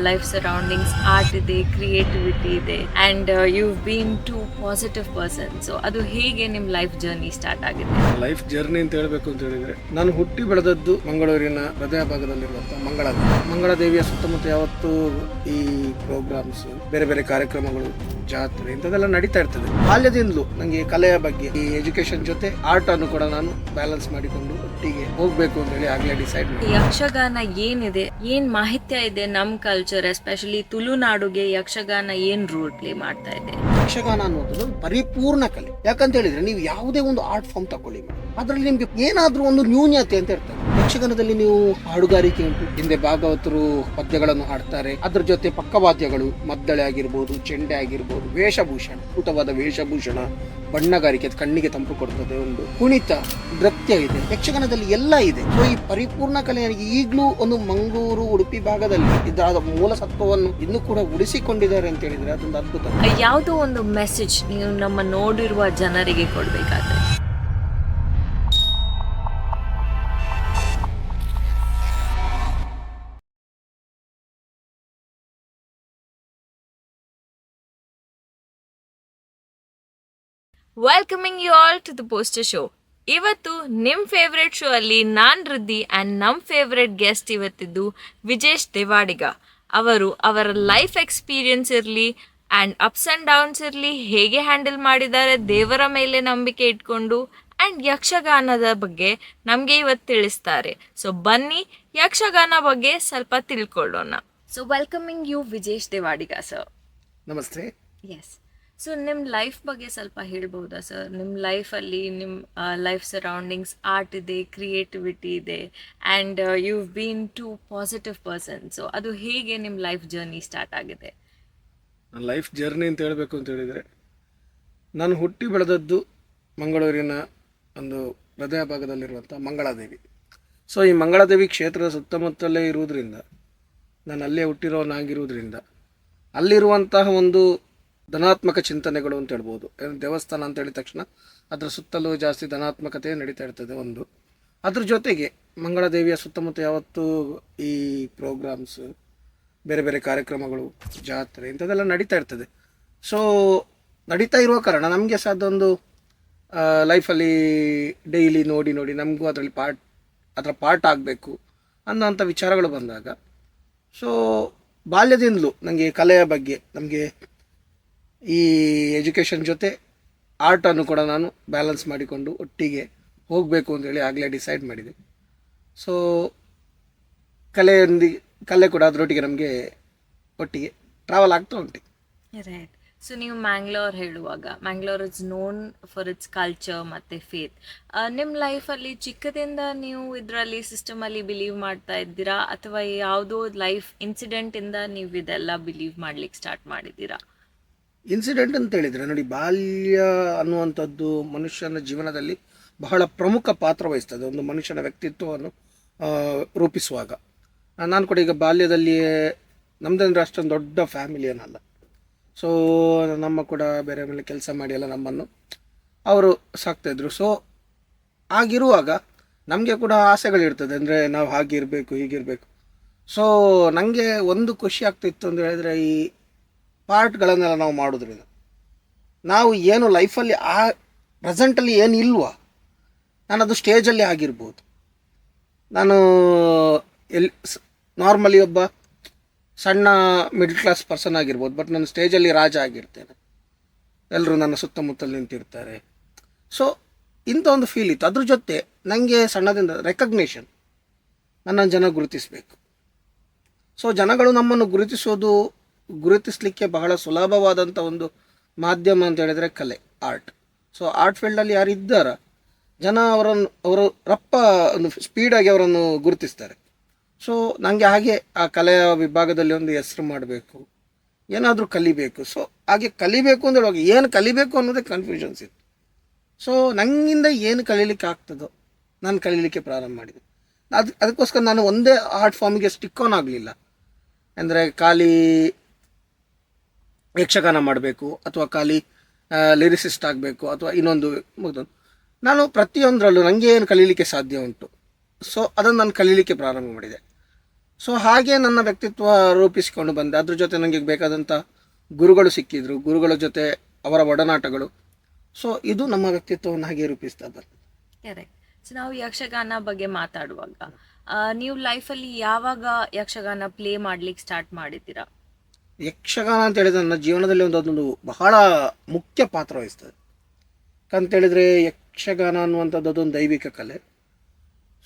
Life surroundings art ಇದೆ, creativity ಇದೆ, and you've been to positive person. So ಅದು ಹೇಗೆ ನಿಮ್ಮ ಲೈಫ್ ಜರ್ನಿ ಸ್ಟಾರ್ಟ್ ಆಗಿದೆ? ಲೈಫ್ ಜರ್ನಿ ಅಂತ ಹೇಳಬೇಕು ಅಂತ ಹೇಳಿದ್ರೆ, ನಾನು ಹುಟ್ಟಿ ಬೆಳೆದದ್ದು ಮಂಗಳೂರಿನ ಹೃದಯ ಭಾಗದಲ್ಲಿರುವಂತಹ ಮಂಗಳದೇವಿಯ ಸುತ್ತಮುತ್ತ ಯಾವತ್ತೂ ಈ ಪ್ರೋಗ್ರಾಮ್ಸ್, ಬೇರೆ ಬೇರೆ ಕಾರ್ಯಕ್ರಮಗಳು, ಜಾತ್ರೆ ಇಂಥದ್ದೆಲ್ಲ ನಡೀತಾ ಇರ್ತದೆ. ಬಾಲ್ಯದಿಂದಲೂ ನನಗೆ ಕಲೆಯ ಬಗ್ಗೆ, ಈ ಎಜುಕೇಶನ್ ಜೊತೆ ಆರ್ಟ್ ಅನ್ನು ಕೂಡ ನಾನು ಬ್ಯಾಲೆನ್ಸ್ ಮಾಡಿಕೊಂಡು ಒಟ್ಟಿಗೆ ಹೋಗ್ಬೇಕು ಅಂತ ಹೇಳಿ ಆಗ್ಲೇ ಡಿಸೈಡ್ ಮಾಡಿ. ಯಕ್ಷಗಾನ ಏನಿದೆ, ಏನ್ ಮಾಹಿತ್ಯ ಇದೆ ನಮ್ಮ ಕಲ್ಚರ್, ಎಸ್ಪೆಷಲಿ ತುಳುನಾಡುಗೆ ಯಕ್ಷಗಾನ ಏನ್ ರೋಲ್ ಪ್ಲೇ ಮಾಡ್ತಾ ಇದೆ? ಯಕ್ಷಗಾನ ಅನ್ನೋದು ಪರಿಪೂರ್ಣ ಕಲೆ. ಯಾಕಂತ ಹೇಳಿದ್ರೆ ನೀವು ಯಾವುದೇ ಒಂದು ಆರ್ಟ್ ಫಾರ್ಮ್ ತಗೊಳ್ಳಿ, ಅದರಲ್ಲಿ ನಿಮ್ಗೆ ಏನಾದ್ರೂ ಒಂದು ನ್ಯೂನ್ಯತೆ ಅಂತ ಇರ್ತದೆ. ಯಕ್ಷಗಾನದಲ್ಲಿ ನೀವು ಹಾಡುಗಾರಿಕೆ ಉಂಟು, ಹಿಂದೆ ಭಾಗವತರು ಪದ್ಯಗಳನ್ನು ಹಾಡ್ತಾರೆ, ಅದ್ರ ಜೊತೆ ಪಕ್ಕವಾದ್ಯಗಳು, ಮದ್ದಳೆ ಆಗಿರ್ಬೋದು, ಚೆಂಡೆ ಆಗಿರ್ಬೋದು, ವೇಷಭೂಷಣ, ಅದ್ಭುತವಾದ ವೇಷಭೂಷಣ, ಬಣ್ಣಗಾರಿಕೆ, ಕಣ್ಣಿಗೆ ತಂಪು ಕೊಡ್ತದೆ, ಒಂದು ಕುಣಿತ, ನೃತ್ಯ ಇದೆ. ಯಕ್ಷಗಾನದಲ್ಲಿ ಎಲ್ಲ ಇದೆ. ಸೊ ಈ ಪರಿಪೂರ್ಣ ಕಲೆ ಈಗಲೂ ಒಂದು ಮಂಗಳೂರು, ಉಡುಪಿ ಭಾಗದಲ್ಲಿ ಇದರ ಮೂಲ ಸತ್ವವನ್ನು ಇನ್ನೂ ಕೂಡ ಉಳಿಸಿಕೊಂಡಿದ್ದಾರೆ ಅಂತ ಹೇಳಿದ್ರೆ ಅದೊಂದು ಅದ್ಭುತ. ಯಾವುದೋ ಒಂದು ಮೆಸೇಜ್ ನೀವು ನಮ್ಮ ನೋಡಿರುವ ಜನರಿಗೆ ಕೊಡ್ಬೇಕಾದ್ರೆ? Welcoming you all to the poster show. ಇವತ್ತು ನಿಮ್ಮ ಫೇವ್ರೆಟ್ ಶೋ ಅಲ್ಲಿ ನಾನ್ ರುದ್ದಿ ಆ್ಯಂಡ್ ನಮ್ಮ ಫೇವ್ರೆಟ್ ಗೆಸ್ಟ್ ಇವತ್ತಿದ್ದು ವಿಜೇಶ್ ದೇವಾಡಿಗ. ಅವರು ಅವರ ಲೈಫ್ ಎಕ್ಸ್ಪೀರಿಯನ್ಸ್ ಇರಲಿ ಆ್ಯಂಡ್ ಅಪ್ಸ್ ಆ್ಯಂಡ್ ಡೌನ್ಸ್ ಇರಲಿ, ಹೇಗೆ ಹ್ಯಾಂಡಲ್ ಮಾಡಿದ್ದಾರೆ ದೇವರ ಮೇಲೆ ನಂಬಿಕೆ ಇಟ್ಕೊಂಡು, ಆ್ಯಂಡ್ ಯಕ್ಷಗಾನದ ಬಗ್ಗೆ ನಮಗೆ ಇವತ್ತು ತಿಳಿಸ್ತಾರೆ. ಸೊ ಬನ್ನಿ ಯಕ್ಷಗಾನ ಬಗ್ಗೆ ಸ್ವಲ್ಪ ತಿಳ್ಕೊಳ್ಳೋಣ. So welcoming you Vijesh Devadiga sir. ನಮಸ್ತೆ. ಎಸ್, ಸೊ ನಿಮ್ಮ ಲೈಫ್ ಬಗ್ಗೆ ಸ್ವಲ್ಪ ಹೇಳ್ಬೋದಾ ಸರ್? ನಿಮ್ಮ ಲೈಫಲ್ಲಿ ನಿಮ್ಮ ಲೈಫ್ ಸರೌಂಡಿಂಗ್ಸ್ ಆರ್ಟ್ ಇದೆ, ಕ್ರಿಯೇಟಿವಿಟಿ ಇದೆ, and you've been to positive person. So ಅದು ಹೇಗೆ ನಿಮ್ಮ ಲೈಫ್ ಜರ್ನಿ ಸ್ಟಾರ್ಟ್ ಆಗಿದೆ? ಲೈಫ್ ಜರ್ನಿ ಅಂತ ಹೇಳಬೇಕು ಅಂತ ಹೇಳಿದರೆ, ನಾನು ಹುಟ್ಟಿ ಬೆಳೆದದ್ದು ಮಂಗಳೂರಿನ ಒಂದು ಹೃದಯ ಭಾಗದಲ್ಲಿರುವಂಥ ಮಂಗಳಾದೇವಿ. ಸೊ ಈ ಮಂಗಳಾದೇವಿ ಕ್ಷೇತ್ರದ ಸುತ್ತಮುತ್ತಲೇ ಇರುವುದರಿಂದ, ನಾನು ಅಲ್ಲೇ ಹುಟ್ಟಿರೋನಾಗಿರುವುದರಿಂದ, ಅಲ್ಲಿರುವಂತಹ ಒಂದು ಧನಾತ್ಮಕ ಚಿಂತನೆಗಳು ಅಂತ ಹೇಳ್ಬೋದು. ದೇವಸ್ಥಾನ ಅಂತ ಹೇಳಿದ ತಕ್ಷಣ ಅದರ ಸುತ್ತಲೂ ಜಾಸ್ತಿ ಧನಾತ್ಮಕತೆ ನಡೀತಾ ಇರ್ತದೆ ಒಂದು. ಅದ್ರ ಜೊತೆಗೆ ಮಂಗಳಾದೇವಿಯ ಸುತ್ತಮುತ್ತ ಯಾವತ್ತೂ ಈ ಪ್ರೋಗ್ರಾಮ್ಸ್, ಬೇರೆ ಬೇರೆ ಕಾರ್ಯಕ್ರಮಗಳು, ಜಾತ್ರೆ ಇಂಥದ್ದೆಲ್ಲ ನಡೀತಾ ಇರ್ತದೆ. ಸೊ ನಡೀತಾ ಇರುವ ಕಾರಣ ನಮಗೆ ಸಹ ಅದೊಂದು ಲೈಫಲ್ಲಿ ಡೈಲಿ ನೋಡಿ ನೋಡಿ ನಮಗೂ ಅದರ ಪಾರ್ಟ್ ಆಗಬೇಕು ಅನ್ನೋಂಥ ವಿಚಾರಗಳು ಬಂದಾಗ, ಸೊ ಬಾಲ್ಯದಿಂದಲೂ ನನಗೆ ಕಲೆಯ ಬಗ್ಗೆ, ನಮಗೆ ಈ ಎಜುಕೇಷನ್ ಜೊತೆ ಆರ್ಟನ್ನು ಕೂಡ ನಾನು ಬ್ಯಾಲೆನ್ಸ್ ಮಾಡಿಕೊಂಡು ಒಟ್ಟಿಗೆ ಹೋಗಬೇಕು ಅಂತೇಳಿ ಆಗಲೇ ಡಿಸೈಡ್ ಮಾಡಿದೆ. ಸೊ ಕಲೆ ಕೂಡ ಅದರೊಟ್ಟಿಗೆ ನಮಗೆ ಒಟ್ಟಿಗೆ ಟ್ರಾವೆಲ್ ಆಗ್ತಾ ಉಂಟು. ರೈಟ್. ಸೊ ನೀವು ಮ್ಯಾಂಗ್ಳೂರ್ ಹೇಳುವಾಗ, Mangalore is known for it's culture ಮತ್ತು ಫೇತ್. ನಿಮ್ಮ ಲೈಫಲ್ಲಿ ಚಿಕ್ಕದಿಂದ ನೀವು ಇದರಲ್ಲಿ ಸಿಸ್ಟಮಲ್ಲಿ ಬಿಲೀವ್ ಮಾಡ್ತಾ ಇದ್ದೀರಾ, ಅಥವಾ ಯಾವುದೋ ಲೈಫ್ ಇನ್ಸಿಡೆಂಟಿಂದ ನೀವು ಇದೆಲ್ಲ ಬಿಲೀವ್ ಮಾಡ್ಲಿಕ್ಕೆ ಸ್ಟಾರ್ಟ್ ಮಾಡಿದ್ದೀರಾ? ಇನ್ಸಿಡೆಂಟ್ ಅಂತ ಹೇಳಿದರೆ ನೋಡಿ, ಬಾಲ್ಯ ಅನ್ನುವಂಥದ್ದು ಮನುಷ್ಯನ ಜೀವನದಲ್ಲಿ ಬಹಳ ಪ್ರಮುಖ ಪಾತ್ರ ವಹಿಸ್ತದೆ ಒಂದು ಮನುಷ್ಯನ ವ್ಯಕ್ತಿತ್ವವನ್ನು ರೂಪಿಸುವಾಗ. ನಾನು ಕೂಡ ಈಗ ಬಾಲ್ಯದಲ್ಲಿಯೇ, ನಮ್ಮದಂದ್ರೆ ಅಷ್ಟೊಂದು ದೊಡ್ಡ ಫ್ಯಾಮಿಲಿ ಏನಲ್ಲ. ಸೊ ನಮ್ಮ ಕೂಡ ಬೇರೆ ಮೇಲೆ ಕೆಲಸ ಮಾಡಿ ಎಲ್ಲ ನಮ್ಮನ್ನು ಅವರು ಸಾಕ್ತಾಯಿದ್ರು. ಸೊ ಆಗಿರುವಾಗ ನಮಗೆ ಕೂಡ ಆಸೆಗಳಿರ್ತದೆ, ಅಂದರೆ ನಾವು ಹಾಗಿರಬೇಕು, ಹೀಗಿರಬೇಕು. ಸೊ ನನಗೆ ಒಂದು ಖುಷಿ ಆಗ್ತಿತ್ತು ಅಂತ ಹೇಳಿದರೆ, ಈ ಪಾರ್ಟ್ಗಳನ್ನೆಲ್ಲ ನಾವು ಮಾಡೋದ್ರಿಂದ ನಾವು ಏನು ಲೈಫಲ್ಲಿ ಪ್ರೆಸೆಂಟಲ್ಲಿ ಏನು ಇಲ್ವಾ, ನಾನು ಅದು ಸ್ಟೇಜಲ್ಲಿ ಆಗಿರ್ಬೋದು. ನಾನು ನಾರ್ಮಲಿ ಒಬ್ಬ ಸಣ್ಣ ಮಿಡ್ಲ್ ಕ್ಲಾಸ್ ಪರ್ಸನ್ ಆಗಿರ್ಬೋದು, ಬಟ್ ನಾನು ಸ್ಟೇಜಲ್ಲಿ ರಾಜ ಆಗಿರ್ತೇನೆ, ಎಲ್ಲರೂ ನನ್ನ ಸುತ್ತಮುತ್ತಲು ನಿಂತಿರ್ತಾರೆ. ಸೊ ಇಂಥ ಒಂದು ಫೀಲ್ ಇತ್ತು. ಅದ್ರ ಜೊತೆ ನನಗೆ ಸಣ್ಣದಿಂದ ರೆಕಗ್ನೇಷನ್, ನನ್ನನ್ನು ಜನ ಗುರುತಿಸಬೇಕು. ಸೊ ಜನಗಳು ನಮ್ಮನ್ನು ಗುರುತಿಸಲಿಕ್ಕೆ ಬಹಳ ಸುಲಭವಾದಂಥ ಒಂದು ಮಾಧ್ಯಮ ಅಂತ ಹೇಳಿದರೆ ಕಲೆ, ಆರ್ಟ್. ಸೊ ಆರ್ಟ್ ಫೀಲ್ಡಲ್ಲಿ ಯಾರು ಇದ್ದಾರ, ಜನ ಅವರು ರಪ್ಪ ಒಂದು ಸ್ಪೀಡಾಗಿ ಅವರನ್ನು ಗುರುತಿಸ್ತಾರೆ. ಸೊ ನನಗೆ ಹಾಗೆ ಆ ಕಲೆಯ ವಿಭಾಗದಲ್ಲಿ ಒಂದು ಹೆಸರು ಮಾಡಬೇಕು, ಏನಾದರೂ ಕಲಿಬೇಕು. ಸೊ ಹಾಗೆ ಕಲಿಬೇಕು ಅಂತ ಹೇಳುವಾಗ ಏನು ಕಲಿಬೇಕು ಅನ್ನೋದೇ ಕನ್ಫ್ಯೂಷನ್ಸ್ ಇತ್ತು. ಸೊ ನನ್ನಿಂದ ಏನು ಕಲೀಲಿಕ್ಕೆ ಆಗ್ತದೋ ನಾನು ಕಲೀಲಿಕ್ಕೆ ಪ್ರಾರಂಭ ಮಾಡಿದೆ. ಅದಕ್ಕೋಸ್ಕರ ನಾನು ಒಂದೇ ಆರ್ಟ್ ಫಾರ್ಮಿಗೆ ಸ್ಟಿಕ್ ಆನ್ ಆಗಲಿಲ್ಲ. ಅಂದರೆ ಖಾಲಿ ಯಕ್ಷಗಾನ ಮಾಡಬೇಕು, ಅಥವಾ ಖಾಲಿ ಲಿರಿಸಿಸ್ಟ್ ಆಗಬೇಕು, ಅಥವಾ ಇನ್ನೊಂದು ಮತ್ತೊಂದು. ನಾನು ಪ್ರತಿಯೊಂದರಲ್ಲೂ ನನಗೆ ಏನು ಕಲೀಲಿಕ್ಕೆ ಸಾಧ್ಯ ಉಂಟು, ಸೊ ಅದನ್ನು ನಾನು ಕಲೀಲಿಕ್ಕೆ ಪ್ರಾರಂಭ ಮಾಡಿದೆ. ಸೊ ಹಾಗೆ ನನ್ನ ವ್ಯಕ್ತಿತ್ವ ರೂಪಿಸಿಕೊಂಡು ಬಂದೆ. ಅದ್ರ ಜೊತೆ ನನಗೆ ಬೇಕಾದಂಥ ಗುರುಗಳು ಸಿಕ್ಕಿದ್ರು, ಗುರುಗಳ ಜೊತೆ ಅವರ ಒಡನಾಟಗಳು. ಸೊ ಇದು ನಮ್ಮ ವ್ಯಕ್ತಿತ್ವವನ್ನು ಹಾಗೆ ರೂಪಿಸ್ತಾ ಬಂತು. ಕರೆಕ್ಟ್. ಸೊ ನಾವು ಯಕ್ಷಗಾನ ಬಗ್ಗೆ ಮಾತಾಡುವಾಗ ನೀವು ಲೈಫಲ್ಲಿ ಯಾವಾಗ ಯಕ್ಷಗಾನ ಪ್ಲೇ ಮಾಡ್ಲಿಕ್ಕೆ ಸ್ಟಾರ್ಟ್ ಮಾಡಿದ್ದೀರಾ? ಯಕ್ಷಗಾನ ಅಂತ ಹೇಳಿದ್ರೆ ನನ್ನ ಜೀವನದಲ್ಲಿ ಒಂದೊಂದು ಬಹಳ ಮುಖ್ಯ ಪಾತ್ರ ವಹಿಸ್ತದೆ. ಯಾಕಂತೇಳಿದರೆ ಯಕ್ಷಗಾನ ಅನ್ನುವಂಥದ್ದು ಅದೊಂದು ದೈವಿಕ ಕಲೆ.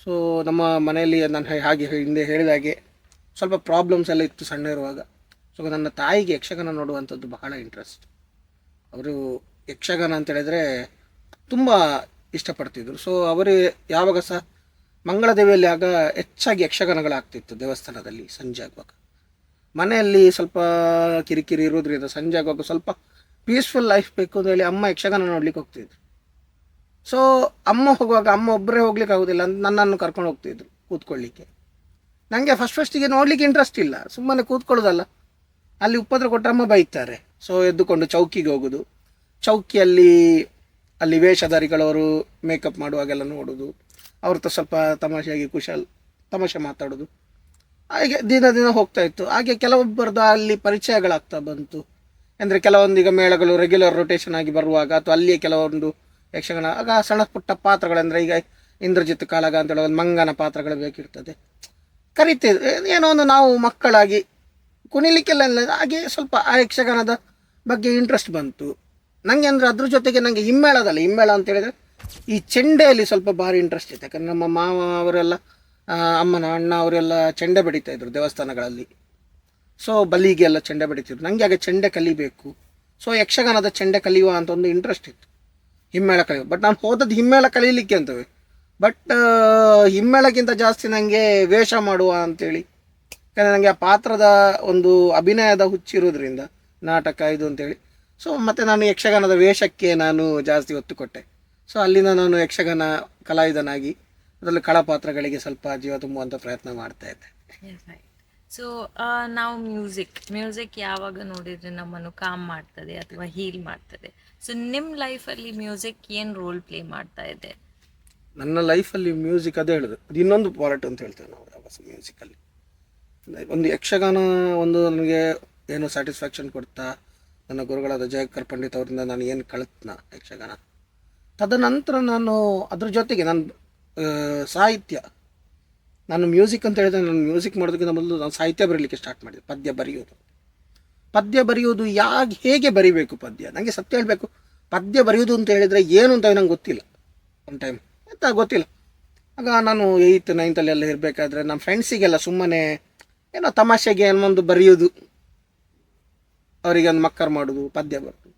ಸೊ ನಮ್ಮ ಮನೆಯಲ್ಲಿ ನಾನು ಹಾಗೆ ಹಿಂದೆ ಹೇಳಿದಾಗೆ ಸ್ವಲ್ಪ ಪ್ರಾಬ್ಲಮ್ಸ್ ಎಲ್ಲ ಇತ್ತು ಸಣ್ಣ ಇರುವಾಗ. ಸೊ ನನ್ನ ತಾಯಿಗೆ ಯಕ್ಷಗಾನ ನೋಡುವಂಥದ್ದು ಬಹಳ ಇಂಟ್ರೆಸ್ಟ್. ಅವರು ಯಕ್ಷಗಾನ ಅಂತ ಹೇಳಿದರೆ ತುಂಬ ಇಷ್ಟಪಡ್ತಿದ್ರು. ಸೊ ಅವರು ಯಾವಾಗ ಸಹ ಮಂಗಳದೇವಿಯಲ್ಲಿ ಆಗ ಹೆಚ್ಚಾಗಿ ಯಕ್ಷಗಾನಗಳಾಗ್ತಿತ್ತು ದೇವಸ್ಥಾನದಲ್ಲಿ ಸಂಜೆ ಆಗುವಾಗ. ಮನೆಯಲ್ಲಿ ಸ್ವಲ್ಪ ಕಿರಿಕಿರಿ ಇರೋದ್ರಿಂದ ಸಂಜೆ ಆಗುವಾಗ ಸ್ವಲ್ಪ ಪೀಸ್ಫುಲ್ ಲೈಫ್ ಬೇಕು ಅಂತ ಹೇಳಿ ಅಮ್ಮ ಯಕ್ಷಗಾನ ನೋಡ್ಲಿಕ್ಕೆ ಹೋಗ್ತಿದ್ರು. ಸೊ ಅಮ್ಮ ಹೋಗುವಾಗ ಅಮ್ಮ ಒಬ್ಬರೇ ಹೋಗ್ಲಿಕ್ಕೆ ಆಗೋದಿಲ್ಲ ಅಂತ ನನ್ನನ್ನು ಕರ್ಕೊಂಡು ಹೋಗ್ತಿದ್ರು ಕೂತ್ಕೊಳ್ಳಿಕ್ಕೆ. ನನಗೆ ಫಸ್ಟಿಗೆ ನೋಡಲಿಕ್ಕೆ ಇಂಟ್ರೆಸ್ಟ್ ಇಲ್ಲ, ಸುಮ್ಮನೆ ಕೂತ್ಕೊಳ್ಳೋದಲ್ಲ. ಅಲ್ಲಿ ಉಪದ್ರ ಕೊಟ್ಟರೆ ಅಮ್ಮ ಬೈತಾರೆ. ಸೊ ಎದ್ದುಕೊಂಡು ಚೌಕಿಗೆ ಹೋಗೋದು, ಚೌಕಿಯಲ್ಲಿ ಅಲ್ಲಿ ವೇಷಧಾರಿಗಳವರು ಮೇಕಪ್ ಮಾಡುವಾಗೆಲ್ಲ ನೋಡೋದು, ಅವ್ರದ್ದು ಸ್ವಲ್ಪ ತಮಾಷೆಯಾಗಿ ತಮಾಷೆ ಮಾತಾಡೋದು. ಹಾಗೆ ದಿನ ಹೋಗ್ತಾ ಇತ್ತು. ಹಾಗೆ ಕೆಲವೊಬ್ಬರದ್ದು ಅಲ್ಲಿ ಪರಿಚಯಗಳಾಗ್ತಾ ಬಂತು. ಅಂದರೆ ಕೆಲವೊಂದೀಗ ಮೇಳಗಳು ರೆಗ್ಯುಲರ್ ರೊಟೇಷನ್ ಆಗಿ ಬರುವಾಗ ಅಥವಾ ಅಲ್ಲಿಯೇ ಕೆಲವೊಂದು ಯಕ್ಷಗಾನ ಆಗ ಸಣ್ಣ ಪುಟ್ಟ ಪಾತ್ರಗಳೆಂದರೆ ಈಗ ಇಂದ್ರಜಿತ್ ಕಾಳಗ ಅಂತೇಳಿ ಒಂದು ಮಂಗನ ಪಾತ್ರಗಳು ಬೇಕಿರ್ತದೆ, ಕರಿತಿದ್ರು. ಏನೋ ಒಂದು ನಾವು ಮಕ್ಕಳಾಗಿ ಕುಣಿಲಿಕ್ಕೆಲ್ಲ ಹಾಗೆ ಸ್ವಲ್ಪ ಆ ಯಕ್ಷಗಾನದ ಬಗ್ಗೆ ಇಂಟ್ರೆಸ್ಟ್ ಬಂತು ನನಗೆ. ಅಂದರೆ ಅದ್ರ ಜೊತೆಗೆ ನನಗೆ ಹಿಮ್ಮೇಳ ಅಂತ ಹೇಳಿದರೆ ಈ ಚೆಂಡೆಯಲ್ಲಿ ಸ್ವಲ್ಪ ಭಾರಿ ಇಂಟ್ರೆಸ್ಟ್ ಇತ್ತು. ಯಾಕಂದರೆ ನಮ್ಮ ಮಾವ ಅವರೆಲ್ಲ ಅಮ್ಮನ ಅಣ್ಣ ಅವರೆಲ್ಲ ಚೆಂಡೆ ಬಡಿತಾಯಿದ್ರು ದೇವಸ್ಥಾನಗಳಲ್ಲಿ. ಸೊ ಬಲಿಗೆ ಎಲ್ಲ ಚೆಂಡೆ ಬಡಿತಿದ್ರು. ನನಗೆ ಆಗ ಚೆಂಡೆ ಕಲಿಬೇಕು. ಸೊ ಯಕ್ಷಗಾನದ ಚೆಂಡೆ ಕಲಿಯುವ ಅಂತ ಒಂದು ಇಂಟ್ರೆಸ್ಟ್ ಇತ್ತು, ಹಿಮ್ಮೇಳ ಕಲಿಯುವ. ಬಟ್ ನಾನು ಹೋದದ್ದು ಹಿಮ್ಮೇಳ ಕಲೀಲಿಕ್ಕೆ ಅಂತವೆ. ಬಟ್ ಹಿಮ್ಮೇಳಕ್ಕಿಂತ ಜಾಸ್ತಿ ನನಗೆ ವೇಷ ಮಾಡುವ ಅಂಥೇಳಿ. ಯಾಕಂದರೆ ನನಗೆ ಆ ಪಾತ್ರದ ಒಂದು ಅಭಿನಯದ ಹುಚ್ಚಿರೋದ್ರಿಂದ ನಾಟಕ ಇದು ಅಂತೇಳಿ. ಸೊ ಮತ್ತು ನಾನು ಯಕ್ಷಗಾನದ ವೇಷಕ್ಕೆ ನಾನು ಜಾಸ್ತಿ ಒತ್ತು ಕೊಟ್ಟೆ. ಸೊ ಅಲ್ಲಿಂದ ನಾನು ಯಕ್ಷಗಾನ ಕಲಾವಿದನಾಗಿ ಅದರಲ್ಲಿ ಕಳಪಾತ್ರಗಳಿಗೆ ಸ್ವಲ್ಪ ಜೀವ ತುಂಬುವಂಥ ಪ್ರಯತ್ನ ಮಾಡ್ತಾ ಇದ್ದೆ. ಸೊ ನಾವು ಮ್ಯೂಸಿಕ್ ಯಾವಾಗ ನೋಡಿದರೆ ನಮ್ಮನ್ನು ಕಾಮ್ ಮಾಡ್ತದೆ ಅಥವಾ ಹೀಲ್ ಮಾಡ್ತದೆ. ಸೊ ನಿಮ್ಮ ಲೈಫಲ್ಲಿ ಮ್ಯೂಸಿಕ್ ಏನು ರೋಲ್ ಪ್ಲೇ ಮಾಡ್ತಾ ಇದೆ? ನನ್ನ ಲೈಫಲ್ಲಿ ಮ್ಯೂಸಿಕ್ ಅದೇ ಹೇಳೋದು, ಅದು ಇನ್ನೊಂದು ಪಾರ್ಟ್ ಅಂತ ಹೇಳ್ತೇವೆ ನಾವು ಯಾವಾಗ ಮ್ಯೂಸಿಕಲ್ಲಿ. ಒಂದು ಯಕ್ಷಗಾನ ಒಂದು ನನಗೆ ಏನು ಸ್ಯಾಟಿಸ್ಫ್ಯಾಕ್ಷನ್ ಕೊಡ್ತಾ, ನನ್ನ ಗುರುಗಳಾದ ಜಯಕರ್ ಪಂಡಿತ್ ಅವರಿಂದ ನಾನು ಏನು ಕಲಿತ್ನ ಯಕ್ಷಗಾನ. ತದನಂತರ ನಾನು ಅದ್ರ ಜೊತೆಗೆ ನಾನು ಸಾಹಿತ್ಯ, ನಾನು ಮ್ಯೂಸಿಕ್ ಅಂತ ಹೇಳಿದ್ರೆ ನಾನು ಮ್ಯೂಸಿಕ್ ಮಾಡೋದಕ್ಕಿಂತ ಮೊದಲು ನಾನು ಸಾಹಿತ್ಯ ಬರೀಲಿಕ್ಕೆ ಸ್ಟಾರ್ಟ್ ಮಾಡಿದೆ. ಪದ್ಯ ಬರೆಯೋದು ಹೇಗೆ ಬರಿಬೇಕು ಪದ್ಯ, ನನಗೆ ಸತ್ಯ ಹೇಳಬೇಕು. ಪದ್ಯ ಬರೆಯೋದು ಅಂತ ಹೇಳಿದರೆ ಏನು ಅಂತ ನಂಗೆ ಗೊತ್ತಿಲ್ಲ. ಒಂದು ಟೈಮ್ ಅಂತ ಗೊತ್ತಿಲ್ಲ. ಆಗ ನಾನು 8th 9th ಎಲ್ಲ ಇರಬೇಕಾದ್ರೆ ನಮ್ಮ ಫ್ರೆಂಡ್ಸಿಗೆಲ್ಲ ಸುಮ್ಮನೆ ಏನೋ ತಮಾಷೆಗೆ ಏನೊಂದು ಬರೆಯೋದು, ಅವರಿಗೆ ಒಂದು ಮಕ್ಕರ್ ಮಾಡೋದು, ಪದ್ಯ ಬರೋದು,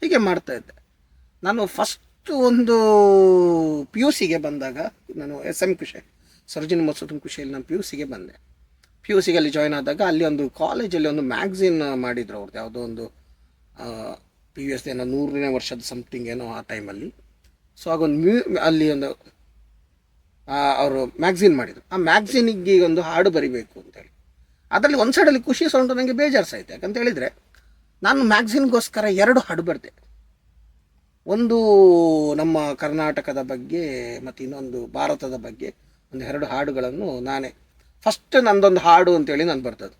ಹೀಗೆ ಮಾಡ್ತಾಯಿದ್ದೆ. ನಾನು ಫಸ್ಟು ಒಂದು PUCಗೆ ಬಂದಾಗ ನಾನು SM ಖುಷಿ ಸರ್ಜಿನ್ ಮಸೂದನ್ ಖುಷಿಯಲ್ಲಿ ನಾನು PUCಗೆ ಬಂದೆ. PUCಗೆ ಅಲ್ಲಿ ಜಾಯ್ನ್ ಆದಾಗ ಅಲ್ಲಿ ಒಂದು ಕಾಲೇಜಲ್ಲಿ ಒಂದು ಮ್ಯಾಗ್ಝಿನ್ ಮಾಡಿದ್ರು ಅವ್ರದ್ದು, ಯಾವುದೋ ಒಂದು PUS ಏನೋ 100ನೇ ವರ್ಷದ ಸಮಥಿಂಗ್ ಏನೋ ಆ ಟೈಮಲ್ಲಿ. ಸೊ ಆಗೊಂದು ಅಲ್ಲಿ ಒಂದು ಅವರು ಮ್ಯಾಗ್ಝಿನ್ ಮಾಡಿದರು. ಆ ಮ್ಯಾಗ್ಝಿನಿಗೆ ಒಂದು ಹಾಡು ಬರಿಬೇಕು ಅಂತೇಳಿ ಅದರಲ್ಲಿ ಒಂದು ಸೈಡಲ್ಲಿ ಖುಷಿ ಸೌಂಡು ನನಗೆ ಬೇಜಾರ್ಸಾಯ್ತು. ಯಾಕಂತ ಹೇಳಿದರೆ ನಾನು ಮ್ಯಾಗ್ಝಿನ್ಗೋಸ್ಕರ 2 ಹಾಡು ಬರೆದೆ. ಒಂದು ನಮ್ಮ ಕರ್ನಾಟಕದ ಬಗ್ಗೆ ಮತ್ತು ಇನ್ನೊಂದು ಭಾರತದ ಬಗ್ಗೆ ಒಂದು 2 ಹಾಡುಗಳನ್ನು ನಾನೇ ಫಸ್ಟ್ ನಂದೊಂದು ಹಾಡು ಅಂತೇಳಿ ನಾನು ಬರ್ತದ್ದು.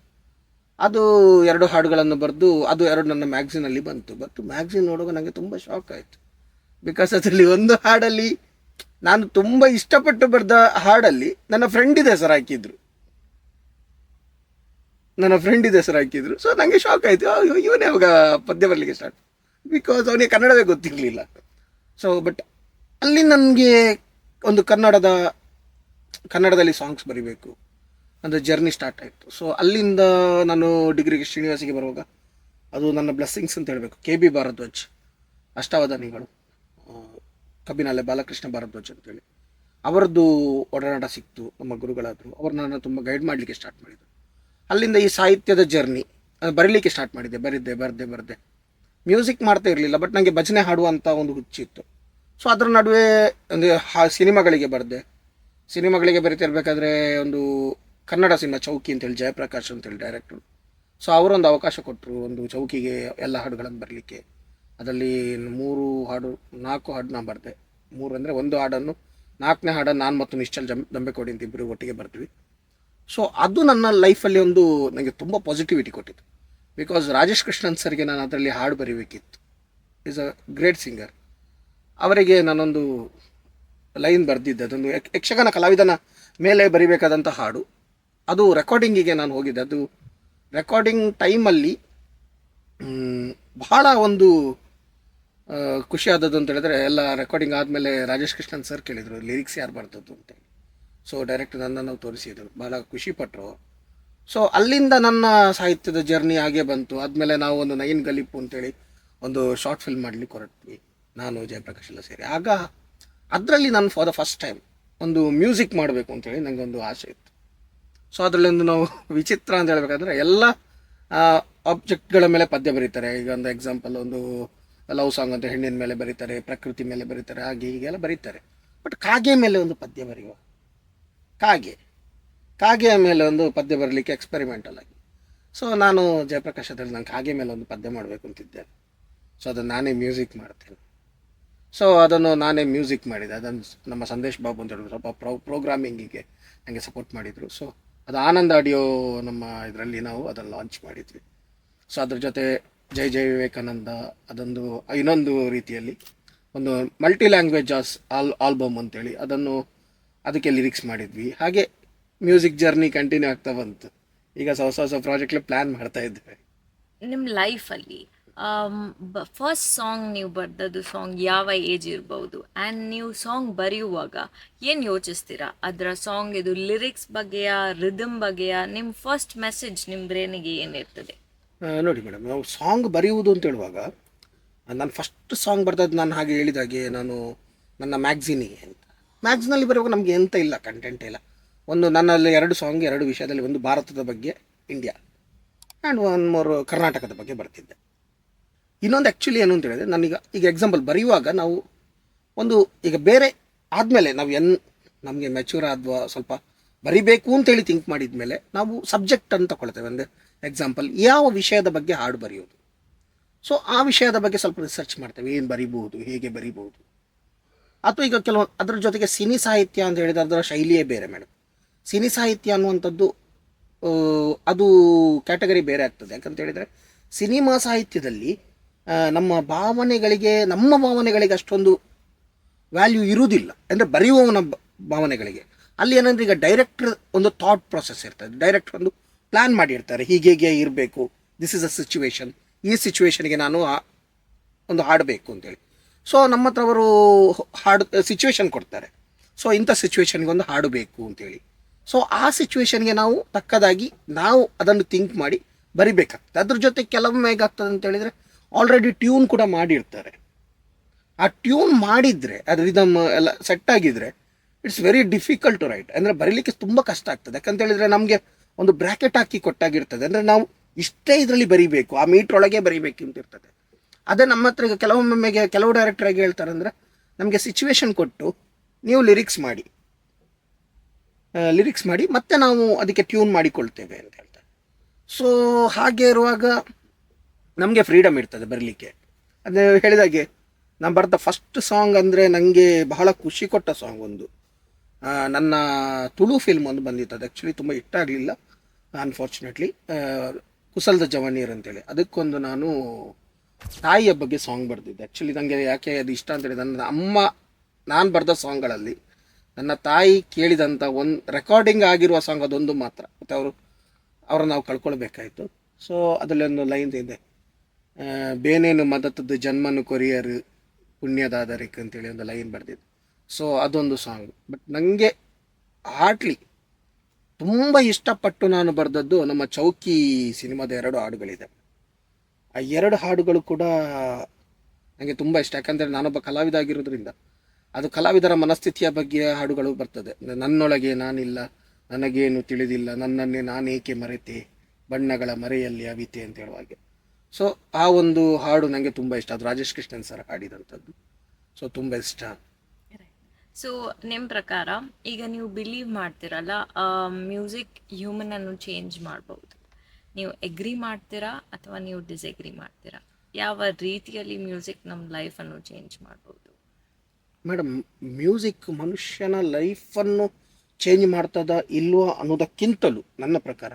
ಅದು 2 ಹಾಡುಗಳನ್ನು ಬರೆದು ಅದು 2 ನನ್ನ ಮ್ಯಾಗ್ಝಿನಲ್ಲಿ ಬಂತು. ಮ್ಯಾಗ್ಝಿನ್ ನೋಡುವಾಗ ನನಗೆ ತುಂಬ ಶಾಕ್ ಆಯಿತು. ಬಿಕಾಸ್ ಅದರಲ್ಲಿ ಒಂದು ಹಾಡಲ್ಲಿ ನಾನು ತುಂಬ ಇಷ್ಟಪಟ್ಟು ಬರೆದ ಹಾಡಲ್ಲಿ ನನ್ನ ಫ್ರೆಂಡಿದ ಹೆಸರು ಹಾಕಿದ್ರು. ಸೊ ನನಗೆ ಶಾಕ್ ಆಯಿತು, ಇವನೇ ಅವಾಗ ಪದ್ಯ ಬರಲಿಕ್ಕೆ ಸ್ಟಾರ್ಟ್. ಬಿಕಾಸ್ ಅವನಿಗೆ ಕನ್ನಡವೇ ಗೊತ್ತಿರಲಿಲ್ಲ. ಸೊ ಬಟ್ ಅಲ್ಲಿ ನನಗೆ ಒಂದು ಕನ್ನಡದಲ್ಲಿ ಸಾಂಗ್ಸ್ ಬರೀಬೇಕು ಅಂದರೆ ಜರ್ನಿ ಸ್ಟಾರ್ಟ್ ಆಯಿತು. ಸೊ ಅಲ್ಲಿಂದ ನಾನು ಡಿಗ್ರಿಗೆ ಶ್ರೀನಿವಾಸಿಗೆ ಬರುವಾಗ ಅದು ನನ್ನ ಬ್ಲೆಸ್ಸಿಂಗ್ಸ್ ಅಂತ ಹೇಳಬೇಕು. KB ಭಾರದ್ವಾಜ್ ಅಷ್ಟಾವಧಾನಿಗಳು, ಕಬ್ಬಿನಾಲೆ ಬಾಲಕೃಷ್ಣ ಭಾರದ್ವಾಜ್ ಅಂತೇಳಿ ಅವರದ್ದು ಒಡನಾಟ ಸಿಕ್ತು. ನಮ್ಮ ಗುರುಗಳಾದರು, ಅವರು ನನ್ನ ತುಂಬ ಗೈಡ್ ಮಾಡಲಿಕ್ಕೆ ಸ್ಟಾರ್ಟ್ ಮಾಡಿದರು. ಅಲ್ಲಿಂದ ಈ ಸಾಹಿತ್ಯದ ಜರ್ನಿ ಬರೀಲಿಕ್ಕೆ ಸ್ಟಾರ್ಟ್ ಮಾಡಿದೆ. ಬರೆದೆ ಮ್ಯೂಸಿಕ್ ಮಾಡ್ತಾ ಇರಲಿಲ್ಲ, ಬಟ್ ನನಗೆ ಭಜನೆ ಹಾಡುವಂಥ ಒಂದು ಹುಚ್ಚಿತ್ತು. ಸೊ ಅದರ ನಡುವೆ ಒಂದು ಸಿನಿಮಾಗಳಿಗೆ ಬರೀತಿರ್ಬೇಕಾದ್ರೆ ಒಂದು ಕನ್ನಡ ಸಿನಿಮಾ ಚೌಕಿ ಅಂತೇಳಿ ಜಯಪ್ರಕಾಶ್ ಅಂತೇಳಿ ಡೈರೆಕ್ಟ್ರು. ಸೊ ಅವರೊಂದು ಅವಕಾಶ ಕೊಟ್ಟರು ಒಂದು ಚೌಕಿಗೆ ಎಲ್ಲ ಹಾಡುಗಳನ್ನು ಬರಲಿಕ್ಕೆ. ಅದರಲ್ಲಿ 4 ಹಾಡು ನಾನು ಬರೆದೆ. 3 ಅಂದರೆ ಒಂದು ಹಾಡನ್ನು 4ನೇ ಹಾಡನ್ನು ನಾನು ಮತ್ತು ನಿಶ್ಚಲ್ ದಂಬೆಕೋಡಿ ಅಂತ ಇಬ್ಬರು ಒಟ್ಟಿಗೆ ಬರ್ತೀವಿ. ಸೊ ಅದು ನನ್ನ ಲೈಫಲ್ಲಿ ಒಂದು ನನಗೆ ತುಂಬ ಪಾಸಿಟಿವಿಟಿ ಕೊಟ್ಟಿತ್ತು. ಬಿಕಾಸ್ ರಾಜೇಶ್ ಕೃಷ್ಣನ್ ಸರ್ಗೆ ನಾನು ಅದರಲ್ಲಿ ಹಾಡು ಬರೀಬೇಕಿತ್ತು. Is a great singer. ಅವರಿಗೆ ನಾನೊಂದು ಲೈನ್ ಬರೆದಿದ್ದೆ, ಅದೊಂದು ಯಕ್ಷಗಾನ ಕಲಾವಿದನ ಮೇಲೆ ಬರಿಬೇಕಾದಂಥ ಹಾಡು. ಅದು ರೆಕಾರ್ಡಿಂಗಿಗೆ ನಾನು ಹೋಗಿದ್ದೆ. ಅದು ರೆಕಾರ್ಡಿಂಗ್ ಟೈಮಲ್ಲಿ ಬಹಳ ಒಂದು ಖುಷಿ ಆದದ್ದು ಅಂತ ಹೇಳಿದ್ರೆ, ಎಲ್ಲ ರೆಕಾರ್ಡಿಂಗ್ ಆದಮೇಲೆ ರಾಜೇಶ್ ಕೃಷ್ಣನ್ ಸರ್ ಕೇಳಿದರು ಲಿರಿಕ್ಸ್ ಯಾರು ಬರ್ತದ್ದು ಅಂತೇಳಿ. ಸೊ ಡೈರೆಕ್ಟ್ ನನ್ನನ್ನು ತೋರಿಸಿದರು, ಭಾಳ ಖುಷಿಪಟ್ಟರು. ಸೊ ಅಲ್ಲಿಂದ ನನ್ನ ಸಾಹಿತ್ಯದ ಜರ್ನಿ ಹಾಗೆ ಬಂತು. ಆದಮೇಲೆ ನಾವು ಒಂದು ನೈನ್ ಗಲಿಪು ಅಂತೇಳಿ ಒಂದು ಶಾರ್ಟ್ ಫಿಲ್ಮ್ ಮಾಡಲಿಕ್ಕೆ ಹೊರಟ್ವಿ, ನಾನು ಜಯಪ್ರಕಾಶ್ ಎಲ್ಲ ಸೇರಿ. ಆಗ ಅದರಲ್ಲಿ ನಾನು ಫಾರ್ ದ ಫಸ್ಟ್ ಟೈಮ್ ಒಂದು ಮ್ಯೂಸಿಕ್ ಮಾಡಬೇಕು ಅಂತೇಳಿ ನನಗೆ ಒಂದು ಆಸೆ ಇತ್ತು. ಸೊ ಅದರಲ್ಲೊಂದು ನಾವು ವಿಚಿತ್ರ ಅಂತ ಹೇಳಬೇಕಾದ್ರೆ ಎಲ್ಲ ಆಬ್ಜೆಕ್ಟ್ಗಳ ಮೇಲೆ ಪದ್ಯ ಬರೀತಾರೆ. ಈಗ ಒಂದು ಎಕ್ಸಾಂಪಲ್, ಒಂದು ಲವ್ ಸಾಂಗ್ ಅಂತ ಹೆಣ್ಣಿನ ಮೇಲೆ ಬರೀತಾರೆ, ಪ್ರಕೃತಿ ಮೇಲೆ ಬರೀತಾರೆ, ಹಾಗೆ ಹೀಗೆಲ್ಲ ಬರೀತಾರೆ. ಬಟ್ ಕಾಗೆ ಮೇಲೆ ಒಂದು ಪದ್ಯ ಬರೆಯುವ, ಕಾಗೆಯ ಮೇಲೆ ಒಂದು ಪದ್ಯ ಬರಲಿಕ್ಕೆ ಎಕ್ಸ್ಪೆರಿಮೆಂಟಲ್ ಆಗಿ. ಸೊ ನಾನು ಜಯಪ್ರಕಾಶ್ ಅದರಲ್ಲಿ ನಾನು ಕಾಗೆ ಮೇಲೆ ಒಂದು ಪದ್ಯ ಮಾಡಬೇಕು ಅಂತಿದ್ದೆ. ಸೊ ಅದನ್ನು ನಾನೇ ಮ್ಯೂಸಿಕ್ ಮಾಡ್ತೇನೆ. ಸೊ ಅದನ್ನು ನಾನೇ ಮ್ಯೂಸಿಕ್ ಮಾಡಿದೆ. ಅದನ್ನು ನಮ್ಮ ಸಂದೇಶ್ ಬಾಬು ಅಂತ ಹೇಳಿದ್ರು, ಸ್ವಲ್ಪ ಪ್ರೋಗ್ರಾಮಿಂಗಿಗೆ ನನಗೆ ಸಪೋರ್ಟ್ ಮಾಡಿದರು. ಸೊ ಅದು ಆನಂದ್ ಆಡಿಯೋ ನಮ್ಮ ಇದರಲ್ಲಿ ನಾವು ಅದನ್ನು ಲಾಂಚ್ ಮಾಡಿದ್ವಿ. ಸೊ ಅದ್ರ ಜೊತೆ ಜೈ ಜೈ ವಿವೇಕಾನಂದ ಅದೊಂದು ಇನ್ನೊಂದು ರೀತಿಯಲ್ಲಿ ಒಂದು ಮಲ್ಟಿ ಲ್ಯಾಂಗ್ವೇಜ್ ಆಲ್ಬಮ್ ಅಂತೇಳಿ ಅದಕ್ಕೆ ಲಿರಿಕ್ಸ್ ಮಾಡಿದ್ವಿ. ಹಾಗೆ ಮ್ಯೂಸಿಕ್ ಜರ್ನಿ ಕಂಟಿನ್ಯೂ ಆಗ್ತಾ ಬಂತು. ಈಗ ಹೊಸ ಪ್ರಾಜೆಕ್ಟ್ಲಿ ಪ್ಲ್ಯಾನ್ ಮಾಡ್ತಾ ಇದ್ದೇವೆ. ನಿಮ್ಮ ಲೈಫಲ್ಲಿ ಫಸ್ಟ್ ಸಾಂಗ್ ನೀವು ಬರೆದದ್ದು ಸಾಂಗ್ ಯಾವ ಏಜ್ ಇರ್ಬೋದು, ಆ್ಯಂಡ್ ನೀವು ಸಾಂಗ್ ಬರೆಯುವಾಗ ಏನು ಯೋಚಿಸ್ತೀರಾ? ಅದರ ಸಾಂಗ್ ಇದು ಲಿರಿಕ್ಸ್ ಬಗ್ಗೆಯ, ರಿದಮ್ ಬಗ್ಗೆಯ, ನಿಮ್ಮ ಫಸ್ಟ್ ಮೆಸೇಜ್ ನಿಮ್ಮ ಬ್ರೇನಿಗೆ ಏನಿರ್ತದೆ? ನೋಡಿ ಮೇಡಮ್, ನಾವು ಸಾಂಗ್ ಬರೆಯುವುದು ಅಂತ ಹೇಳುವಾಗ, ನಾನು ಫಸ್ಟ್ ಸಾಂಗ್ ಬರೆದದ್ದು ನಾನು ಹಾಗೆ ಹೇಳಿದಾಗೆ ನಾನು ನನ್ನ ಮ್ಯಾಗ್ಝಿನಿಗೆ ಅಂತ. ಮ್ಯಾಗ್ಝಿನಲ್ಲಿ ಬರುವಾಗ ನಮಗೆ ಎಂತ ಇಲ್ಲ, ಕಂಟೆಂಟ್ ಇಲ್ಲ. ಒಂದು ನನ್ನಲ್ಲಿ 2 ಸಾಂಗ್ 2 ವಿಷಯದಲ್ಲಿ, ಒಂದು ಭಾರತದ ಬಗ್ಗೆ ಇಂಡಿಯಾ ಆ್ಯಂಡ್ ಒನ್ ಮೋರ್ ಕರ್ನಾಟಕದ ಬಗ್ಗೆ ಬರ್ತಿದ್ದೆ. ಇನ್ನೊಂದು ಆ್ಯಕ್ಚುಲಿ ಏನು ಅಂತ ಹೇಳಿದ್ರೆ, ಈಗ ಎಕ್ಸಾಂಪಲ್ ಬರೆಯುವಾಗ ನಾವು ಒಂದು ಈಗ ಬೇರೆ ಆದಮೇಲೆ ನಾವು ನಮಗೆ ಮೆಚ್ಯೂರ್ ಆದ್ವಾ ಸ್ವಲ್ಪ ಬರಿಬೇಕು ಅಂತೇಳಿ ಥಿಂಕ್ ಮಾಡಿದ ಮೇಲೆ ನಾವು ಸಬ್ಜೆಕ್ಟ್ ಅಂತ ತಗೊಳ್ತೇವೆ. ಒಂದು ಎಕ್ಸಾಂಪಲ್, ಯಾವ ವಿಷಯದ ಬಗ್ಗೆ ಹಾಡು ಬರೆಯೋದು. ಸೊ ಆ ವಿಷಯದ ಬಗ್ಗೆ ಸ್ವಲ್ಪ ರಿಸರ್ಚ್ ಮಾಡ್ತೇವೆ, ಏನು ಬರಿಬಹುದು, ಹೇಗೆ ಬರಿಬಹುದು. ಅಥವಾ ಈಗ ಅದ್ರ ಜೊತೆಗೆ ಸಿನಿ ಸಾಹಿತ್ಯ ಅಂತ ಹೇಳಿದ್ರೆ ಅದರ ಶೈಲಿಯೇ ಬೇರೆ ಮೇಡಮ್. ಸಿನಿ ಸಾಹಿತ್ಯ ಅನ್ನುವಂಥದ್ದು ಅದು ಕ್ಯಾಟಗರಿ ಬೇರೆ ಆಗ್ತದೆ. ಯಾಕಂತ ಹೇಳಿದರೆ ಸಿನಿಮಾ ಸಾಹಿತ್ಯದಲ್ಲಿ ನಮ್ಮ ಭಾವನೆಗಳಿಗೆ ಅಷ್ಟೊಂದು ವ್ಯಾಲ್ಯೂ ಇರುವುದಿಲ್ಲ, ಅಂದರೆ ಬರೆಯುವವನ ಭಾವನೆಗಳಿಗೆ. ಅಲ್ಲಿ ಏನಂದರೆ ಈಗ ಡೈರೆಕ್ಟರ್ ಒಂದು ಥಾಟ್ ಪ್ರೊಸೆಸ್ ಇರ್ತದೆ. ಡೈರೆಕ್ಟರ್ ಒಂದು ಪ್ಲ್ಯಾನ್ ಮಾಡಿರ್ತಾರೆ, ಹೀಗೆ ಇರಬೇಕು, ದಿಸ್ ಇಸ್ ಅ ಸಿಚುವೇಶನ್, ಈ ಸಿಚುವೇಶನ್ಗೆ ನಾನು ಒಂದು ಹಾಡಬೇಕು ಅಂತೇಳಿ. ಸೊ ನಮ್ಮ ಹತ್ರ ಅವರು ಸಿಚುವೇಶನ್ ಕೊಡ್ತಾರೆ. ಸೊ ಇಂಥ ಸಿಚುವೇಶನ್ಗೆ ಒಂದು ಹಾಡು ಬೇಕು ಅಂತೇಳಿ. ಸೊ ಆ ಸಿಚುವೇಶನ್ಗೆ ನಾವು ತಕ್ಕದಾಗಿ ನಾವು ಅದನ್ನು ಥಿಂಕ್ ಮಾಡಿ ಬರಿಬೇಕಾಗ್ತದೆ. ಅದ್ರ ಜೊತೆ ಕೆಲವೊಮ್ಮೆ ಹೇಗಾಗ್ತದೆ ಅಂತ ಹೇಳಿದರೆ, ಆಲ್ರೆಡಿ ಟ್ಯೂನ್ ಕೂಡ ಮಾಡಿರ್ತಾರೆ. ಆ ಟ್ಯೂನ್ ಮಾಡಿದರೆ ಅದು ರಿದಮ್ ಎಲ್ಲ ಸೆಟ್ ಆಗಿದ್ರೆ it's very difficult to write. ಅಂದರೆ ಬರೀಲಿಕ್ಕೆ ತುಂಬ ಕಷ್ಟ ಆಗ್ತದೆ. ಯಾಕಂತ ಹೇಳಿದರೆ ನಮಗೆ ಒಂದು ಬ್ರ್ಯಾಕೆಟ್ ಹಾಕಿ ಕೊಟ್ಟಾಗಿರ್ತದೆ. ಅಂದರೆ ನಾವು ಇಷ್ಟೇ ಇದರಲ್ಲಿ ಬರಿಬೇಕು, ಆ ಮೀಟ್ರೊಳಗೆ ಬರಿಬೇಕು ಅಂತ ಇರ್ತದೆ. ಅದೇ ನಮ್ಮ ಹತ್ರ ಈಗ ಕೆಲವು ಡೈರೆಕ್ಟರ್ ಆಗಿ ಹೇಳ್ತಾರೆ ಅಂದರೆ, ನಮಗೆ ಸಿಚುವೇಶನ್ ಕೊಟ್ಟು ನೀವು ಲಿರಿಕ್ಸ್ ಮಾಡಿ ಮತ್ತೆ ನಾವು ಅದಕ್ಕೆ ಟ್ಯೂನ್ ಮಾಡಿಕೊಳ್ತೇವೆ ಅಂತ ಹೇಳ್ತಾರೆ. ಸೊ ಹಾಗೆ ಇರುವಾಗ ನಮಗೆ ಫ್ರೀಡಮ್ ಇರ್ತದೆ ಬರಲಿಕ್ಕೆ. ಅದೇ ಹೇಳಿದಾಗೆ ನಾನು ಬರೆದ ಫಸ್ಟ್ ಸಾಂಗ್ ಅಂದರೆ ನನಗೆ ಬಹಳ ಖುಷಿ ಕೊಟ್ಟ ಸಾಂಗ್ ಒಂದು ನನ್ನ ತುಳು ಫಿಲ್ಮ್ ಒಂದು ಬಂದಿತ್ತು. ಅದು ಆ್ಯಕ್ಚುಲಿ ತುಂಬ ಇಷ್ಟ ಆಗಲಿಲ್ಲ ಅನ್ಫಾರ್ಚುನೇಟ್ಲಿ. ಕುಸಲ್ದ ಜವಾನೀರ್ ಅಂತೇಳಿ, ಅದಕ್ಕೊಂದು ನಾನು ತಾಯಿಯ ಬಗ್ಗೆ ಸಾಂಗ್ ಬರೆದಿದ್ದೆ. ಆ್ಯಕ್ಚುಲಿ ನನಗೆ ಯಾಕೆ ಅದು ಇಷ್ಟ ಅಂತೇಳಿ, ನಾನು ಬರೆದ ಸಾಂಗ್ಗಳಲ್ಲಿ ನನ್ನ ತಾಯಿ ಕೇಳಿದಂಥ ಒಂದು ರೆಕಾರ್ಡಿಂಗ್ ಆಗಿರುವ ಸಾಂಗ್ ಅದೊಂದು ಮಾತ್ರ. ಮತ್ತು ಅವ್ರನ್ನ ನಾವು ಕಳ್ಕೊಳ್ಬೇಕಾಯಿತು. ಸೊ ಅದರಲ್ಲಿ ಒಂದು ಲೈನ್ ಇದೆ, ಬೇನೇನು ಮದತದ್ದು ಜನ್ಮನು ಕೊರಿಯರು ಪುಣ್ಯದಾದರಿಕ್ ಅಂತೇಳಿ ಒಂದು ಲೈನ್ ಬರೆದಿದ್ದು. ಸೊ ಅದೊಂದು ಸಾಂಗ್. ಬಟ್ ನನಗೆ ಹಾರ್ಟ್ಲಿ ತುಂಬ ಇಷ್ಟಪಟ್ಟು ನಾನು ಬರೆದದ್ದು ನಮ್ಮ ಚೌಕಿ ಸಿನಿಮಾದ 2 ಹಾಡುಗಳಿದೆ. ಆ 2 ಹಾಡುಗಳು ಕೂಡ ನನಗೆ ತುಂಬ ಇಷ್ಟ. ಯಾಕಂದರೆ ನಾನೊಬ್ಬ ಕಲಾವಿದ ಆಗಿರೋದ್ರಿಂದ ಅದು ಕಲಾವಿದರ ಮನಸ್ಥಿತಿಯ ಬಗ್ಗೆ ಹಾಡುಗಳು ಬರ್ತದೆ. ನನ್ನೊಳಗೆ ನಾನಿಲ್ಲ, ನನಗೇನು ತಿಳಿದಿಲ್ಲ, ನನ್ನನ್ನೇ ನಾನೇಕೆ ಮರೆತೆ, ಬಣ್ಣಗಳ ಮರೆಯಲ್ಲಿ ಅವಿತೆ ಅಂತ ಹೇಳುವ ಹಾಗೆ. ಸೊ ಆ ಒಂದು ಹಾಡು ನನಗೆ ತುಂಬ ಇಷ್ಟ. ಅದು ರಾಜೇಶ್ ಕೃಷ್ಣನ್ ಸರ್ ಹಾಡಿದಂಥದ್ದು. ಸೊ ತುಂಬ ಇಷ್ಟ. ಸೊ ನಿಮ್ಮ ಪ್ರಕಾರ ಈಗ ನೀವು ಬಿಲೀವ್ ಮಾಡ್ತೀರಲ್ಲ, ಮ್ಯೂಸಿಕ್ ಹ್ಯೂಮನ್ ಅನ್ನು ಚೇಂಜ್ ಮಾಡ್ಬೋದು, ನೀವು ಎಗ್ರಿ ಮಾಡ್ತೀರಾ ಅಥವಾ ನೀವು ಡಿಸ್ಎಗ್ರಿ ಮಾಡ್ತೀರಾ? ಯಾವ ರೀತಿಯಲ್ಲಿ ಮ್ಯೂಸಿಕ್ ನಮ್ಮ ಲೈಫನ್ನು ಚೇಂಜ್ ಮಾಡ್ಬೋದು? ಮೇಡಮ್, ಮ್ಯೂಸಿಕ್ ಮನುಷ್ಯನ ಲೈಫನ್ನು ಚೇಂಜ್ ಮಾಡ್ತದ ಇಲ್ವಾ ಅನ್ನೋದಕ್ಕಿಂತಲೂ ನನ್ನ ಪ್ರಕಾರ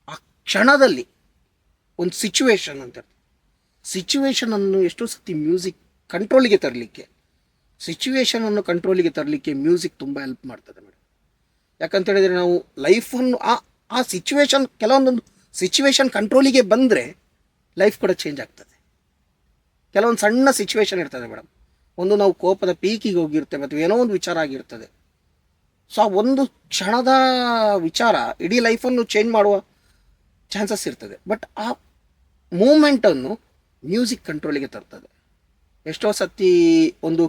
ಆ ಕ್ಷಣದಲ್ಲಿ ಒಂದು ಸಿಚುವೇಶನ್ ಅಂತ ಸಿಚುವೇಶನನ್ನು ಎಷ್ಟೋ ಸತಿ ಮ್ಯೂಸಿಕ್ ಕಂಟ್ರೋಲಿಗೆ ತರಲಿಕ್ಕೆ ಸಿಚುವೇಶನನ್ನು ಕಂಟ್ರೋಲಿಗೆ ತರಲಿಕ್ಕೆ ಮ್ಯೂಸಿಕ್ ತುಂಬ ಹೆಲ್ಪ್ ಮಾಡ್ತದೆ ಮೇಡಮ್. ಯಾಕಂತ ಹೇಳಿದರೆ ನಾವು ಲೈಫನ್ನು ಆ ಸಿಚುವೇಶನ್ ಕೆಲವೊಂದೊಂದು ಸಿಚುವೇಶನ್ ಕಂಟ್ರೋಲಿಗೆ ಬಂದರೆ ಲೈಫ್ ಕೂಡ ಚೇಂಜ್ ಆಗ್ತದೆ. ಕೆಲವೊಂದು ಸಣ್ಣ ಸಿಚುವೇಶನ್ ಇರ್ತದೆ ಮೇಡಮ್, ಒಂದು ನಾವು ಕೋಪದ ಪೀಕಿಗೆ ಹೋಗಿರ್ತೇವೆ ಅಥವಾ ಏನೋ ಒಂದು ವಿಚಾರ ಆಗಿರ್ತದೆ. ಸೊ ಆ ಒಂದು ಕ್ಷಣದ ವಿಚಾರ ಇಡೀ ಲೈಫನ್ನು ಚೇಂಜ್ ಮಾಡುವ ಚಾನ್ಸಸ್ ಇರ್ತದೆ. ಬಟ್ ಆ ಮೂಮೆಂಟನ್ನು ಮ್ಯೂಸಿಕ್ ಕಂಟ್ರೋಲಿಗೆ ತರ್ತದೆ. ಎಷ್ಟೋ ಸತಿ ಒಂದು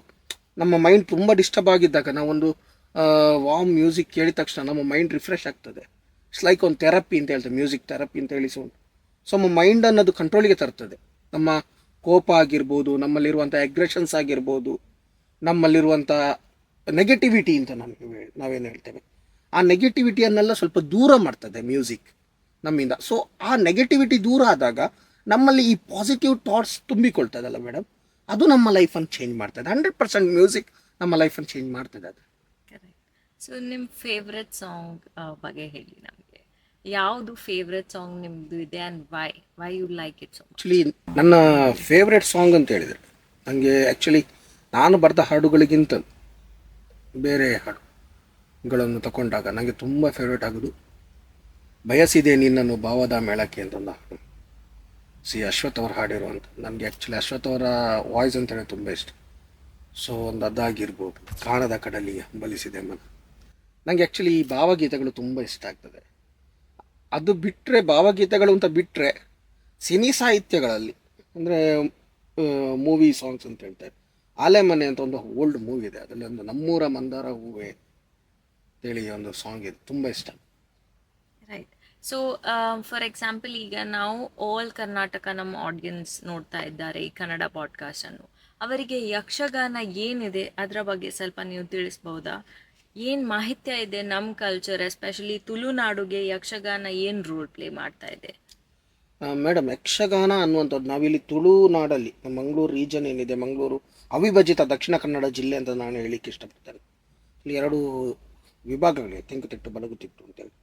ನಮ್ಮ ಮೈಂಡ್ ತುಂಬ ಡಿಸ್ಟರ್ಬ್ ಆಗಿದ್ದಾಗ ನಾವೊಂದು ವಾಮ್ ಮ್ಯೂಸಿಕ್ ಕೇಳಿದ ತಕ್ಷಣ ನಮ್ಮ ಮೈಂಡ್ ರಿಫ್ರೆಶ್ ಆಗ್ತದೆ. ಇಟ್ಸ್ ಲೈಕ್ ಒಂದು ಥೆರಪಿ ಅಂತ ಹೇಳ್ತೇವೆ, ಮ್ಯೂಸಿಕ್ ಥೆರಪಿ ಅಂತ ಹೇಳಿ. ಸೊ ನಮ್ಮ ಮೈಂಡ್ ಅನ್ನೋದು ಕಂಟ್ರೋಲಿಗೆ ತರ್ತದೆ. ನಮ್ಮ ಕೋಪ ಆಗಿರ್ಬೋದು, ನಮ್ಮಲ್ಲಿರುವಂಥ ಅಗ್ರೆಷನ್ಸ್ ಆಗಿರ್ಬೋದು, ನಮ್ಮಲ್ಲಿರುವಂಥ ನೆಗೆಟಿವಿಟಿ ಅಂತ ನಾವೇನು ಹೇಳ್ತೇವೆ, ಆ ನೆಗೆಟಿವಿಟಿಯನ್ನೆಲ್ಲ ಸ್ವಲ್ಪ ದೂರ ಮಾಡ್ತದೆ ಮ್ಯೂಸಿಕ್ ನಮ್ಮಿಂದ. ಸೊ ಆ ನೆಗೆಟಿವಿಟಿ ದೂರ ಆದಾಗ ನಮ್ಮಲ್ಲಿ ಈ ಪಾಸಿಟಿವ್ ಥಾಟ್ಸ್ ತುಂಬಿಕೊಳ್ತದಲ್ಲ ಮೇಡಮ್, ಅದು ನಮ್ಮ ಲೈಫನ್ನು ಚೇಂಜ್ ಮಾಡ್ತದೆ. 100% ಮ್ಯೂಸಿಕ್ ನಮ್ಮ ಲೈಫನ್ನು ಚೇಂಜ್ ಮಾಡ್ತದೆ ಅದು. ಸೊ ನಿಮ್ಮ ಫೇವ್ರೆಟ್ ಸಾಂಗ್ ಬಗ್ಗೆ ಹೇಳಿ ನಮಗೆ. ಯಾವುದು ಫೇವ್ರೆಟ್ ಸಾಂಗ್ ನಿಮ್ಮದು ಇದೆ and why you like it so much? Actually ನನ್ನ ಫೇವ್ರೆಟ್ ಸಾಂಗ್ ಅಂತ ಹೇಳಿದರೆ ನನಗೆ ಆ್ಯಕ್ಚುಲಿ ನಾನು ಬರೆದ ಹಾಡುಗಳಿಗಿಂತ ಬೇರೆ ಹಾಡುಗಳನ್ನು ತಗೊಂಡಾಗ ನನಗೆ ತುಂಬ ಫೇವ್ರೇಟ್ ಆಗೋದು ಬಯಸಿದೆ ನಿನ್ನನ್ನು ಭಾವದ ಮೇಳಕ್ಕೆ ಅಂತ ಒಂದು ಹಾಡು. ಅಶ್ವಥ್ ಅವರು ಹಾಡಿರುವಂಥ, ನನಗೆ ಆ್ಯಕ್ಚುಲಿ ಅಶ್ವಥ್ ಅವರ ವಾಯ್ಸ್ ಅಂತೇಳಿ ತುಂಬ ಇಷ್ಟ. ಸೊ ಒಂದು ಅದಾಗಿರ್ಬೋದು, ಕಾಣದ ಕಡಲಿಯ ಬಲಿಸಿದೆ ಮನ. ನನಗೆ ಆ್ಯಕ್ಚುಲಿ ಈ ಭಾವಗೀತೆಗಳು ತುಂಬ ಇಷ್ಟ ಆಗ್ತದೆ. ಅದು ಬಿಟ್ಟರೆ, ಭಾವಗೀತೆಗಳು ಅಂತ ಬಿಟ್ಟರೆ ಸಿನಿ ಸಾಹಿತ್ಯಗಳಲ್ಲಿ ಅಂದರೆ ಮೂವಿ ಸಾಂಗ್ಸ್ ಅಂತ ಹೇಳ್ತಾರೆ, ಆಲೆಮನೆ ಅಂತ ಒಂದು ಓಲ್ಡ್ ಮೂವಿ ಇದೆ, ಅದರಲ್ಲಿ ಒಂದು ನಮ್ಮೂರ ಮಂದಾರ ಹೂವೆ ಅಂತೇಳಿ ಒಂದು ಸಾಂಗ್ ಇದೆ, ತುಂಬ ಇಷ್ಟ. ರೈಟ್. ಸೊ ಫಾರ್ ಎಕ್ಸಾಂಪಲ್ ಈಗ ನಾವು ಆಲ್ ಕರ್ನಾಟಕ ನಮ್ಮ ಆಡಿಯನ್ಸ್ ನೋಡ್ತಾ ಇದ್ದಾರೆ ಈ ಕನ್ನಡ ಪಾಡ್ಕಾಸ್ಟನ್ನು. ಅವರಿಗೆ ಯಕ್ಷಗಾನ ಏನಿದೆ ಅದರ ಬಗ್ಗೆ ಸ್ವಲ್ಪ ನೀವು ತಿಳಿಸ್ಬೋದಾ? ಏನು ಮಾಹಿತ್ಯ ಇದೆ ನಮ್ಮ ಕಲ್ಚರ್, ಎಸ್ಪೆಷಲಿ ತುಳುನಾಡುಗೆ ಯಕ್ಷಗಾನ ಏನು ರೋಲ್ ಪ್ಲೇ ಮಾಡ್ತಾ ಇದೆ? ಮೇಡಮ್, ಯಕ್ಷಗಾನ ಅನ್ನುವಂಥದ್ದು ನಾವಿಲ್ಲಿ ತುಳುನಾಡಲ್ಲಿ ಮಂಗಳೂರು ರೀಜನ್ ಏನಿದೆ, ಮಂಗಳೂರು ಅವಿಭಜಿತ ದಕ್ಷಿಣ ಕನ್ನಡ ಜಿಲ್ಲೆ ಅಂತ ನಾನು ಹೇಳಲಿಕ್ಕೆ ಇಷ್ಟಪಡ್ತೇನೆ. ಇಲ್ಲಿ 2 ವಿಭಾಗಗಳಿವೆ, ತೆಂಕುತಿಟ್ಟು ಬಲಗುತಿಟ್ಟು ಅಂತೇಳಿ.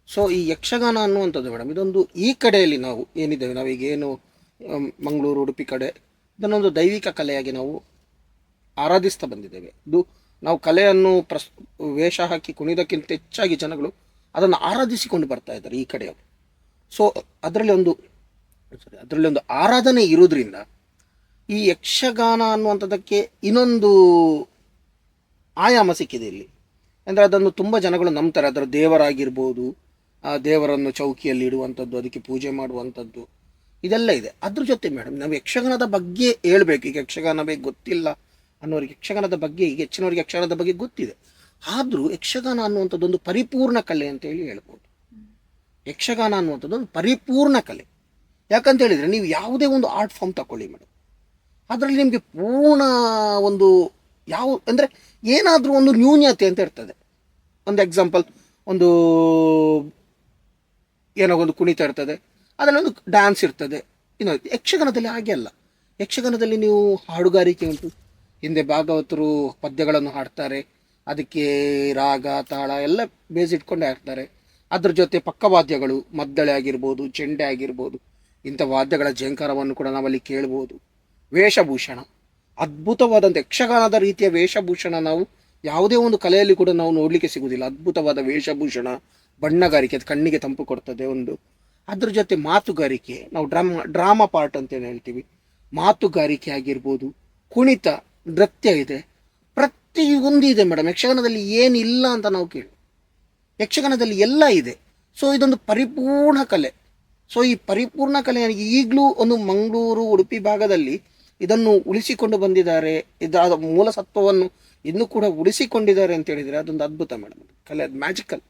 ಸೊ ಈ ಯಕ್ಷಗಾನ ಅನ್ನುವಂಥದ್ದು ಮೇಡಮ್, ಇದೊಂದು ಈ ಕಡೆಯಲ್ಲಿ ನಾವು ಏನಿದ್ದೇವೆ, ನಾವೀಗೇನು ಮಂಗಳೂರು ಉಡುಪಿ ಕಡೆ ಇದನ್ನೊಂದು ದೈವಿಕ ಕಲೆಯಾಗಿ ನಾವು ಆರಾಧಿಸ್ತಾ ಬಂದಿದ್ದೇವೆ. ಇದು ನಾವು ಕಲೆಯನ್ನು ವೇಷ ಹಾಕಿ ಕುಣಿದಕ್ಕಿಂತ ಹೆಚ್ಚಾಗಿ ಜನಗಳು ಅದನ್ನು ಆರಾಧಿಸಿಕೊಂಡು ಬರ್ತಾ ಇದ್ದಾರೆ ಈ ಕಡೆಯವರು. ಸೊ ಅದರಲ್ಲಿ ಒಂದು ಆರಾಧನೆ ಇರುವುದರಿಂದ ಈ ಯಕ್ಷಗಾನ ಅನ್ನುವಂಥದ್ದಕ್ಕೆ ಇನ್ನೊಂದು ಆಯಾಮ ಸಿಕ್ಕಿದೆ ಇಲ್ಲಿ. ಅಂದರೆ ಅದನ್ನು ತುಂಬ ಜನಗಳು ನಂಬ್ತಾರೆ. ಅದರ ದೇವರಾಗಿರ್ಬೋದು, ಆ ದೇವರನ್ನು ಚೌಕಿಯಲ್ಲಿ ಇಡುವಂಥದ್ದು, ಅದಕ್ಕೆ ಪೂಜೆ ಮಾಡುವಂಥದ್ದು, ಇದೆಲ್ಲ ಇದೆ. ಅದ್ರ ಜೊತೆ ಮೇಡಮ್ ನಾವು ಯಕ್ಷಗಾನದ ಬಗ್ಗೆ ಹೇಳ್ಬೇಕು. ಈಗ ಯಕ್ಷಗಾನ ಬಗ್ಗೆ ಗೊತ್ತಿಲ್ಲ ಅನ್ನೋರಿಗೆ ಯಕ್ಷಗಾನದ ಬಗ್ಗೆ, ಈಗ ಹೆಚ್ಚಿನವರಿಗೆ ಯಕ್ಷಗಾನದ ಬಗ್ಗೆ ಗೊತ್ತಿದೆ, ಆದರೂ ಯಕ್ಷಗಾನ ಅನ್ನುವಂಥದ್ದೊಂದು ಪರಿಪೂರ್ಣ ಕಲೆ ಅಂತೇಳಿ ಹೇಳ್ಬೋದು. ಯಕ್ಷಗಾನ ಅನ್ನುವಂಥದ್ದೊಂದು ಪರಿಪೂರ್ಣ ಕಲೆ. ಯಾಕಂತ ಹೇಳಿದರೆ ನೀವು ಯಾವುದೇ ಒಂದು ಆರ್ಟ್ ಫಾರ್ಮ್ ತಗೊಳ್ಳಿ ಮೇಡಮ್, ಅದರಲ್ಲಿ ನಿಮಗೆ ಪೂರ್ಣ ಒಂದು ಅಂದರೆ ಏನಾದರೂ ಒಂದು ನ್ಯೂನ್ಯತೆ ಅಂತ ಇರ್ತದೆ. ಒಂದು ಎಕ್ಸಾಂಪಲ್, ಒಂದು ಏನೋ ಒಂದು ಕುಣಿತ ಇರ್ತದೆ, ಅದರಲ್ಲಿ ಒಂದು ಡ್ಯಾನ್ಸ್ ಇರ್ತದೆ. ಇನ್ನು ಯಕ್ಷಗಾನದಲ್ಲಿ ಹಾಗೆ ಅಲ್ಲ. ಯಕ್ಷಗಾನದಲ್ಲಿ ನೀವು ಹಾಡುಗಾರಿಕೆ ಉಂಟು, ಹಿಂದೆ ಭಾಗವತರು ಪದ್ಯಗಳನ್ನು ಹಾಡ್ತಾರೆ, ಅದಕ್ಕೆ ರಾಗ ತಾಳ ಎಲ್ಲ ಬೇಸಿಟ್ಕೊಂಡೇ ಹಾಡ್ತಾರೆ. ಅದ್ರ ಜೊತೆ ಪಕ್ಕವಾದ್ಯಗಳು, ಮದ್ದಳೆ ಆಗಿರ್ಬೋದು, ಚೆಂಡೆ ಆಗಿರ್ಬೋದು, ಇಂಥ ವಾದ್ಯಗಳ ಝೇಂಕಾರವನ್ನು ಕೂಡ ನಾವಲ್ಲಿ ಕೇಳ್ಬೋದು. ವೇಷಭೂಷಣ ಅದ್ಭುತವಾದಂಥ ಯಕ್ಷಗಾನದ ರೀತಿಯ ವೇಷಭೂಷಣ ನಾವು ಯಾವುದೇ ಒಂದು ಕಲೆಯಲ್ಲಿ ಕೂಡ ನಾವು ನೋಡಲಿಕ್ಕೆ ಸಿಗುವುದಿಲ್ಲ. ಅದ್ಭುತವಾದ ವೇಷಭೂಷಣ, ಬಣ್ಣಗಾರಿಕೆ, ಅದು ಕಣ್ಣಿಗೆ ತಂಪು ಕೊಡ್ತದೆ ಒಂದು. ಅದ್ರ ಜೊತೆ ಮಾತುಗಾರಿಕೆ, ನಾವು ಡ್ರಾಮಾ ಪಾರ್ಟ್ ಅಂತೇನು ಹೇಳ್ತೀವಿ, ಮಾತುಗಾರಿಕೆ ಆಗಿರ್ಬೋದು, ಕುಣಿತ, ನೃತ್ಯ ಇದೆ, ಪ್ರತಿಯೊಂದು ಇದೆ ಮೇಡಮ್. ಯಕ್ಷಗಾನದಲ್ಲಿ ಏನಿಲ್ಲ ಅಂತ ನಾವು ಕೇಳಿ, ಯಕ್ಷಗಾನದಲ್ಲಿ ಎಲ್ಲ ಇದೆ. ಸೊ ಇದೊಂದು ಪರಿಪೂರ್ಣ ಕಲೆ. ಸೊ ಈ ಪರಿಪೂರ್ಣ ಕಲೆ ಈಗಲೂ ಒಂದು ಮಂಗಳೂರು ಉಡುಪಿ ಭಾಗದಲ್ಲಿ ಇದನ್ನು ಉಳಿಸಿಕೊಂಡು ಬಂದಿದ್ದಾರೆ. ಇದರ ಮೂಲ ಸತ್ವವನ್ನು ಇನ್ನೂ ಕೂಡ ಉಳಿಸಿಕೊಂಡಿದ್ದಾರೆ ಅಂತ ಹೇಳಿದರೆ ಅದೊಂದು ಅದ್ಭುತ ಮೇಡಮ್. ಕಲೆ ಅದು ಮ್ಯಾಜಿಕಲ್.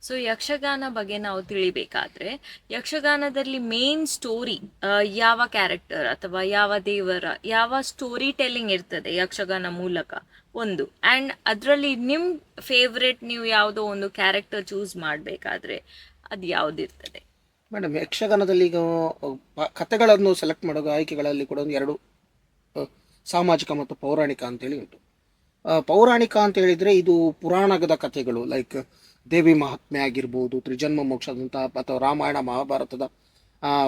ಸೊ ಯಕ್ಷಗಾನ ಬಗ್ಗೆ ನಾವು ತಿಳಿಬೇಕಾದ್ರೆ ಯಕ್ಷಗಾನದಲ್ಲಿ ಮೇನ್ ಸ್ಟೋರಿ ಯಾವ ಕ್ಯಾರೆಕ್ಟರ್ ಅಥವಾ ಯಾವ ದೇವರ ಯಾವ ಸ್ಟೋರಿ ಟೆಲ್ಲಿಂಗ್ ಇರ್ತದೆ ಯಕ್ಷಗಾನ ಮೂಲಕ ಒಂದು. ಆ್ಯಂಡ್ ಅದರಲ್ಲಿ ನಿಮ್ಮ ಫೇವ್ರೆಟ್, ನೀವು ಯಾವುದೋ ಒಂದು ಕ್ಯಾರೆಕ್ಟರ್ ಚೂಸ್ ಮಾಡಬೇಕಾದ್ರೆ ಅದು ಯಾವುದಿರ್ತದೆ ಮೇಡಮ್? ಯಕ್ಷಗಾನದಲ್ಲಿ ಈಗ ಕಥೆಗಳನ್ನು ಸೆಲೆಕ್ಟ್ ಮಾಡೋದು ಆಯ್ಕೆಗಳಲ್ಲಿ ಕೂಡ ಒಂದು 2 ಸಾಮಾಜಿಕ ಮತ್ತು ಪೌರಾಣಿಕ ಅಂತೇಳಿ ಉಂಟು. ಪೌರಾಣಿಕ ಅಂತ ಹೇಳಿದರೆ ಇದು ಪುರಾಣದ ಕಥೆಗಳು, ಲೈಕ್ ದೇವಿ ಮಹಾತ್ಮೆ ಆಗಿರ್ಬೋದು, ತ್ರಿಜನ್ಮ ಮೋಕ್ಷದಂತಹ ಅಥವಾ ರಾಮಾಯಣ ಮಹಾಭಾರತದ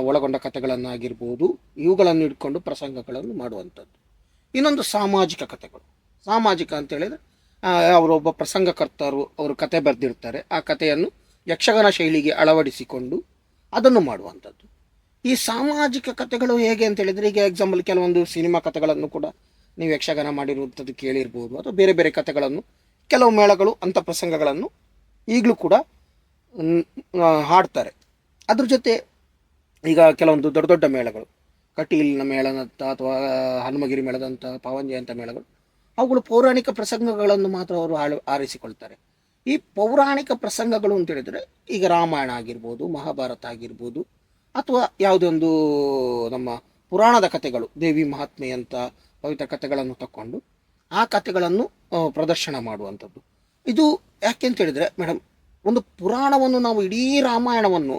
ಒಳಗೊಂಡ ಕಥೆಗಳನ್ನಾಗಿರ್ಬೋದು, ಇವುಗಳನ್ನು ಇಟ್ಕೊಂಡು ಪ್ರಸಂಗಗಳನ್ನು ಮಾಡುವಂಥದ್ದು. ಇನ್ನೊಂದು ಸಾಮಾಜಿಕ ಕಥೆಗಳು. ಸಾಮಾಜಿಕ ಅಂತ ಹೇಳಿದರೆ ಅವರೊಬ್ಬ ಪ್ರಸಂಗಕರ್ತರು ಅವರು ಕತೆ ಬರೆದಿರ್ತಾರೆ, ಆ ಕಥೆಯನ್ನು ಯಕ್ಷಗಾನ ಶೈಲಿಗೆ ಅಳವಡಿಸಿಕೊಂಡು ಅದನ್ನು ಮಾಡುವಂಥದ್ದು. ಈ ಸಾಮಾಜಿಕ ಕಥೆಗಳು ಹೇಗೆ ಅಂತ ಹೇಳಿದರೆ, ಈಗ ಎಕ್ಸಾಂಪಲ್ ಕೆಲವೊಂದು ಸಿನಿಮಾ ಕಥೆಗಳನ್ನು ಕೂಡ ನೀವು ಯಕ್ಷಗಾನ ಮಾಡಿರುವಂಥದ್ದು ಕೇಳಿರ್ಬೋದು, ಅಥವಾ ಬೇರೆ ಬೇರೆ ಕಥೆಗಳನ್ನು ಕೆಲವು ಮೇಳಗಳು ಅಂಥ ಪ್ರಸಂಗಗಳನ್ನು ಈಗಲೂ ಕೂಡ ಹಾಡ್ತಾರೆ. ಅದ್ರ ಜೊತೆ ಈಗ ಕೆಲವೊಂದು ದೊಡ್ಡ ದೊಡ್ಡ ಮೇಳಗಳು, ಕಟೀಲಿನ ಮೇಳದಂಥ ಅಥವಾ ಹನುಮಗಿರಿ ಮೇಳದಂಥ, ಪಾವಂಜೆ ಅಂತ ಮೇಳಗಳು, ಅವುಗಳು ಪೌರಾಣಿಕ ಪ್ರಸಂಗಗಳನ್ನು ಮಾತ್ರ ಅವರು ಆರಿಸಿಕೊಳ್ತಾರೆ. ಈ ಪೌರಾಣಿಕ ಪ್ರಸಂಗಗಳು ಅಂತ ಹೇಳಿದರೆ ಈಗ ರಾಮಾಯಣ ಆಗಿರ್ಬೋದು, ಮಹಾಭಾರತ ಆಗಿರ್ಬೋದು, ಅಥವಾ ಯಾವುದೇ ಒಂದು ನಮ್ಮ ಪುರಾಣದ ಕಥೆಗಳು, ದೇವಿ ಮಹಾತ್ಮೆ ಅಂತ ಪವಿತ್ರ ಕಥೆಗಳನ್ನು ತಕ್ಕೊಂಡು ಆ ಕಥೆಗಳನ್ನು ಪ್ರದರ್ಶನ ಮಾಡುವಂಥದ್ದು. ಇದು ಯಾಕೆ ಅಂತ ಹೇಳಿದರೆ ಮೇಡಮ್, ಒಂದು ಪುರಾಣವನ್ನು ನಾವು ಇಡೀ ರಾಮಾಯಣವನ್ನು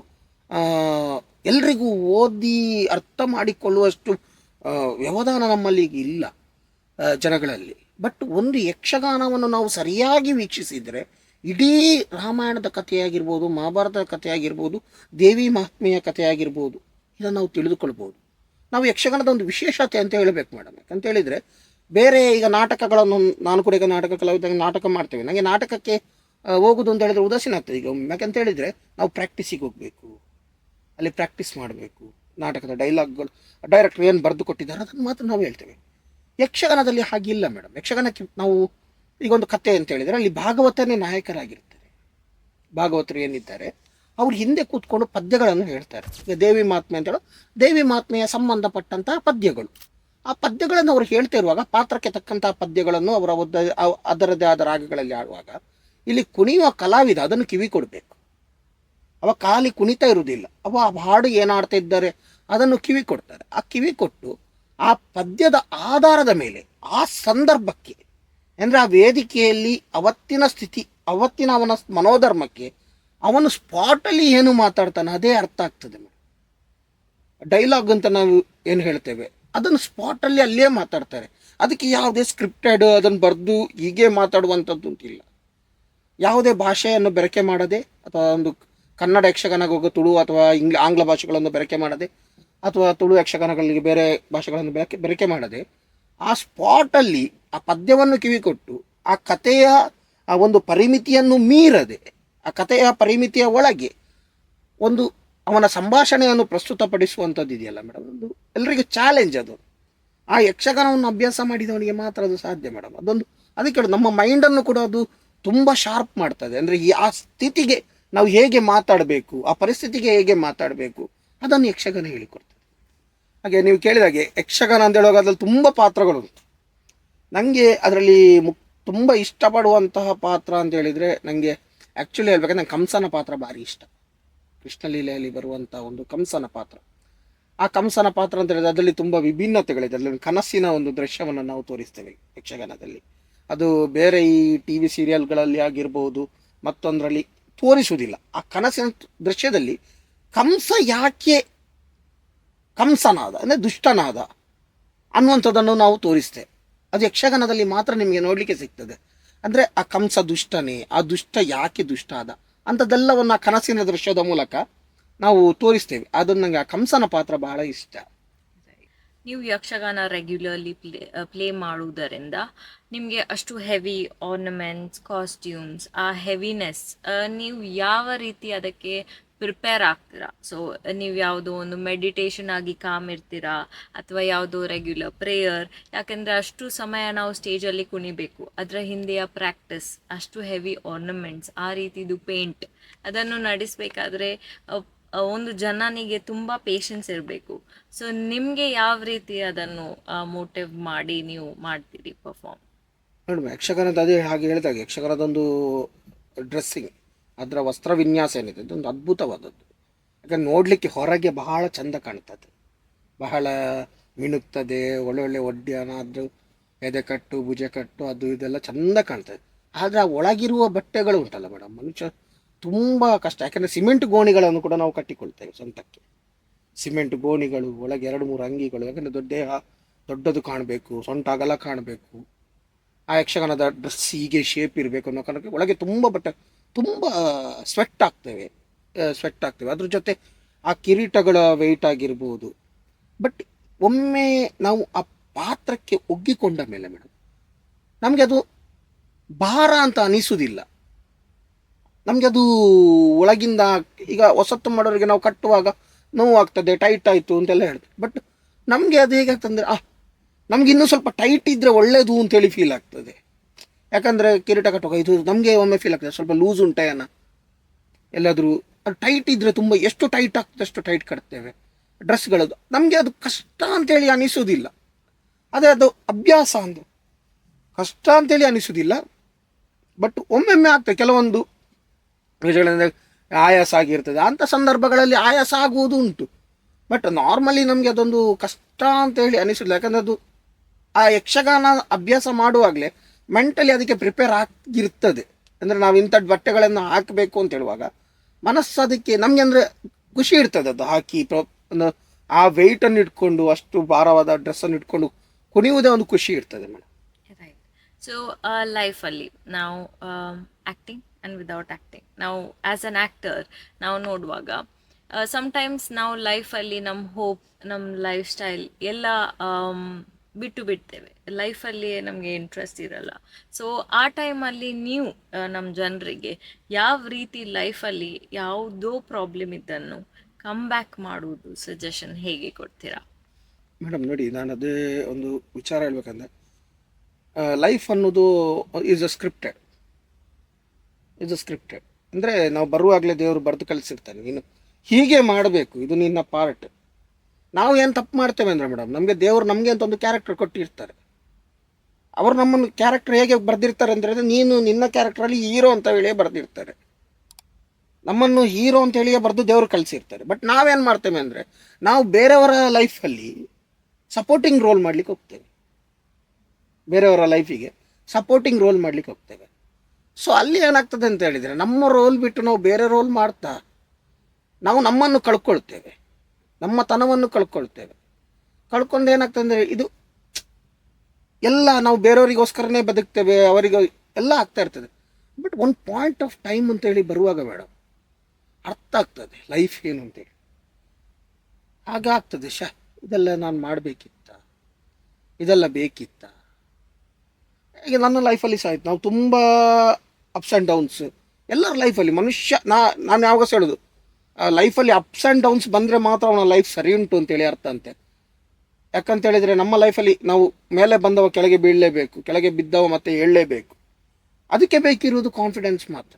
ಎಲ್ರಿಗೂ ಓದಿ ಅರ್ಥ ಮಾಡಿಕೊಳ್ಳುವಷ್ಟು ವ್ಯವಧಾನ ನಮ್ಮಲ್ಲಿ ಈಗ ಇಲ್ಲ ಜನಗಳಲ್ಲಿ. ಬಟ್ ಒಂದು ಯಕ್ಷಗಾನವನ್ನು ನಾವು ಸರಿಯಾಗಿ ವೀಕ್ಷಿಸಿದರೆ ಇಡೀ ರಾಮಾಯಣದ ಕಥೆಯಾಗಿರ್ಬೋದು, ಮಹಾಭಾರತದ ಕಥೆಯಾಗಿರ್ಬೋದು, ದೇವಿ ಮಹಾತ್ಮೆಯ ಕಥೆಯಾಗಿರ್ಬೋದು, ಇದನ್ನು ನಾವು ತಿಳಿದುಕೊಳ್ಬೋದು. ನಾವು ಯಕ್ಷಗಾನದ ಒಂದು ವಿಶೇಷತೆ ಅಂತ ಹೇಳಬೇಕು ಮೇಡಮ್. ಯಾಕಂತ ಹೇಳಿದರೆ ಬೇರೆ ಈಗ ನಾಟಕಗಳನ್ನು, ನಾನು ಕೂಡ ಈಗ ನಾಟಕ ಕಲಾವಿದಾಗ ನಾಟಕ ಮಾಡ್ತೇವೆ, ನನಗೆ ನಾಟಕಕ್ಕೆ ಹೋಗೋದು ಅಂತ ಹೇಳಿದ್ರೆ ಉದಾಸೀನ ಆಗ್ತದೆ ಈಗ. ಯಾಕಂತ ಹೇಳಿದರೆ ನಾವು ಪ್ರಾಕ್ಟೀಸಿಗೆ ಹೋಗಬೇಕು, ಅಲ್ಲಿ ಪ್ರಾಕ್ಟೀಸ್ ಮಾಡಬೇಕು. ನಾಟಕದ ಡೈಲಾಗ್ಗಳು ಡೈರೆಕ್ಟರ್ ಏನು ಬರೆದು ಕೊಟ್ಟಿದ್ದಾರೆ ಅದನ್ನು ಮಾತ್ರ ನಾವು ಹೇಳ್ತೇವೆ. ಯಕ್ಷಗಾನದಲ್ಲಿ ಹಾಗಿಲ್ಲ ಮೇಡಮ್. ಯಕ್ಷಗಾನಕ್ಕೆ ನಾವು ಈಗ ಒಂದು ಕತೆ ಅಂತ ಹೇಳಿದರೆ ಅಲ್ಲಿ ಭಾಗವತನೇ ನಾಯಕರಾಗಿರ್ತಾರೆ. ಭಾಗವತರು ಏನಿದ್ದಾರೆ ಅವ್ರು ಹಿಂದೆ ಕೂತ್ಕೊಂಡು ಪದ್ಯಗಳನ್ನು ಹೇಳ್ತಾರೆ. ಈಗ ದೇವಿ ಮಹಾತ್ಮೆ ಅಂತ ಹೇಳೋ ದೇವಿ ಮಹಾತ್ಮೆಯ ಸಂಬಂಧಪಟ್ಟಂತಹ ಪದ್ಯಗಳು, ಆ ಪದ್ಯಗಳನ್ನು ಅವರು ಹೇಳ್ತಾ ಇರುವಾಗ ಪಾತ್ರಕ್ಕೆ ತಕ್ಕಂತಹ ಪದ್ಯಗಳನ್ನು ಅವರ ಅದರದೇ ಆದ ರಾಗಗಳಲ್ಲಿ ಆಡುವಾಗ ಇಲ್ಲಿ ಕುಣಿಯುವ ಕಲಾವಿದ ಅದನ್ನು ಕಿವಿ ಕೊಡಬೇಕು. ಅವ ಖಾಲಿ ಕುಣಿತಾ ಇರುವುದಿಲ್ಲ, ಅವ ಆ ಹಾಡು ಏನಾಡ್ತಾ ಇದ್ದಾರೆ ಅದನ್ನು ಕಿವಿ ಕೊಡ್ತಾರೆ. ಆ ಕಿವಿ ಕೊಟ್ಟು ಆ ಪದ್ಯದ ಆಧಾರದ ಮೇಲೆ ಆ ಸಂದರ್ಭಕ್ಕೆ, ಅಂದರೆ ಆ ವೇದಿಕೆಯಲ್ಲಿ ಅವತ್ತಿನ ಸ್ಥಿತಿ, ಅವತ್ತಿನ ಅವನ ಮನೋಧರ್ಮಕ್ಕೆ ಅವನು ಸ್ಪಾಟಲ್ಲಿ ಏನು ಮಾತಾಡ್ತಾನೆ ಅದೇ ಅರ್ಥ ಆಗ್ತದೆ. ಡೈಲಾಗ್ ಅಂತ ನಾವು ಏನು ಹೇಳ್ತೇವೆ ಅದನ್ನು ಸ್ಪಾಟಲ್ಲಿ ಅಲ್ಲೇ ಮಾತಾಡ್ತಾರೆ. ಅದಕ್ಕೆ ಯಾವುದೇ ಸ್ಕ್ರಿಪ್ಟೆಡ್ ಅದನ್ನು ಬರೆದು ಹೀಗೆ ಮಾತಾಡುವಂಥದ್ದು ಅಂತಿಲ್ಲ. ಯಾವುದೇ ಭಾಷೆಯನ್ನು ಬೆರಕೆ ಮಾಡದೆ, ಅಥವಾ ಒಂದು ಕನ್ನಡ ಯಕ್ಷಗಾನಕ್ಕೆ ಹೋಗೋ ತುಳು ಅಥವಾ ಆಂಗ್ಲ ಭಾಷೆಗಳನ್ನು ಬೆರಕೆ ಮಾಡದೆ, ಅಥವಾ ತುಳು ಯಕ್ಷಗಾನಗಳಿಗೆ ಬೇರೆ ಭಾಷೆಗಳನ್ನು ಬೆರಕೆ ಮಾಡದೆ, ಆ ಸ್ಪಾಟಲ್ಲಿ ಆ ಪದ್ಯವನ್ನು ಕಿವಿಕೊಟ್ಟು ಆ ಕಥೆಯ ಆ ಒಂದು ಪರಿಮಿತಿಯನ್ನು ಮೀರದೆ, ಆ ಕಥೆಯ ಪರಿಮಿತಿಯ ಒಳಗೆ ಒಂದು ಅವನ ಸಂಭಾಷಣೆಯನ್ನು ಪ್ರಸ್ತುತಪಡಿಸುವಂಥದ್ದು ಇದೆಯಲ್ಲ ಮೇಡಮ್, ಒಂದು ಎಲ್ರಿಗೂ ಚಾಲೆಂಜ್ ಅದು. ಆ ಯಕ್ಷಗಾನವನ್ನು ಅಭ್ಯಾಸ ಮಾಡಿದವನಿಗೆ ಮಾತ್ರ ಅದು ಸಾಧ್ಯ ಮೇಡಮ್. ಅದೊಂದು ಅದಕ್ಕೆ ನಮ್ಮ ಮೈಂಡನ್ನು ಕೂಡ ಅದು ತುಂಬ ಶಾರ್ಪ್ ಮಾಡ್ತದೆ. ಅಂದರೆ ಆ ಸ್ಥಿತಿಗೆ ನಾವು ಹೇಗೆ ಮಾತಾಡಬೇಕು, ಆ ಪರಿಸ್ಥಿತಿಗೆ ಹೇಗೆ ಮಾತಾಡಬೇಕು, ಅದನ್ನು ಯಕ್ಷಗಾನ ಹೇಳಿಕೊಡ್ತದೆ. ಹಾಗೆ ನೀವು ಕೇಳಿದಾಗೆ ಯಕ್ಷಗಾನ ಅಂತ ಹೇಳುವಾಗ ಅದರಲ್ಲಿ ತುಂಬ ಪಾತ್ರಗಳುಂಟು. ನನಗೆ ಅದರಲ್ಲಿ ತುಂಬ ಇಷ್ಟಪಡುವಂತಹ ಪಾತ್ರ ಅಂತ ಹೇಳಿದರೆ, ನನಗೆ ಆ್ಯಕ್ಚುಲಿ ಹೇಳ್ಬೇಕಂದ್ರೆ ನಂಗೆ ಕಂಸನ ಪಾತ್ರ ಭಾರಿ ಇಷ್ಟ. ಕೃಷ್ಣಲೀಲೆಯಲ್ಲಿ ಬರುವಂಥ ಒಂದು ಕಂಸನ ಪಾತ್ರ, ಆ ಕಂಸನ ಪಾತ್ರ ಅಂತ ಹೇಳಿದ್ರೆ ಅದರಲ್ಲಿ ತುಂಬ ವಿಭಿನ್ನತೆಗಳಿದೆ. ಅದರಲ್ಲಿ ಕನಸಿನ ಒಂದು ದೃಶ್ಯವನ್ನು ನಾವು ತೋರಿಸ್ತೇವೆ ಯಕ್ಷಗಾನದಲ್ಲಿ. ಅದು ಬೇರೆ ಈ ಟಿ ವಿ ಸೀರಿಯಲ್ಗಳಲ್ಲಿ ಆಗಿರ್ಬೋದು ಮತ್ತೊಂದರಲ್ಲಿ ತೋರಿಸುವುದಿಲ್ಲ. ಆ ಕನಸಿನ ದೃಶ್ಯದಲ್ಲಿ ಕಂಸ ಯಾಕೆ ಕಂಸನಾದ, ಅಂದರೆ ದುಷ್ಟನಾದ ಅನ್ನುವಂಥದ್ದನ್ನು ನಾವು ತೋರಿಸ್ತೇವೆ. ಅದು ಯಕ್ಷಗಾನದಲ್ಲಿ ಮಾತ್ರ ನಿಮಗೆ ನೋಡಲಿಕ್ಕೆ ಸಿಗ್ತದೆ. ಅಂದರೆ ಆ ಕಂಸ ದುಷ್ಟನೇ, ಆ ದುಷ್ಟ ಯಾಕೆ ದುಷ್ಟ ಆದ ಅಂಥದ್ದೆಲ್ಲವನ್ನು ಆ ಕನಸಿನ ದೃಶ್ಯದ ಮೂಲಕ ನಾವು ತೋರಿಸ್ತೇವೆ. ಅದನ್ನು ನನಗೆ ಆ ಕಂಸನ ಪಾತ್ರ ಬಹಳ ಇಷ್ಟ. ನೀವು ಯಕ್ಷಗಾನ ರೆಗ್ಯುಲರ್ಲಿ ಪ್ಲೇ ಮಾಡುವುದರಿಂದ ನಿಮಗೆ ಅಷ್ಟು ಹೆವಿ ಆರ್ನಮೆಂಟ್ಸ್, ಕಾಸ್ಟ್ಯೂಮ್ಸ್, ಆ ಹೆವಿನೆಸ್, ನೀವು ಯಾವ ರೀತಿ ಅದಕ್ಕೆ ಪ್ರಿಪೇರ್ ಆಗ್ತೀರಾ? ಸೊ ನೀವು ಯಾವುದೋ ಒಂದು ಮೆಡಿಟೇಷನ್ ಆಗಿ ಕಾಮ್ ಇರ್ತೀರಾ, ಅಥವಾ ಯಾವುದೋ ರೆಗ್ಯುಲರ್ ಪ್ರೇಯರ್? ಯಾಕೆಂದರೆ ಅಷ್ಟು ಸಮಯ ನಾವು ಸ್ಟೇಜಲ್ಲಿ ಕುಣಿಬೇಕು, ಅದರ ಹಿಂದೆಯ ಪ್ರಾಕ್ಟೀಸ್, ಅಷ್ಟು ಹೆವಿ ಆರ್ನಮೆಂಟ್ಸ್, ಆ ರೀತಿದು ಪೇಂಟ್, ಅದನ್ನು ನಡೆಸಬೇಕಾದ್ರೆ ಒಂದು ಜನನಿಗೆ ತುಂಬ ಪೇಷನ್ಸ್ ಇರಬೇಕು. ಸೊ ನಿಮಗೆ ಯಾವ ರೀತಿ ಅದನ್ನು ಮೋಟಿವ್ ಮಾಡಿ ನೀವು ಮಾಡ್ತೀರಿ ಪರ್ಫಾರ್ಮ್? ಮೇಡಮ್, ಯಕ್ಷಗಾನದ ಅದೇ ಹಾಗೆ ಹೇಳಿದಾಗ ಯಕ್ಷಗಾನದೊಂದು ಡ್ರೆಸ್ಸಿಂಗ್, ಅದರ ವಸ್ತ್ರ ವಿನ್ಯಾಸ ಏನಿದೆ ಅದೊಂದು ಅದ್ಭುತವಾದದ್ದು. ಯಾಕಂದ್ರೆ ನೋಡಲಿಕ್ಕೆ ಹೊರಗೆ ಬಹಳ ಚಂದ ಕಾಣ್ತದೆ, ಬಹಳ ಮಿಣುಕ್ತದೆ, ಒಳ್ಳೊಳ್ಳೆ ಒಡ್ಯಾನ, ಅದು ಎದೆಕಟ್ಟು, ಭುಜಕಟ್ಟು, ಅದು ಇದೆಲ್ಲ ಚಂದ ಕಾಣ್ತದೆ. ಆದರೆ ಆ ಒಳಗಿರುವ ಬಟ್ಟೆಗಳು ಉಂಟಲ್ಲ ಮೇಡಮ್, ಮನುಷ್ಯ ತುಂಬ ಕಷ್ಟ. ಯಾಕಂದರೆ ಸಿಮೆಂಟ್ ಗೋಣಿಗಳನ್ನು ಕೂಡ ನಾವು ಕಟ್ಟಿಕೊಳ್ತೇವೆ ಸ್ವಂತಕ್ಕೆ. ಸಿಮೆಂಟ್ ಗೋಣಿಗಳು, ಒಳಗೆ 2-3 ಅಂಗಿಗಳು, ಯಾಕಂದರೆ ದೊಡ್ಡದು ಕಾಣಬೇಕು, ಸೊಂಟ ಅಗಲ ಕಾಣಬೇಕು. ಆ ಯಕ್ಷಗಾನದ ಡ್ರೆಸ್ ಹೀಗೆ ಶೇಪ್ ಇರಬೇಕು ಅನ್ನೋ ಕಾರಣಕ್ಕೆ ಒಳಗೆ ತುಂಬ ಸ್ವೆಟ್ ಆಗ್ತೇವೆ. ಅದ್ರ ಜೊತೆ ಆ ಕಿರೀಟಗಳ ವೆಯ್ಟ್ ಆಗಿರ್ಬೋದು. ಬಟ್ ಒಮ್ಮೆ ನಾವು ಆ ಪಾತ್ರಕ್ಕೆ ಒಗ್ಗಿಕೊಂಡ ಮೇಲೆ ಮೇಡಮ್ ನಮಗೆ ಅದು ಭಾರ ಅಂತ ಅನಿಸುವುದಿಲ್ಲ. ನಮಗೆ ಅದು ಒಳಗಿಂದ, ಈಗ ಹೊಸತ್ತು ಮಾಡೋರಿಗೆ ನಾವು ಕಟ್ಟುವಾಗ ನೋವಾಗ್ತದೆ, ಟೈಟ್ ಆಯಿತು ಅಂತೆಲ್ಲ ಹೇಳ್ತೀವಿ. ಬಟ್ ನಮಗೆ ಅದು ಹೇಗಾಗ್ತಂದರೆ ನಮ್ಗೆ ಇನ್ನೂ ಸ್ವಲ್ಪ ಟೈಟ್ ಇದ್ದರೆ ಒಳ್ಳೇದು ಅಂತೇಳಿ ಫೀಲ್ ಆಗ್ತದೆ. ಯಾಕಂದರೆ ಕಿರೀಟ ಕಟ್ಟುವಾಗ ಇದು ನಮಗೆ ಒಮ್ಮೆ ಫೀಲ್ ಆಗ್ತದೆ ಸ್ವಲ್ಪ ಲೂಸ್ ಉಂಟೇನ, ಎಲ್ಲಾದರೂ ಅದು ಟೈಟ್ ಇದ್ದರೆ ತುಂಬ ಎಷ್ಟು ಟೈಟ್ ಆಗ್ತದೆ ಅಷ್ಟು ಟೈಟ್ ಕಟ್ತೇವೆ ಡ್ರೆಸ್ಗಳದ್ದು. ನಮಗೆ ಅದು ಕಷ್ಟ ಅಂತೇಳಿ ಅನಿಸೋದಿಲ್ಲ. ಅದೇ ಅದು ಅಭ್ಯಾಸ ಅಂದರೆ ಕಷ್ಟ ಅಂತೇಳಿ ಅನಿಸೋದಿಲ್ಲ. ಬಟ್ ಒಮ್ಮೊಮ್ಮೆ ಆಗ್ತದೆ ಕೆಲವೊಂದು ವಿಷಯಗಳಿಂದ ಆಯಾಸ ಆಗಿರ್ತದೆ, ಅಂಥ ಸಂದರ್ಭಗಳಲ್ಲಿ ಆಯಾಸ ಆಗುವುದು ಉಂಟು. ಬಟ್ ನಾರ್ಮಲಿ ನಮಗೆ ಅದೊಂದು ಕಷ್ಟ ಅಂತೇಳಿ ಅನಿಸೋದಿಲ್ಲ. ಯಾಕಂದರೆ ಅದು ಆ ಯಕ್ಷಗಾನ ಅಭ್ಯಾಸ ಮಾಡುವಾಗಲೇ ಮೆಂಟಲಿ ಅದಕ್ಕೆ ಪ್ರಿಪೇರ್ ಆಗಿರ್ತದೆ. ಅಂದರೆ ನಾವು ಇಂಥ ಬಟ್ಟೆಗಳನ್ನು ಹಾಕಬೇಕು ಅಂತ ಹೇಳುವಾಗ ಮನಸ್ಸು ಅದಕ್ಕೆ ನಮಗೆ ಅಂದರೆ ಖುಷಿ ಇರ್ತದೆ. ಅದು ಹಾಕಿ ಆ ವೆಯ್ಟನ್ನು ಇಟ್ಕೊಂಡು ಅಷ್ಟು ಭಾರವಾದ ಡ್ರೆಸ್ಸನ್ನು ಇಟ್ಕೊಂಡು ಕುಣಿಯುವುದೇ ಒಂದು ಖುಷಿ ಇರ್ತದೆ ಮೇಡಮ್. ರೈಟ್. ಸೊ ಲೈಫಲ್ಲಿ ನಾವು ಆ್ಯಕ್ಟಿಂಗ್ ಆ್ಯಂಡ್ ವಿದೌಟ್ ಆ್ಯಕ್ಟಿಂಗ್, ನಾವು ಆ್ಯಸ್ ಅನ್ ಆ್ಯಕ್ಟರ್ ನಾವು ನೋಡುವಾಗ ಸಮ್ಟೈಮ್ಸ್ ನಾವು ಲೈಫಲ್ಲಿ ನಮ್ಮ ಹೋಪ್, ನಮ್ಮ ಲೈಫ್ ಸ್ಟೈಲ್ ಎಲ್ಲ ಬಿಟ್ಟು ಬಿಡ್ತೇವೆ. ಲೈಫಲ್ಲಿ ನಮಗೆ ಇಂಟ್ರೆಸ್ಟ್ ಇರಲ್ಲ. ಸೊ ಆ ಟೈಮಲ್ಲಿ ನೀವು ನಮ್ಮ ಜನರಿಗೆ ಯಾವ ರೀತಿ ಲೈಫಲ್ಲಿ ಯಾವುದೋ ಪ್ರಾಬ್ಲಮ್ ಇದ್ದನ್ನು ಕಮ್ ಬ್ಯಾಕ್ ಮಾಡುವುದು ಸಜೆಷನ್ ಹೇಗೆ ಕೊಡ್ತೀರಾ? ಮೇಡಮ್ ನೋಡಿ, ನಾನು ಅದೇ ಒಂದು ವಿಚಾರ ಹೇಳ್ಬೇಕಂದ್ರೆ ಲೈಫ್ ಅನ್ನೋದು ಈಸ್ ಅ ಸ್ಕ್ರಿಪ್ಟೆಡ್. ಅಂದರೆ ನಾವು ಬರುವಾಗಲೇ ದೇವರು ಬರೆದು ಕಳಿಸಿರ್ತಾನೆ, ನೀನು ಹೀಗೆ ಮಾಡಬೇಕು, ಇದು ನಿನ್ನ ಪಾರ್ಟ್. ನಾವು ಏನು ತಪ್ಪು ಮಾಡ್ತೇವೆ ಅಂದರೆ ಮೇಡಮ್, ನಮಗೆ ದೇವರು ನಮಗೆ ಅಂತ ಒಂದು ಕ್ಯಾರೆಕ್ಟರ್ ಕೊಟ್ಟಿರ್ತಾರೆ. ಅವರು ನಮ್ಮನ್ನು ಕ್ಯಾರೆಕ್ಟರ್ ಹೇಗೆ ಬರೆದಿರ್ತಾರೆ ಅಂದರೆ ನೀನು ನಿನ್ನ ಕ್ಯಾರೆಕ್ಟ್ರಲ್ಲಿ ಹೀರೋ ಅಂತ ಹೇಳಿಯೇ ಬರೆದಿರ್ತಾರೆ. ನಮ್ಮನ್ನು ಹೀರೋ ಅಂತ ಹೇಳಿಯೇ ಬರೆದು ದೇವರು ಕಳಿಸಿರ್ತಾರೆ. ಬಟ್ ನಾವೇನು ಮಾಡ್ತೇವೆ ಅಂದರೆ ನಾವು ಬೇರೆಯವರ ಲೈಫಲ್ಲಿ ಸಪೋರ್ಟಿಂಗ್ ರೋಲ್ ಮಾಡಲಿಕ್ಕೆ ಹೋಗ್ತೇವೆ, ಬೇರೆಯವರ ಲೈಫಿಗೆ ಸಪೋರ್ಟಿಂಗ್ ರೋಲ್ ಮಾಡಲಿಕ್ಕೆ ಹೋಗ್ತೇವೆ. ಸೊ ಅಲ್ಲಿ ಏನಾಗ್ತದೆ ಅಂತ ಹೇಳಿದರೆ ನಮ್ಮ ರೋಲ್ ಬಿಟ್ಟು ನಾವು ಬೇರೆ ರೋಲ್ ಮಾಡ್ತಾ ನಾವು ನಮ್ಮನ್ನು ಕಳ್ಕೊಳ್ತೇವೆ, ನಮ್ಮ ತನವನ್ನು ಕಳ್ಕೊಳ್ತೇವೆ. ಕಳ್ಕೊಂಡು ಏನಾಗ್ತದೆ ಅಂದರೆ ಇದು ಎಲ್ಲ ನಾವು ಬೇರೆಯವರಿಗೋಸ್ಕರನೇ ಬದುಕ್ತೇವೆ, ಅವರಿಗೆ ಎಲ್ಲ ಆಗ್ತಾ ಇರ್ತದೆ. ಬಟ್ ಒಂದು ಪಾಯಿಂಟ್ ಆಫ್ ಟೈಮ್ ಅಂತೇಳಿ ಬರುವಾಗ ಮೇಡಮ್ ಅರ್ಥ ಆಗ್ತದೆ ಲೈಫ್ ಏನು ಅಂತೇಳಿ. ಹಾಗಾಗ್ತದೆ, ಇದೆಲ್ಲ ನಾನು ಮಾಡಬೇಕಿತ್ತ, ಇದೆಲ್ಲ ಬೇಕಿತ್ತ. ಈಗ ನನ್ನ ಲೈಫಲ್ಲಿ ಸಹ ಆಯ್ತು, ನಾವು ತುಂಬ ಅಪ್ಸ್ ಆ್ಯಂಡ್ ಡೌನ್ಸ್ ಎಲ್ಲರ ಲೈಫಲ್ಲಿ ಮನುಷ್ಯ ನಾನು ಯಾವಾಗ ಹೇಳೋದು, ಲೈಫಲ್ಲಿ ಅಪ್ಸ್ ಆ್ಯಂಡ್ ಡೌನ್ಸ್ ಬಂದರೆ ಮಾತ್ರ ಅವನ ಲೈಫ್ ಸರಿ ಉಂಟು ಅಂತೇಳಿ ಅರ್ಥ ಅಂತೆ. ಯಾಕಂತೇಳಿದರೆ ನಮ್ಮ ಲೈಫಲ್ಲಿ ನಾವು ಮೇಲೆ ಬಂದವ ಕೆಳಗೆ ಬೀಳಲೇಬೇಕು, ಕೆಳಗೆ ಬಿದ್ದವ ಮತ್ತೆ ಏಳಲೇಬೇಕು. ಅದಕ್ಕೆ ಬೇಕಿರುವುದು ಕಾನ್ಫಿಡೆನ್ಸ್ ಮಾತ್ರ.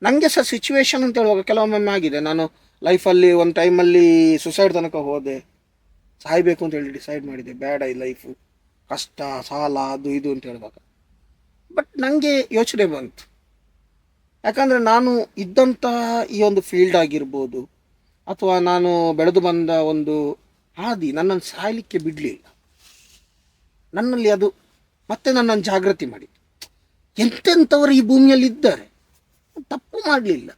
ನನಗೆ ಸಹ ಸಿಚುವೇಶನ್ ಅಂತ ಹೇಳುವಾಗ ಕೆಲವೊಮ್ಮೆ ಆಗಿದೆ, ನಾನು ಲೈಫಲ್ಲಿ ಒಂದು ಟೈಮಲ್ಲಿ ಸುಸೈಡ್ ತನಕ ಹೋದೆ, ಸಾಯಬೇಕು ಅಂತ ಹೇಳಿ ಡಿಸೈಡ್ ಮಾಡಿದೆ, ಬೇಡ ಈ ಲೈಫು ಕಷ್ಟ, ಸಾಲ, ಅದು ಇದು ಅಂತ ಹೇಳುವಾಗ. ಬಟ್ ನನಗೆ ಯೋಚನೆ ಬಂತು, ಯಾಕಂದರೆ ನಾನು ಇದ್ದಂಥ ಈ ಒಂದು ಫೀಲ್ಡ್ ಆಗಿರ್ಬೋದು ಅಥವಾ ನಾನು ಬೆಳೆದು ಬಂದ ಒಂದು ಹಾದಿ ನನ್ನನ್ನು ಸಾಯಲಿಕ್ಕೆ ಬಿಡಲಿಲ್ಲ. ನನ್ನಲ್ಲಿ ಅದು ಮತ್ತೆ ನನ್ನನ್ನು ಜಾಗೃತಿ ಮಾಡಿತು. ಎಂತೆಂಥವರು ಈ ಭೂಮಿಯಲ್ಲಿ ಇದ್ದಾರೆ, ತಪ್ಪು ಮಾಡಲಿಲ್ಲ,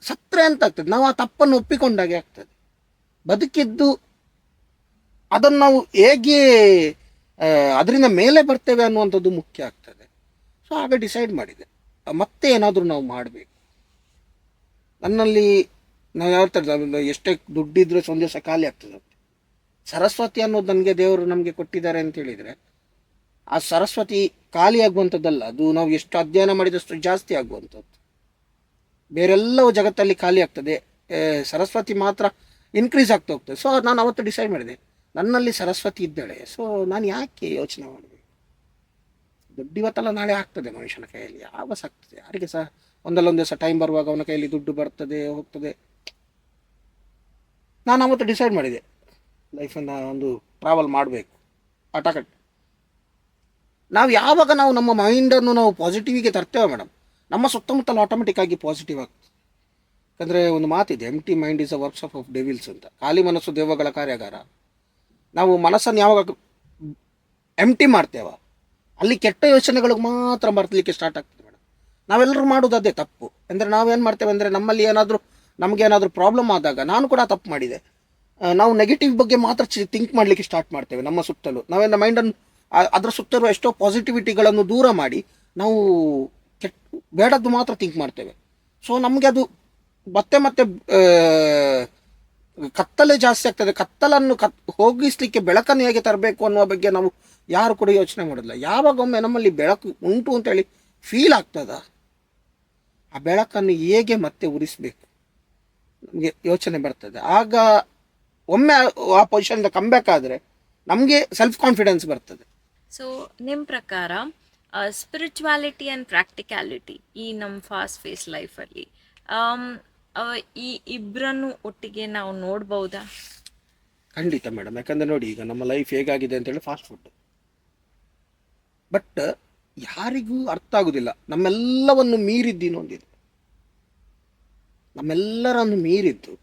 ಸತ್ತರೆ ಅಂತ ಆಗ್ತದೆ. ನಾವು ಆ ತಪ್ಪನ್ನು ಒಪ್ಪಿಕೊಂಡಾಗೆ ಆಗ್ತದೆ. ಬದುಕಿದ್ದು ಅದನ್ನು ನಾವು ಹೇಗೆ ಅದರಿಂದ ಮೇಲೆ ಬರ್ತೇವೆ ಅನ್ನುವಂಥದ್ದು ಮುಖ್ಯ ಆಗ್ತದೆ. ಸೊ ಆಗ ಡಿಸೈಡ್ ಮಾಡಿದೆ ಮತ್ತೆ ಏನಾದರೂ ನಾವು ಮಾಡಬೇಕು. ನನ್ನಲ್ಲಿ ನಾವು ಯಾವ ಥರ ಎಷ್ಟೇ ದುಡ್ಡಿದ್ರೆ ಒಂದು ದಿವಸ ಖಾಲಿ ಆಗ್ತದೆ. ಸರಸ್ವತಿ ಅನ್ನೋದು ನನಗೆ ದೇವರು ನಮಗೆ ಕೊಟ್ಟಿದ್ದಾರೆ ಅಂತ ಹೇಳಿದರೆ ಆ ಸರಸ್ವತಿ ಖಾಲಿ ಆಗುವಂಥದ್ದಲ್ಲ, ಅದು ನಾವು ಎಷ್ಟು ಅಧ್ಯಯನ ಮಾಡಿದಷ್ಟು ಜಾಸ್ತಿ ಆಗುವಂಥದ್ದು. ಬೇರೆಲ್ಲವೂ ಜಗತ್ತಲ್ಲಿ ಖಾಲಿ ಆಗ್ತದೆ, ಸರಸ್ವತಿ ಮಾತ್ರ ಇನ್ಕ್ರೀಸ್ ಆಗ್ತಾ ಹೋಗ್ತದೆ. ಸೊ ನಾನು ಅವತ್ತು ಡಿಸೈಡ್ ಮಾಡಿದೆ, ನನ್ನಲ್ಲಿ ಸರಸ್ವತಿ ಇದ್ದಾಳೆ, ಸೊ ನಾನು ಯಾಕೆ ಯೋಚನೆ ಮಾಡಬೇಕು. ದುಡ್ಡು ಇವತ್ತಲ್ಲ ನಾಳೆ ಆಗ್ತದೆ ಮನುಷ್ಯನ ಕೈಯಲ್ಲಿ, ಆವಾಸ ಆಗ್ತದೆ. ಯಾರಿಗೆ ಸಹ ಒಂದಲ್ಲೊಂದು ದಿವಸ ಟೈಮ್ ಬರುವಾಗ ಅವನ ಕೈಯಲ್ಲಿ ದುಡ್ಡು ಬರ್ತದೆ ಹೋಗ್ತದೆ. ನಾನು ಅವತ್ತು ಡಿಸೈಡ್ ಮಾಡಿದೆ ಲೈಫನ್ನು ಒಂದು ಟ್ರಾವೆಲ್ ಮಾಡಬೇಕು, ಆಟಕಟ್ಟು. ನಾವು ಯಾವಾಗ ನಾವು ನಮ್ಮ ಮೈಂಡನ್ನು ನಾವು ಪಾಸಿಟಿವಿಗೆ ತರ್ತೇವೆ ಮೇಡಮ್, ನಮ್ಮ ಸುತ್ತಮುತ್ತಲು ಆಟೋಮೆಟಿಕ್ ಆಗಿ ಪಾಸಿಟಿವ್ ಆಗ್ತದೆ. ಯಾಕಂದರೆ ಒಂದು ಮಾತಿದೆ, empty mind is a works of devils ಅಂತ. ಖಾಲಿ ಮನಸ್ಸು ದೆವ್ವಗಳ ಕಾರ್ಯಾಗಾರ. ನಾವು ಮನಸ್ಸನ್ನು ಯಾವಾಗ ಎಂಟಿ ಮಾಡ್ತೇವ ಅಲ್ಲಿ ಕೆಟ್ಟ ಯೋಚನೆಗಳಿಗೆ ಮಾತ್ರ ಬರ್ತಲಿಕ್ಕೆ ಸ್ಟಾರ್ಟ್ ಆಗ್ತದೆ ಮೇಡಮ್. ನಾವೆಲ್ಲರೂ ಮಾಡೋದು ಅದೇ ತಪ್ಪು. ಅಂದರೆ ನಾವೇನು ಮಾಡ್ತೇವೆ ಅಂದರೆ ನಮ್ಮಲ್ಲಿ ನಮಗೇನಾದರೂ ಪ್ರಾಬ್ಲಮ್ ಆದಾಗ, ನಾನು ಕೂಡ ತಪ್ಪು ಮಾಡಿದೆ, ನಾವು ನೆಗೆಟಿವ್ ಬಗ್ಗೆ ಮಾತ್ರ ಥಿಂಕ್ ಮಾಡಲಿಕ್ಕೆ ಸ್ಟಾರ್ಟ್ ಮಾಡ್ತೇವೆ. ನಮ್ಮ ಸುತ್ತಲೂ ನಾವೇನು ಮೈಂಡನ್ನು ಅದರ ಸುತ್ತಿರುವ ಎಷ್ಟೋ ಪಾಸಿಟಿವಿಟಿಗಳನ್ನು ದೂರ ಮಾಡಿ ನಾವು ಕೆಟ್ಟ ಬೇಡದ್ದು ಮಾತ್ರ ಥಿಂಕ್ ಮಾಡ್ತೇವೆ. ಸೊ ನಮಗೆ ಅದು ಮತ್ತೆ ಮತ್ತೆ ಕತ್ತಲೆ ಜಾಸ್ತಿ ಆಗ್ತದೆ. ಕತ್ತಲನ್ನು ಹೋಗಿಸ್ಲಿಕ್ಕೆ ಬೆಳಕನ್ನು ಹೇಗೆ ತರಬೇಕು ಅನ್ನುವ ಬಗ್ಗೆ ನಾವು ಯಾರು ಕೂಡ ಯೋಚನೆ ಮಾಡೋದಿಲ್ಲ. ಯಾವಾಗೊಮ್ಮೆ ನಮ್ಮಲ್ಲಿ ಬೆಳಕು ಉಂಟು ಅಂತೇಳಿ ಫೀಲ್ ಆಗ್ತದ, ಆ ಬೆಳಕನ್ನು ಹೇಗೆ ಮತ್ತೆ ಉರಿಸಬೇಕು ನಮಗೆ ಯೋಚನೆ ಬರ್ತದೆ. ಆಗ ಒಮ್ಮೆ ಆ ಪೊಸಿಷನ್ಗೆ ಕಮ್ಬ್ಯಾಕ್ ಆದರೆ ನಮಗೆ ಸೆಲ್ಫ್ ಕಾನ್ಫಿಡೆನ್ಸ್ ಬರ್ತದೆ. ಸೊ ನಿಮ್ಮ ಪ್ರಕಾರ ಸ್ಪಿರಿಚುವಾಲಿಟಿ ಆ್ಯಂಡ್ ಪ್ರಾಕ್ಟಿಕ್ಯಾಲಿಟಿ ಈ ನಮ್ಮ ಫಾಸ್ಟ್ ಫೇಸ್ ಲೈಫಲ್ಲಿ ಈ ಇಬ್ಬರನ್ನು ಒಟ್ಟಿಗೆ ನಾವು ನೋಡ್ಬೋದಾ? ಖಂಡಿತ ಮೇಡಮ್. ಯಾಕಂದರೆ ನೋಡಿ, ಈಗ ನಮ್ಮ ಲೈಫ್ ಹೇಗಾಗಿದೆ ಅಂತೇಳಿ ಫಾಸ್ಟ್ ಫುಡ್, ಬಟ್ ಯಾರಿಗೂ ಅರ್ಥ ಆಗೋದಿಲ್ಲ ನಮ್ಮೆಲ್ಲವನ್ನು ಮೀರಿದ್ದು ಇನ್ನೊಂದಿದೆ. ನಮ್ಮೆಲ್ಲರನ್ನು ಮೀರಿದ್ದು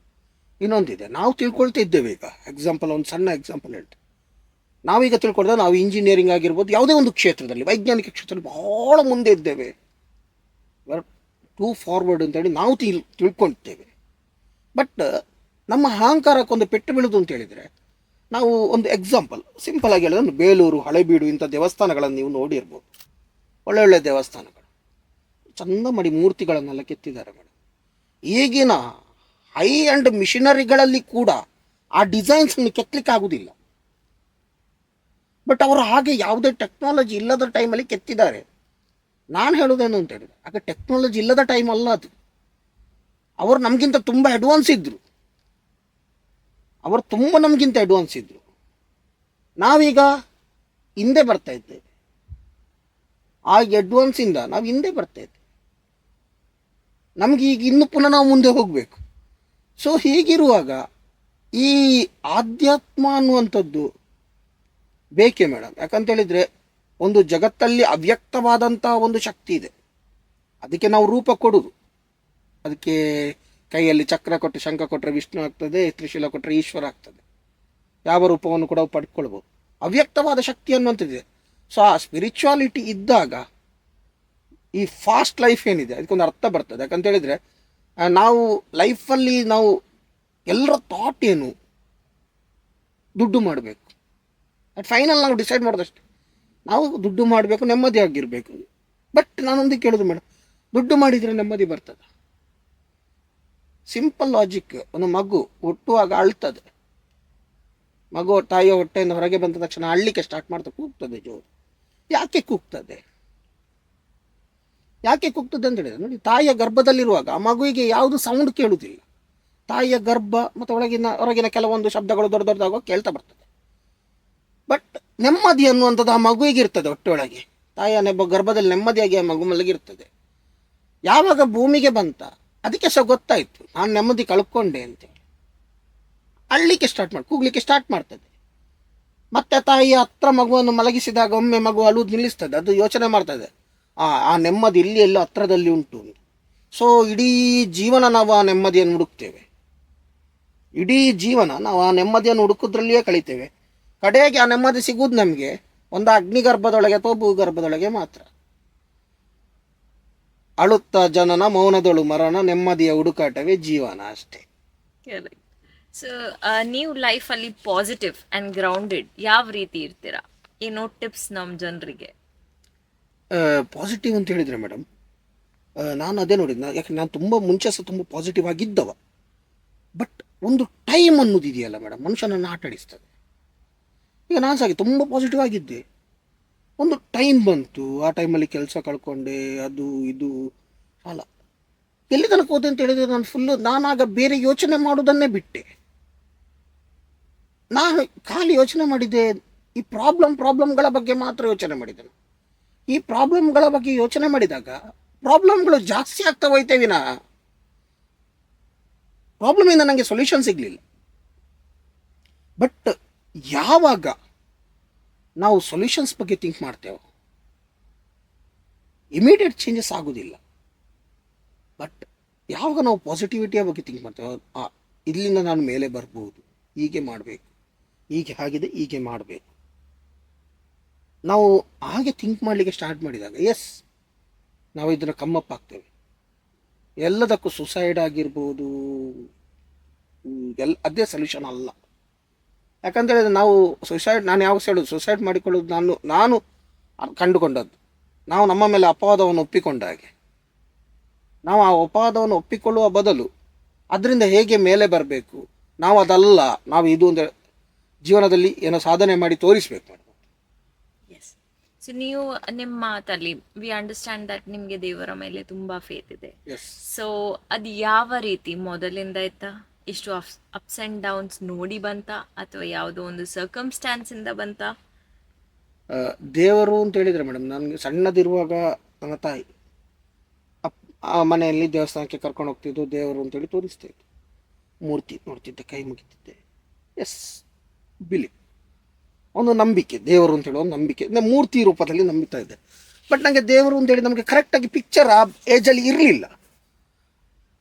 ಇನ್ನೊಂದಿದೆ. ನಾವು ತಿಳ್ಕೊಳ್ತಿದ್ದೇವೆ. ಈಗ ಎಕ್ಸಾಂಪಲ್, ಒಂದು ಸಣ್ಣ ಎಕ್ಸಾಂಪಲ್ ಹೇಳ್ತೇವೆ. ನಾವೀಗ ತಿಳ್ಕೊಂಡ್ರೆ ನಾವು ಇಂಜಿನಿಯರಿಂಗ್ ಆಗಿರ್ಬೋದು, ಯಾವುದೇ ಒಂದು ಕ್ಷೇತ್ರದಲ್ಲಿ, ವೈಜ್ಞಾನಿಕ ಕ್ಷೇತ್ರದಲ್ಲಿ ಭಾಳ ಮುಂದೆ ಇದ್ದೇವೆ, ಟೂ ಫಾರ್ವರ್ಡ್ ಅಂತೇಳಿ ನಾವು ತಿಳ್ಕೊಳ್ತೇವೆ. ಬಟ್ ನಮ್ಮ ಅಹಂಕಾರಕ್ಕೊಂದು ಪೆಟ್ಟು ಬೀಳುದು ಅಂತ ಹೇಳಿದರೆ, ನಾವು ಒಂದು ಎಕ್ಸಾಂಪಲ್ ಸಿಂಪಲ್ ಆಗಿ ಹೇಳಿದ್ರೆ, ಒಂದು ಬೇಲೂರು, ಹಳೆಬೀಡು ಇಂಥ ದೇವಸ್ಥಾನಗಳನ್ನು ನೀವು ನೋಡಿರ್ಬೋದು. ಒಳ್ಳೊಳ್ಳೆ ದೇವಸ್ಥಾನಗಳು, ಚಂದ ಮಾಡಿ ಮೂರ್ತಿಗಳನ್ನೆಲ್ಲ ಕೆತ್ತಿದ್ದಾರೆ ಮೇಡಮ್. ಈಗಿನ ಹೈ ಆ್ಯಂಡ್ ಮಿಷನರಿಗಳಲ್ಲಿ ಕೂಡ ಆ ಡಿಸೈನ್ಸನ್ನು ಕೆತ್ತಲಿಕ್ಕೆ ಆಗೋದಿಲ್ಲ. ಬಟ್ ಅವರು ಹಾಗೆ ಯಾವುದೇ ಟೆಕ್ನಾಲಜಿ ಇಲ್ಲದ ಟೈಮಲ್ಲಿ ಕೆತ್ತಿದ್ದಾರೆ. ನಾನು ಹೇಳೋದೇನು ಅಂತ ಹೇಳಿದ್ರೆ, ಆಗ ಟೆಕ್ನಾಲಜಿ ಇಲ್ಲದ ಟೈಮ್ ಅಲ್ಲ ಅದು. ಅವರು ನಮಗಿಂತ ತುಂಬ ಅಡ್ವಾನ್ಸ್ ಇದ್ದರು. ಅವರು ತುಂಬ ನಮಗಿಂತ ಅಡ್ವಾನ್ಸ್ ಇದ್ದರು. ನಾವೀಗ ಹಿಂದೆ ಬರ್ತಾ ಇದ್ದೇವೆ. ಆ ಅಡ್ವಾನ್ಸಿಂದ ನಾವು ಹಿಂದೆ ಬರ್ತಾ ಇದ್ದೇವೆ. ನಮಗೆ ಈಗ ಇನ್ನು ಪುನಃ ನಾವು ಮುಂದೆ ಹೋಗಬೇಕು. ಸೊ ಹೀಗಿರುವಾಗ ಈ ಆಧ್ಯಾತ್ಮ ಅನ್ನುವಂಥದ್ದು ಬೇಕೇ ಮೇಡಮ್. ಯಾಕಂತೇಳಿದರೆ, ಒಂದು ಜಗತ್ತಲ್ಲಿ ಅವ್ಯಕ್ತವಾದಂಥ ಒಂದು ಶಕ್ತಿ ಇದೆ. ಅದಕ್ಕೆ ನಾವು ರೂಪ ಕೊಡುವುದು. ಅದಕ್ಕೆ ಕೈಯಲ್ಲಿ ಚಕ್ರ ಕೊಟ್ಟರೆ, ಶಂಖ ಕೊಟ್ಟರೆ ವಿಷ್ಣು ಆಗ್ತದೆ, ತ್ರಿಶೂಲ ಕೊಟ್ಟರೆ ಈಶ್ವರ ಆಗ್ತದೆ. ಯಾವ ರೂಪವನ್ನು ಕೂಡ ಪಡ್ಕೊಳ್ಬೋದು. ಅವ್ಯಕ್ತವಾದ ಶಕ್ತಿ ಅನ್ನುವಂಥದ್ದಿದೆ. ಸೊ ಆ ಸ್ಪಿರಿಚುವಾಲಿಟಿ ಇದ್ದಾಗ ಈ ಫಾಸ್ಟ್ ಲೈಫ್ ಏನಿದೆ ಅದಕ್ಕೊಂದು ಅರ್ಥ ಬರ್ತದೆ. ಯಾಕಂತೇಳಿದರೆ, ನಾವು ಲೈಫಲ್ಲಿ ನಾವು ಎಲ್ಲರ ಥಾಟ್ ಏನು, ದುಡ್ಡು ಮಾಡಬೇಕು. ಅದು ಫೈನಲ್ ನಾವು ಡಿಸೈಡ್ ಮಾಡೋದಷ್ಟೇ. ನಾವು ದುಡ್ಡು ಮಾಡಬೇಕು, ನೆಮ್ಮದಿ ಆಗಿರಬೇಕು. ಬಟ್ ನಾನೊಂದು ಕೇಳೋದು ಮೇಡಮ್, ದುಡ್ಡು ಮಾಡಿದರೆ ನೆಮ್ಮದಿ ಬರ್ತದೆ? Simple logic. ಒಂದು ಮಗು ಹುಟ್ಟುವಾಗ ಅಳ್ತದೆ. ಮಗು ತಾಯಿಯ ಹೊಟ್ಟೆಯಿಂದ ಹೊರಗೆ ಬಂದ ತಕ್ಷಣ ಅಳ್ಲಿಕ್ಕೆ ಸ್ಟಾರ್ಟ್ ಮಾಡ್ತಾ ಕೂಗ್ತದೆ ಜೋರು. ಯಾಕೆ ಕೂಗ್ತದೆ? ಯಾಕೆ ಕೂಗ್ತದೆ ಅಂತ ಹೇಳಿದ್ರೆ, ನೋಡಿ, ತಾಯಿಯ ಗರ್ಭದಲ್ಲಿರುವಾಗ ಆ ಮಗುವಿಗೆ ಯಾವುದು ಸೌಂಡ್ ಕೇಳುವುದಿಲ್ಲ. ತಾಯಿಯ ಗರ್ಭ ಮತ್ತು ಹೊರಗಿನ ಕೆಲವೊಂದು ಶಬ್ದಗಳು ದೊಡ್ಡ ದೊಡ್ಡದಾಗುವ ಕೇಳ್ತಾ ಬರ್ತದೆ. ಬಟ್ ನೆಮ್ಮದಿ ಅನ್ನುವಂಥದ್ದು ಆ ಮಗುವಿಗೆ ಇರ್ತದೆ ಹೊಟ್ಟೆಯೊಳಗೆ. ತಾಯಿಯ ಗರ್ಭದಲ್ಲಿ ನೆಮ್ಮದಿಯಾಗಿ ಆ ಮಗು ಮಲಗಿರ್ತದೆ. ಯಾವಾಗ ಭೂಮಿಗೆ ಬಂತ ಅದಕ್ಕೆ ಸಹ ಗೊತ್ತಾಯಿತು ನಾನು ನೆಮ್ಮದಿ ಕಳ್ಕೊಂಡೆ ಅಂತೇಳಿ. ಅಳ್ಲಿಕ್ಕೆ ಕೂಗ್ಲಿಕ್ಕೆ ಸ್ಟಾರ್ಟ್ ಮಾಡ್ತದೆ. ಮತ್ತೆ ತಾಯಿಯ ಹತ್ರ ಮಗುವನ್ನು ಮಲಗಿಸಿದಾಗ ಒಮ್ಮೆ ಮಗು ಅಳುವುದು ನಿಲ್ಲಿಸ್ತದೆ. ಅದು ಯೋಚನೆ ಮಾಡ್ತದೆ, ಆ ನೆಮ್ಮದಿ ಇಲ್ಲಿ ಎಲ್ಲೋ ಹತ್ರದಲ್ಲಿ ಉಂಟು. ಸೊ ಇಡೀ ಜೀವನ ನಾವು ಆ ನೆಮ್ಮದಿಯನ್ನು ಹುಡುಕ್ತೇವೆ. ಇಡೀ ಜೀವನ ನಾವು ಆ ನೆಮ್ಮದಿಯನ್ನು ಹುಡುಕೋದ್ರಲ್ಲಿಯೇ ಕಳಿತೇವೆ. ಕಡೆಗೆ ಆ ನೆಮ್ಮದಿ ಸಿಗುವುದು ನಮಗೆ ಒಂದು ಅಗ್ನಿಗರ್ಭದೊಳಗೆ ಅಥವಾ ಭೂಗರ್ಭದೊಳಗೆ ಮಾತ್ರ. ಅಳುತ್ತ ಜನನ, ಮೌನದೊಳು ಮರಣ, ನೆಮ್ಮದಿಯ ಹುಡುಕಾಟವೇ ಜೀವನ ಅಷ್ಟೇ. ಸೊ ನೀವು ಲೈಫಲ್ಲಿ ಪಾಸಿಟಿವ್ ಆ್ಯಂಡ್ ಗ್ರೌಂಡೆಡ್ ಯಾವ ರೀತಿ ಇರ್ತೀರಾ? ಏನೋ ಟಿಪ್ಸ್ ನಮ್ಮ ಜನರಿಗೆ? ಪಾಸಿಟಿವ್ ಅಂತ ಹೇಳಿದರೆ ಮೇಡಮ್, ನಾನು ಅದೇ ನೋಡಿದ್ನ. ಯಾಕೆ ನಾನು ತುಂಬ ಮುಂಚೆ ಸಹ ತುಂಬ ಪಾಸಿಟಿವ್ ಆಗಿದ್ದವ. ಬಟ್ ಒಂದು ಟೈಮ್ ಅನ್ನೋದು ಇದೆಯಲ್ಲ ಮೇಡಮ್, ಮನುಷ್ಯನನ್ನು ಆಟಾಡಿಸ್ತದೆ. ಈಗ ನಾನು ಸಹ ತುಂಬ ಪಾಸಿಟಿವ್ ಆಗಿದ್ದೆ. ಒಂದು ಟೈಮ್ ಬಂತು, ಆ ಟೈಮಲ್ಲಿ ಕೆಲಸ ಕಳ್ಕೊಂಡೆ, ಅದು ಇದು ಅಲ್ಲ. ಎಲ್ಲಿ ತನಕ ಹೋದೆ ಅಂತ ಹೇಳಿದರೆ, ನಾನಾಗ ಬೇರೆ ಯೋಚನೆ ಮಾಡೋದನ್ನೇ ಬಿಟ್ಟೆ. ನಾನು ಖಾಲಿ ಯೋಚನೆ ಮಾಡಿದ್ದೆ ಈ ಪ್ರಾಬ್ಲಮ್ಗಳ ಬಗ್ಗೆ ಮಾತ್ರ ಯೋಚನೆ ಮಾಡಿದ್ದೇನೆ. ಈ ಪ್ರಾಬ್ಲಮ್ಗಳ ಬಗ್ಗೆ ಯೋಚನೆ ಮಾಡಿದಾಗ ಪ್ರಾಬ್ಲಮ್ಗಳು ಜಾಸ್ತಿ ಆಗ್ತಾ ಹೋಯ್ತೇ ವಿನಃ ಪ್ರಾಬ್ಲಮಿಂದ ನನಗೆ ಸೊಲ್ಯೂಷನ್ ಸಿಗಲಿಲ್ಲ. ಬಟ್ ಯಾವಾಗ ನಾವು ಸೊಲ್ಯೂಷನ್ಸ್ ಬಗ್ಗೆ ಥಿಂಕ್ ಮಾಡ್ತೇವೆ, ಇಮಿಡಿಯೇಟ್ ಚೇಂಜಸ್ ಆಗೋದಿಲ್ಲ. ಬಟ್ ಯಾವಾಗ ನಾವು ಪಾಸಿಟಿವಿಟಿಯ ಬಗ್ಗೆ ಥಿಂಕ್ ಮಾಡ್ತೇವೆ, ಇಲ್ಲಿಂದ ನಾನು ಮೇಲೆ ಬರ್ಬೋದು, ಹೀಗೆ ಮಾಡಬೇಕು, ಹೀಗೆ ಆಗಿದೆ ಹೀಗೆ ಮಾಡಬೇಕು, ನಾವು ಹಾಗೆ ಥಿಂಕ್ ಮಾಡಲಿಕ್ಕೆ ಸ್ಟಾರ್ಟ್ ಮಾಡಿದಾಗ ಎಸ್ ನಾವು ಇದನ್ನು ಕಮ್ಮಪ್ ಆಗ್ತೇವೆ. ಎಲ್ಲದಕ್ಕೂ ಸುಸೈಡ್ ಆಗಿರ್ಬೋದು, ಅದೇ ಸೊಲ್ಯೂಷನ್ ಅಲ್ಲ. ಯಾಕಂತೇಳಿದ್ರೆ ನಾವು ನಾನು ಯಾವಾಗ ಹೇಳೋದು, ಸುಸೈಡ್ ಮಾಡಿಕೊಳ್ಳೋದು ನಾನು ಕಂಡುಕೊಂಡದ್ದು. ನಾವು ನಮ್ಮ ಮೇಲೆ ಅಪವಾದವನ್ನು ಒಪ್ಪಿಕೊಂಡ ಹಾಗೆ. ನಾವು ಆ ಅಪವಾದವನ್ನು ಒಪ್ಪಿಕೊಳ್ಳುವ ಬದಲು ಅದರಿಂದ ಹೇಗೆ ಮೇಲೆ ಬರಬೇಕು, ನಾವು ಅದಲ್ಲ, ನಾವು ಇದು ಒಂದು ಜೀವನದಲ್ಲಿ ಏನೋ ಸಾಧನೆ ಮಾಡಿ ತೋರಿಸ್ಬೇಕು ಮೇಡಮ್. ಎಸ್. ಸೊ ನೀವು ನಿಮ್ಮ ಮಾತಲ್ಲಿ ವಿ ಅಂಡರ್ಸ್ಟ್ಯಾಂಡ್ ದಟ್ ನಿಮಗೆ ದೇವರ ಮೇಲೆ ತುಂಬಾ ಫೇತ್ ಇದೆ. ಎಸ್. ಸೊ ಅದು ಯಾವ ರೀತಿ ಮೊದಲಿಂದ ಇತ್ತಾ? ಇಷ್ಟು ಅಪ್ಸ್ ಆ್ಯಂಡ್ ಡೌನ್ಸ್ ನೋಡಿ ಬಂತ, ಅಥವಾ ಯಾವುದೋ ಒಂದು ಸರ್ಕಮ್ಸ್ಟ್ಯಾನ್ಸ್ ಇಂದ ಬಂತ? ದೇವರು ಅಂತ ಹೇಳಿದರೆ ಮೇಡಮ್, ನನಗೆ ಸಣ್ಣದಿರುವಾಗ ನನ್ನ ತಾಯಿ ಆ ಮನೆಯಲ್ಲಿ ದೇವಸ್ಥಾನಕ್ಕೆ ಕರ್ಕೊಂಡು ಹೋಗ್ತಿದ್ದು, ದೇವರು ಅಂತೇಳಿ ತೋರಿಸ್ತಾ ಇತ್ತು. ಮೂರ್ತಿ ನೋಡ್ತಿದ್ದೆ, ಕೈ ಮುಗಿತಿದ್ದೆ. ಎಸ್, ಬಿಲಿ ಒಂದು ನಂಬಿಕೆ, ದೇವರು ಅಂತೇಳಿ ಒಂದು ನಂಬಿಕೆ, ಮೂರ್ತಿ ರೂಪದಲ್ಲಿ ನಂಬಿತಾ ಇದ್ದೆ. ಬಟ್ ನನಗೆ ದೇವರು ಅಂತೇಳಿ ನಮಗೆ ಕರೆಕ್ಟಾಗಿ ಪಿಕ್ಚರ್ ಆ ಏಜಲ್ಲಿ ಇರಲಿಲ್ಲ.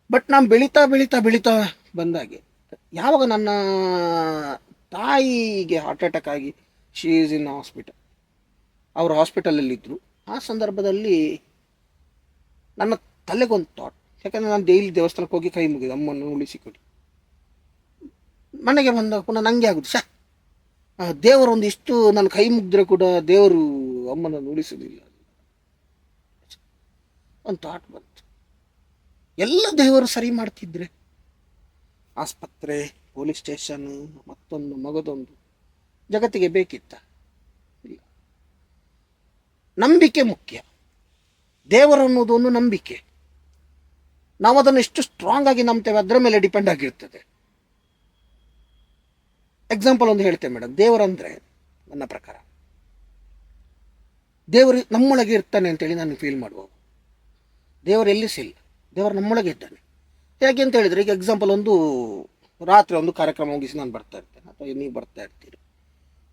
ಬಟ್ ನಾನು ಬೆಳೀತಾ ಬೆಳೀತಾ ಬೆಳೀತಾ ಬಂದಾಗೆ, ಯಾವಾಗ ನನ್ನ ತಾಯಿಗೆ ಹಾರ್ಟ್ ಅಟ್ಯಾಕ್ ಆಗಿ ಶಿ ಈಸ್ ಇನ್ ಹಾಸ್ಪಿಟಲ್, ಅವರು ಹಾಸ್ಪಿಟಲಲ್ಲಿದ್ದರು, ಆ ಸಂದರ್ಭದಲ್ಲಿ ನನ್ನ ತಲೆಗೊಂದು ಥಾಟ್. ಯಾಕಂದರೆ ನಾನು ಡೈಲಿ ದೇವಸ್ಥಾನಕ್ಕೆ ಹೋಗಿ ಕೈ ಮುಗಿದು ಅಮ್ಮನ್ನು ಉಳಿಸಿಕೊಡಿ. ಮನೆಗೆ ಬಂದಾಗ ಪುನಃ ನನಗೆ ಆಗೋದು, ದೇವರೊಂದು ಇಷ್ಟು ನಾನು ಕೈ ಮುಗಿದ್ರೆ ಕೂಡ ದೇವರು ಅಮ್ಮನನ್ನು ಉಳಿಸೋದಿಲ್ಲ. ಒಂದು ಥಾಟ್ ಬಂತು, ಎಲ್ಲ ದೇವರು ಸರಿ ಮಾಡ್ತಿದ್ರೆ ಆಸ್ಪತ್ರೆ, ಪೊಲೀಸ್ ಸ್ಟೇಷನ್, ಮತ್ತೊಂದು ಮಗದೊಂದು ಜಗತ್ತಿಗೆ ಬೇಕಿತ್ತ? ಇಲ್ಲ. ನಂಬಿಕೆ ಮುಖ್ಯ. ದೇವರು ಅನ್ನೋದು ಒಂದು ನಂಬಿಕೆ. ನಾವು ಅದನ್ನು ಎಷ್ಟು ಸ್ಟ್ರಾಂಗ್ ಆಗಿ ನಂಬ್ತೇವೆ ಅದರ ಮೇಲೆ ಡಿಪೆಂಡ್ ಆಗಿರ್ತದೆ. ಎಕ್ಸಾಂಪಲ್ ಒಂದು ಹೇಳ್ತೇವೆ ಮೇಡಮ್. ದೇವರಂದರೆ ನನ್ನ ಪ್ರಕಾರ ದೇವರು ನಮ್ಮೊಳಗೆ ಇರ್ತಾನೆ ಅಂತೇಳಿ ನಾನು ಫೀಲ್ ಮಾಡುವ. ದೇವರು ಎಲ್ಲಿ ಸಿಲ್ಲ, ದೇವರು ನಮ್ಮೊಳಗೆ ಇದ್ದಾನೆ. ಹೇಗೆ ಅಂತ ಹೇಳಿದರೆ, ಈಗ ಎಕ್ಸಾಂಪಲ್ ಒಂದು ರಾತ್ರಿ ಒಂದು ಕಾರ್ಯಕ್ರಮ ಮುಗಿಸಿ ನಾನು ಬರ್ತಾ ಇರ್ತೇನೆ, ಅಥವಾ ನೀವು ಬರ್ತಾ ಇರ್ತೀರಿ,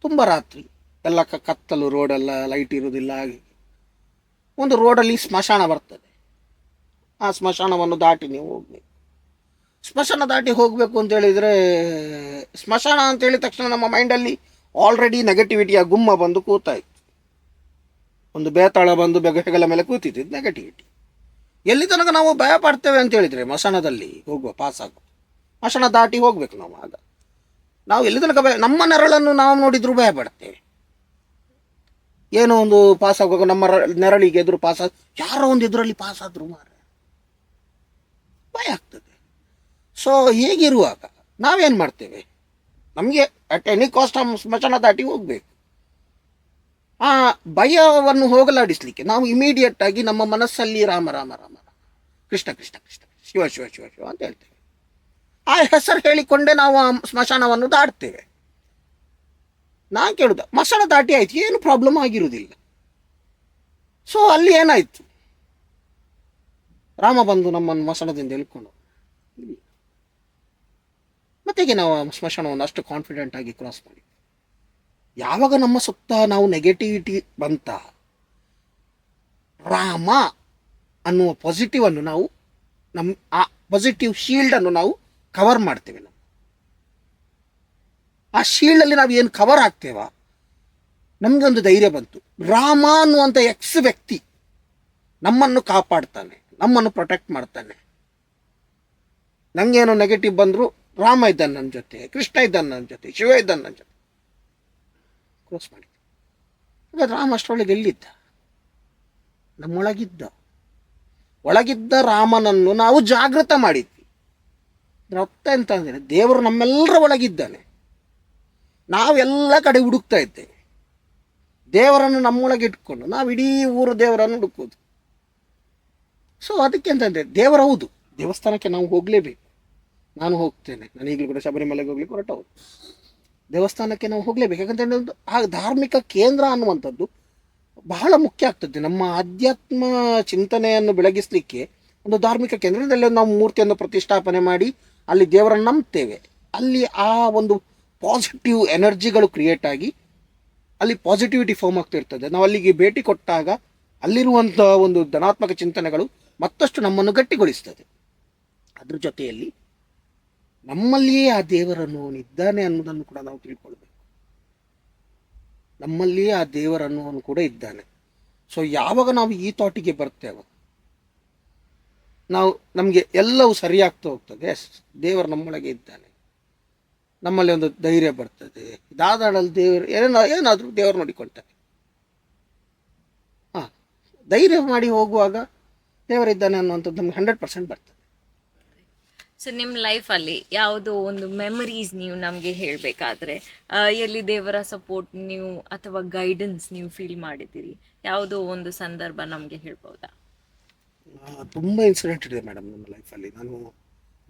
ತುಂಬ ರಾತ್ರಿ ಎಲ್ಲ ಕತ್ತಲು, ರೋಡೆಲ್ಲ ಲೈಟ್ ಇರೋದಿಲ್ಲ. ಹಾಗೆ ಒಂದು ರೋಡಲ್ಲಿ ಸ್ಮಶಾನ ಬರ್ತದೆ. ಆ ಸ್ಮಶಾನವನ್ನು ದಾಟಿ ನೀವು ಹೋಗ್ಬೇಕು. ಸ್ಮಶಾನ ದಾಟಿ ಹೋಗಬೇಕು ಅಂತೇಳಿದರೆ, ಸ್ಮಶಾನ ಅಂತ ಹೇಳಿದ ತಕ್ಷಣ ನಮ್ಮ ಮೈಂಡಲ್ಲಿ ಆಲ್ರೆಡಿ ನೆಗೆಟಿವಿಟಿಯ ಗುಮ್ಮ ಬಂದು ಕೂತಾಯಿತು. ಒಂದು ಬೇತಾಳ ಬಂದು ಹೆಗಲ ಮೇಲೆ ಕೂತಿದ್ದು ನೆಗೆಟಿವಿಟಿ. ಎಲ್ಲಿ ತನಕ ನಾವು ಭಯ ಪಡ್ತೇವೆ ಅಂತ ಹೇಳಿದರೆ, ಮಶಾನದಲ್ಲಿ ಹೋಗುವ ಪಾಸಾಗುವ, ಮಶಾನ ದಾಟಿ ಹೋಗಬೇಕು ನಾವು. ಆಗ ನಾವು ಎಲ್ಲಿ ತನಕ ನಮ್ಮ ನೆರಳನ್ನು ನಾವು ನೋಡಿದರೂ ಭಯ ಪಡ್ತೇವೆ. ಏನೋ ಒಂದು ಪಾಸ್ ಆಗುವಾಗ ನಮ್ಮ ನೆರಳಿಗೆ ಎದುರು ಯಾರೋ ಒಂದು ಎದುರಲ್ಲಿ ಪಾಸಾದ್ರು ಭಯ ಆಗ್ತದೆ. ಸೊ ಹೀಗಿರುವಾಗ ನಾವೇನು ಮಾಡ್ತೇವೆ, ನಮಗೆ ಅಟ್ ಎನಿ ಕಾಸ್ಟ್ ಸ್ಮಶಾನ ದಾಟಿ ಹೋಗಬೇಕು. ಆ ಭಯವನ್ನು ಹೋಗಲಾಡಿಸ್ಲಿಕ್ಕೆ ನಾವು ಇಮಿಡಿಯೇಟ್ ಆಗಿ ನಮ್ಮ ಮನಸ್ಸಲ್ಲಿ ರಾಮ ರಾಮ ರಾಮ ರಾಮ, ಕೃಷ್ಣ ಕೃಷ್ಣ ಕೃಷ್ಣ, ಶಿವ ಶಿವ ಶಿವ ಶಿವ ಅಂತ ಹೇಳ್ತೇವೆ. ಆ ಹೆಸರು ಹೇಳಿಕೊಂಡೇ ನಾವು ಆ ಸ್ಮಶಾನವನ್ನು ದಾಟ್ತೇವೆ. ನಾನು ಕೇಳುದ, ಮಶಾನ ದಾಟಿ ಆಯ್ತು, ಏನು ಪ್ರಾಬ್ಲಮ್ ಆಗಿರುವುದಿಲ್ಲ. ಸೊ ಅಲ್ಲಿ ಏನಾಯ್ತು, ರಾಮ ಬಂದು ನಮ್ಮನ್ನು ಮಶಾನದಿಂದ ಎಳ್ಕೊಂಡು ಮತ್ತೆಗೆ ನಾವು ಸ್ಮಶಾನವನ್ನು ಅಷ್ಟು ಕಾನ್ಫಿಡೆಂಟ್ ಆಗಿ ಕ್ರಾಸ್ ಮಾಡಿ. ಯಾವಾಗ ನಮ್ಮ ಸುತ್ತ ನಾವು ನೆಗೆಟಿವಿಟಿ ಬಂತ, ರಾಮ ಅನ್ನುವ ಪಾಸಿಟಿವ್ ಅನ್ನು ನಾವು ಆ ಪಾಸಿಟಿವ್ ಶೀಲ್ಡನ್ನು ನಾವು ಕವರ್ ಮಾಡ್ತೇವೆ. ನಾವು ಆ ಶೀಲ್ಡಲ್ಲಿ ನಾವು ಏನು ಕವರ್ ಆಗ್ತೇವ, ನಮಗೊಂದು ಧೈರ್ಯ ಬಂತು. ರಾಮ ಅನ್ನುವಂಥ ಎಕ್ಸ್ ವ್ಯಕ್ತಿ ನಮ್ಮನ್ನು ಕಾಪಾಡ್ತಾನೆ, ನಮ್ಮನ್ನು ಪ್ರೊಟೆಕ್ಟ್ ಮಾಡ್ತಾನೆ. ನನಗೇನೋ ನೆಗೆಟಿವ್ ಬಂದರೂ ರಾಮ ಇದ್ದಾನೆ ನನ್ನ ಜೊತೆ, ಕೃಷ್ಣ ಇದ್ದಾನೆ ನನ್ನ ಜೊತೆ, ಶಿವ ಇದ್ದಾನೆ ನನ್ನ ಜೊತೆ, ಕ್ರೋಸ್ ಮಾಡಿದ್ದೆ. ಈಗ ರಾಮ ಅಷ್ಟರೊಳಗೆ ಎಲ್ಲಿದ್ದ? ನಮ್ಮೊಳಗಿದ್ದ. ಒಳಗಿದ್ದ ರಾಮನನ್ನು ನಾವು ಜಾಗೃತ ಮಾಡಿದ್ವಿ. ಅರ್ಥ ಎಂತ ಅಂದರೆ, ದೇವರು ನಮ್ಮೆಲ್ಲರ ಒಳಗಿದ್ದಾನೆ, ನಾವೆಲ್ಲ ಕಡೆ ಹುಡುಕ್ತಾ ಇದ್ದೇವೆ. ದೇವರನ್ನು ನಮ್ಮೊಳಗೆ ಇಟ್ಕೊಂಡು ನಾವು ಇಡೀ ಊರು ದೇವರನ್ನು ಹುಡುಕೋದು. ಸೊ ಅದಕ್ಕೆ ಅಂತಂದರೆ, ದೇವರು ಹೌದು, ದೇವಸ್ಥಾನಕ್ಕೆ ನಾವು ಹೋಗಲೇಬೇಕು. ನಾನು ಹೋಗ್ತೇನೆ, ನಾನು ಈಗಲೂ ಕೂಡ ಶಬರಿಮಲೆಗೆ ಹೋಗ್ಲಿಕ್ಕೆ ಹೊರಟವರು. ದೇವಸ್ಥಾನಕ್ಕೆ ನಾವು ಹೋಗಲೇಬೇಕು. ಯಾಕಂತೇಳಿ ಆ ಧಾರ್ಮಿಕ ಕೇಂದ್ರ ಅನ್ನುವಂಥದ್ದು ಬಹಳ ಮುಖ್ಯ ಆಗ್ತದೆ. ನಮ್ಮ ಆಧ್ಯಾತ್ಮ ಚಿಂತನೆಯನ್ನು ಬೆಳಗಿಸಲಿಕ್ಕೆ ಒಂದು ಧಾರ್ಮಿಕ ಕೇಂದ್ರದಲ್ಲಿ ನಾವು ಮೂರ್ತಿಯನ್ನು ಪ್ರತಿಷ್ಠಾಪನೆ ಮಾಡಿ ಅಲ್ಲಿ ದೇವರನ್ನು ನಂಬ್ತೇವೆ. ಅಲ್ಲಿ ಆ ಒಂದು ಪಾಸಿಟಿವ್ ಎನರ್ಜಿಗಳು ಕ್ರಿಯೇಟ್ ಆಗಿ ಅಲ್ಲಿ ಪಾಸಿಟಿವಿಟಿ ಫಾರ್ಮ್ ಆಗ್ತಾ ಇರ್ತದೆ. ನಾವು ಅಲ್ಲಿಗೆ ಭೇಟಿ ಕೊಟ್ಟಾಗ ಅಲ್ಲಿರುವಂಥ ಒಂದು ಧನಾತ್ಮಕ ಚಿಂತನೆಗಳು ಮತ್ತಷ್ಟು ನಮ್ಮನ್ನು ಗಟ್ಟಿಗೊಳಿಸ್ತದೆ. ಅದ್ರ ಜೊತೆಯಲ್ಲಿ ನಮ್ಮಲ್ಲಿಯೇ ಆ ದೇವರನ್ನು ಇದ್ದಾನೆ ಅನ್ನೋದನ್ನು ಕೂಡ ನಾವು ತಿಳ್ಕೊಳ್ಬೇಕು. ನಮ್ಮಲ್ಲಿಯೇ ಆ ದೇವರನ್ನು ಕೂಡ ಇದ್ದಾನೆ. ಸೊ ಯಾವಾಗ ನಾವು ಈ ಥಾಟಿಗೆ ಬರ್ತೇವೆ, ನಮಗೆ ಎಲ್ಲವೂ ಸರಿಯಾಗ್ತಾ ಹೋಗ್ತದೆ. ಎಸ್, ದೇವರು ನಮ್ಮೊಳಗೆ ಇದ್ದಾನೆ. ನಮ್ಮಲ್ಲಿ ಒಂದು ಧೈರ್ಯ ಬರ್ತದೆ. ಇದಾದಲ್ಲಿ ದೇವರು ಏನಾದರೂ ದೇವರು ನೋಡಿಕೊಳ್ತಾರೆ. ಹಾಂ, ಧೈರ್ಯ ಮಾಡಿ ಹೋಗುವಾಗ ದೇವರಿದ್ದಾನೆ ಅನ್ನುವಂಥದ್ದು ನಮ್ಗೆ 100% ಬರ್ತದೆ. ಸೊ ನಿಮ್ಮ ಲೈಫಲ್ಲಿ ಯಾವುದೋ ಒಂದು ಮೆಮರೀಸ್ ನೀವು ನಮಗೆ ಹೇಳಬೇಕಾದ್ರೆ ಎಲ್ಲಿ ದೇವರ ಸಪೋರ್ಟ್ ನೀವು ಅಥವಾ ಗೈಡೆನ್ಸ್ ನೀವು ಫೀಲ್ ಮಾಡಿದ್ದೀರಿ, ಯಾವುದೋ ಒಂದು ಸಂದರ್ಭ ನಮಗೆ ಹೇಳ್ಬೋದಾ? ತುಂಬ ಇನ್ಸಿಡೆಂಟ್ ಇದೆ ಮೇಡಮ್ ನಮ್ಮ ಲೈಫಲ್ಲಿ. ನಾನು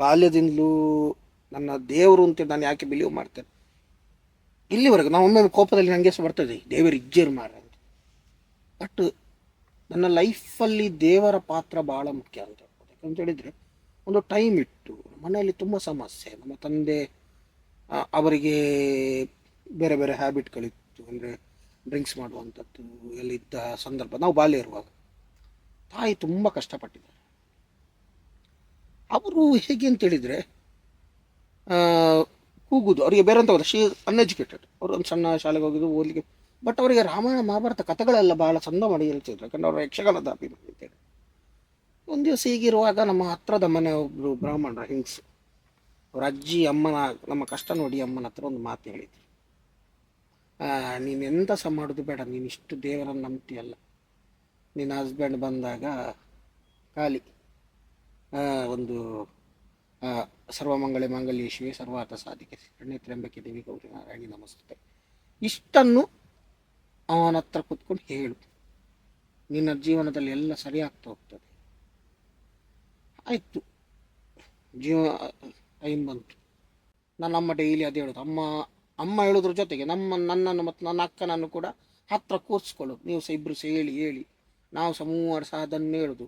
ಬಾಲ್ಯದಿಂದಲೂ ನನ್ನ ದೇವರು ಅಂತ ನಾನು ಯಾಕೆ ಬಿಲೀವ್ ಮಾಡ್ತೇನೆ, ಇಲ್ಲಿವರೆಗೂ ನಾವು ಒಮ್ಮೆ ಕೋಪದಲ್ಲಿ ನನಗೆ ಸಹ ಬರ್ತದೆ ದೇವರು ಇಜ್ಜೇರು ಮಾರ ಅಂತ. ಬಟ್ ನನ್ನ ಲೈಫಲ್ಲಿ ದೇವರ ಪಾತ್ರ ಭಾಳ ಮುಖ್ಯ ಅಂತ ಹೇಳ್ಬೋದು. ಯಾಕಂತ ಹೇಳಿದರೆ ಒಂದು ಟೈಮ್ ಇಟ್ಟು ಮನೆಯಲ್ಲಿ ತುಂಬ ಸಮಸ್ಯೆ. ನಮ್ಮ ತಂದೆ ಅವರಿಗೆ ಬೇರೆ ಬೇರೆ ಹ್ಯಾಬಿಟ್ಗಳಿತ್ತು, ಅಂದರೆ ಡ್ರಿಂಕ್ಸ್ ಮಾಡುವಂಥದ್ದು ಎಲ್ಲ ಇದ್ದ ಸಂದರ್ಭ. ನಾವು ಬಾಲ್ಯ ಇರುವಾಗ ತಾಯಿ ತುಂಬ ಕಷ್ಟಪಟ್ಟಿದ್ದಾರೆ. ಅವರು ಹೇಗೆ ಅಂತೇಳಿದರೆ ಕೂಗುದು ಅವರಿಗೆ ಬೇರೆ ಅಂತ ಶಿ ಅನ್ಎಜುಕೇಟೆಡ್. ಅವರು ಒಂದು ಸಣ್ಣ ಶಾಲೆಗೆ ಹೋಗಿದ್ದು ಓದಲಿಕ್ಕೆ. ಬಟ್ ಅವರಿಗೆ ರಾಮಾಯಣ ಮಹಾಭಾರತ ಕಥೆಗಳೆಲ್ಲ ಭಾಳ ಚಂದ ಮಾಡಿ ಹೇಳ್ತಿದ್ರು, ಯಾಕಂದ್ರೆ ಅವರು ಯಕ್ಷಗಾನದ ಅಭಿಮಾನಿ ಅಂತೇಳಿ. ಒಂದು ದಿವಸ ಹೀಗಿರುವಾಗ ನಮ್ಮ ಹತ್ರದ ಮನೆ ಒಬ್ಬರು ಬ್ರಾಹ್ಮಣರ ಹಿಂಗ್ಸು, ಅವ್ರ ಅಜ್ಜಿ ಅಮ್ಮನ ನಮ್ಮ ಕಷ್ಟ ನೋಡಿ ಅಮ್ಮನ ಹತ್ರ ಒಂದು ಮಾತು ಹೇಳಿದ್ರು, ನೀನು ಎಂತ ಸಹ ಮಾಡೋದು ಬೇಡ, ನೀನು ಇಷ್ಟು ದೇವರನ್ನು ನಂಬ್ತೀಯಲ್ಲ, ನಿನ್ನ ಹಸ್ಬೆಂಡ್ ಬಂದಾಗ ಖಾಲಿ ಒಂದು ಸರ್ವಮಂಗಳೆ ಮಾಂಗಲ್ಯ ಶಿವೆ ಸರ್ವಾರ್ಥ ಸಾಧಿಕೆ ಶರಣ್ಯೆ ತ್ರ್ಯಂಬಕೆ ದೇವಿ ಗೌರಿ ನಾರಾಯಣಿ ನಮಸ್ತೆ, ಇಷ್ಟನ್ನು ಅವನ ಹತ್ರ ಕೂತ್ಕೊಂಡು ಹೇಳು, ನಿನ್ನ ಜೀವನದಲ್ಲಿ ಎಲ್ಲ ಸರಿಯಾಗ್ತಾ ಹೋಗ್ತದೆ. ಆಯಿತು, ಟೈಮ್ ಬಂತು. ನನ್ನಮ್ಮ ಡೈಲಿ ಅದೇ ಹೇಳೋದು. ಅಮ್ಮ ಹೇಳೋದ್ರ ಜೊತೆಗೆ ನನ್ನನ್ನು ಮತ್ತು ನನ್ನ ಅಕ್ಕನನ್ನು ಕೂಡ ಹತ್ರ ಕೂರಿಸ್ಕೊಳ್ಳು, ನೀವು ಸಹ ಇಬ್ಬರು ಸಹ ಹೇಳಿ ನಾವು ಸಹ ಮೂವರು ಸಹ ಅದನ್ನು ಹೇಳೋದು.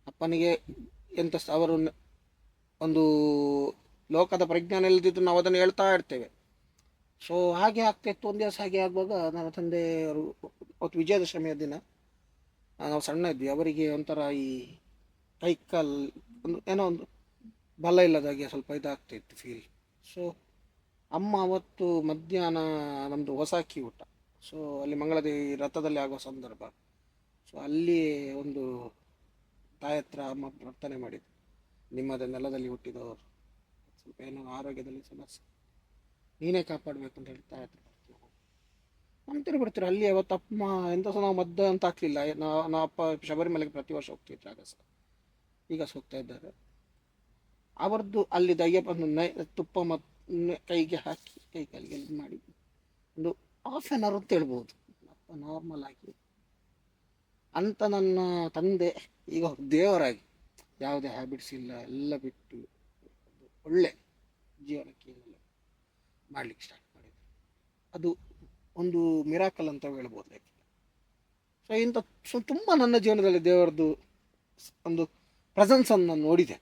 ಅಪ್ಪನಿಗೆ ಎಂತ ಅವರು ಒಂದು ಲೋಕದ ಪ್ರಜ್ಞಾನ ಇಲ್ಲದಿದ್ದು ನಾವು ಅದನ್ನು ಹೇಳ್ತಾ ಇರ್ತೇವೆ. ಸೊ ಹಾಗೆ ಆಗ್ತಾಯಿತ್ತು. ಒಂದು ದಿವಸ ಹಾಗೆ ಆಗುವಾಗ ನನ್ನ ತಂದೆಯವರು ಅವತ್ತು ವಿಜಯದಶಮಿಯ ದಿನ ನಾವು ಸಣ್ಣ ಇದ್ವಿ. ಅವರಿಗೆ ಒಂಥರ ಈ ಕೈಕಾಲ್ ಒಂದು ಏನೋ ಒಂದು ಬಲ ಇಲ್ಲದಾಗೆ ಸ್ವಲ್ಪ ಇದಾಗ್ತಾಯಿತ್ತು ಫೀಲ್. ಸೊ ಅಮ್ಮ ಅವತ್ತು ಮಧ್ಯಾಹ್ನ ನಮ್ಮದು ಹೊಸಾಕಿ ಊಟ, ಸೊ ಅಲ್ಲಿ ಮಂಗಳದೇವಿ ರಥದಲ್ಲಿ ಆಗುವ ಸಂದರ್ಭ. ಸೊ ಅಲ್ಲಿ ಒಂದು ತಾಯಿ ಹತ್ರ ಅಮ್ಮ ಪ್ರಾರ್ಥನೆ ಮಾಡಿದ್ರು, ನಿಮ್ಮದ ನೆಲದಲ್ಲಿ ಹುಟ್ಟಿದವರು ಸ್ವಲ್ಪ ಏನೋ ಆರೋಗ್ಯದಲ್ಲಿ ಸಮಸ್ಯೆ, ನೀನೇ ಕಾಪಾಡಬೇಕು ಅಂತ ಹೇಳಿ ತಾಯಿ ಹತ್ರ ಅಂತಿರು ಬಿಡ್ತೀರ. ಅಲ್ಲಿ ಅವತ್ತು ಅಮ್ಮ ಎಂತ ಸಹ ನಾವು ಮದ್ದು ಅಂತ ಹಾಕ್ಲಿಲ್ಲ. ನಾವು ಅಪ್ಪ ಶಬರಿಮಲೆಗೆ ಪ್ರತಿ ವರ್ಷ ಹೋಗ್ತಿದ್ರು, ಆಗ ಸಹ ಈಗ ಸಹ ಹೋಗ್ತಾ ಇದ್ದಾರೆ. ಅವರದ್ದು ಅಲ್ಲಿ ಅಯ್ಯಪ್ಪನ ತುಪ್ಪ ಮತ್ತು ಕೈಗೆ ಹಾಕಿ ಕೈ ಕಾಲಿಗೆ ಇದು ಮಾಡಿ ಒಂದು ಹಾಫ್ ಆನ್ ಅವರ್ ಅಂತ ಹೇಳ್ಬೋದು. ಅಪ್ಪ ನಾರ್ಮಲ್ ಆಗಿ ಅಂತ ನನ್ನ ತಂದೆ ಈಗ ದೇವರಾಗಿ ಯಾವುದೇ ಹ್ಯಾಬಿಟ್ಸ್ ಇಲ್ಲ, ಎಲ್ಲ ಬಿಟ್ಟು ಒಳ್ಳೆ ಜೀವನಕ್ಕೆ ಏನೆಲ್ಲ ಮಾಡಲಿಕ್ಕೆ ಸ್ಟಾರ್ಟ್ ಮಾಡಿದ್ರು. ಅದು ಒಂದು ಮಿರಾಕಲ್ ಅಂತ ಹೇಳ್ಬೋದು. ಸೊ ಇಂಥ ತುಂಬ ನನ್ನ ಜೀವನದಲ್ಲಿ ದೇವರದ್ದು ಒಂದು ಪ್ರೆಸೆನ್ಸನ್ನು ನಾನು ನೋಡಿದೆ.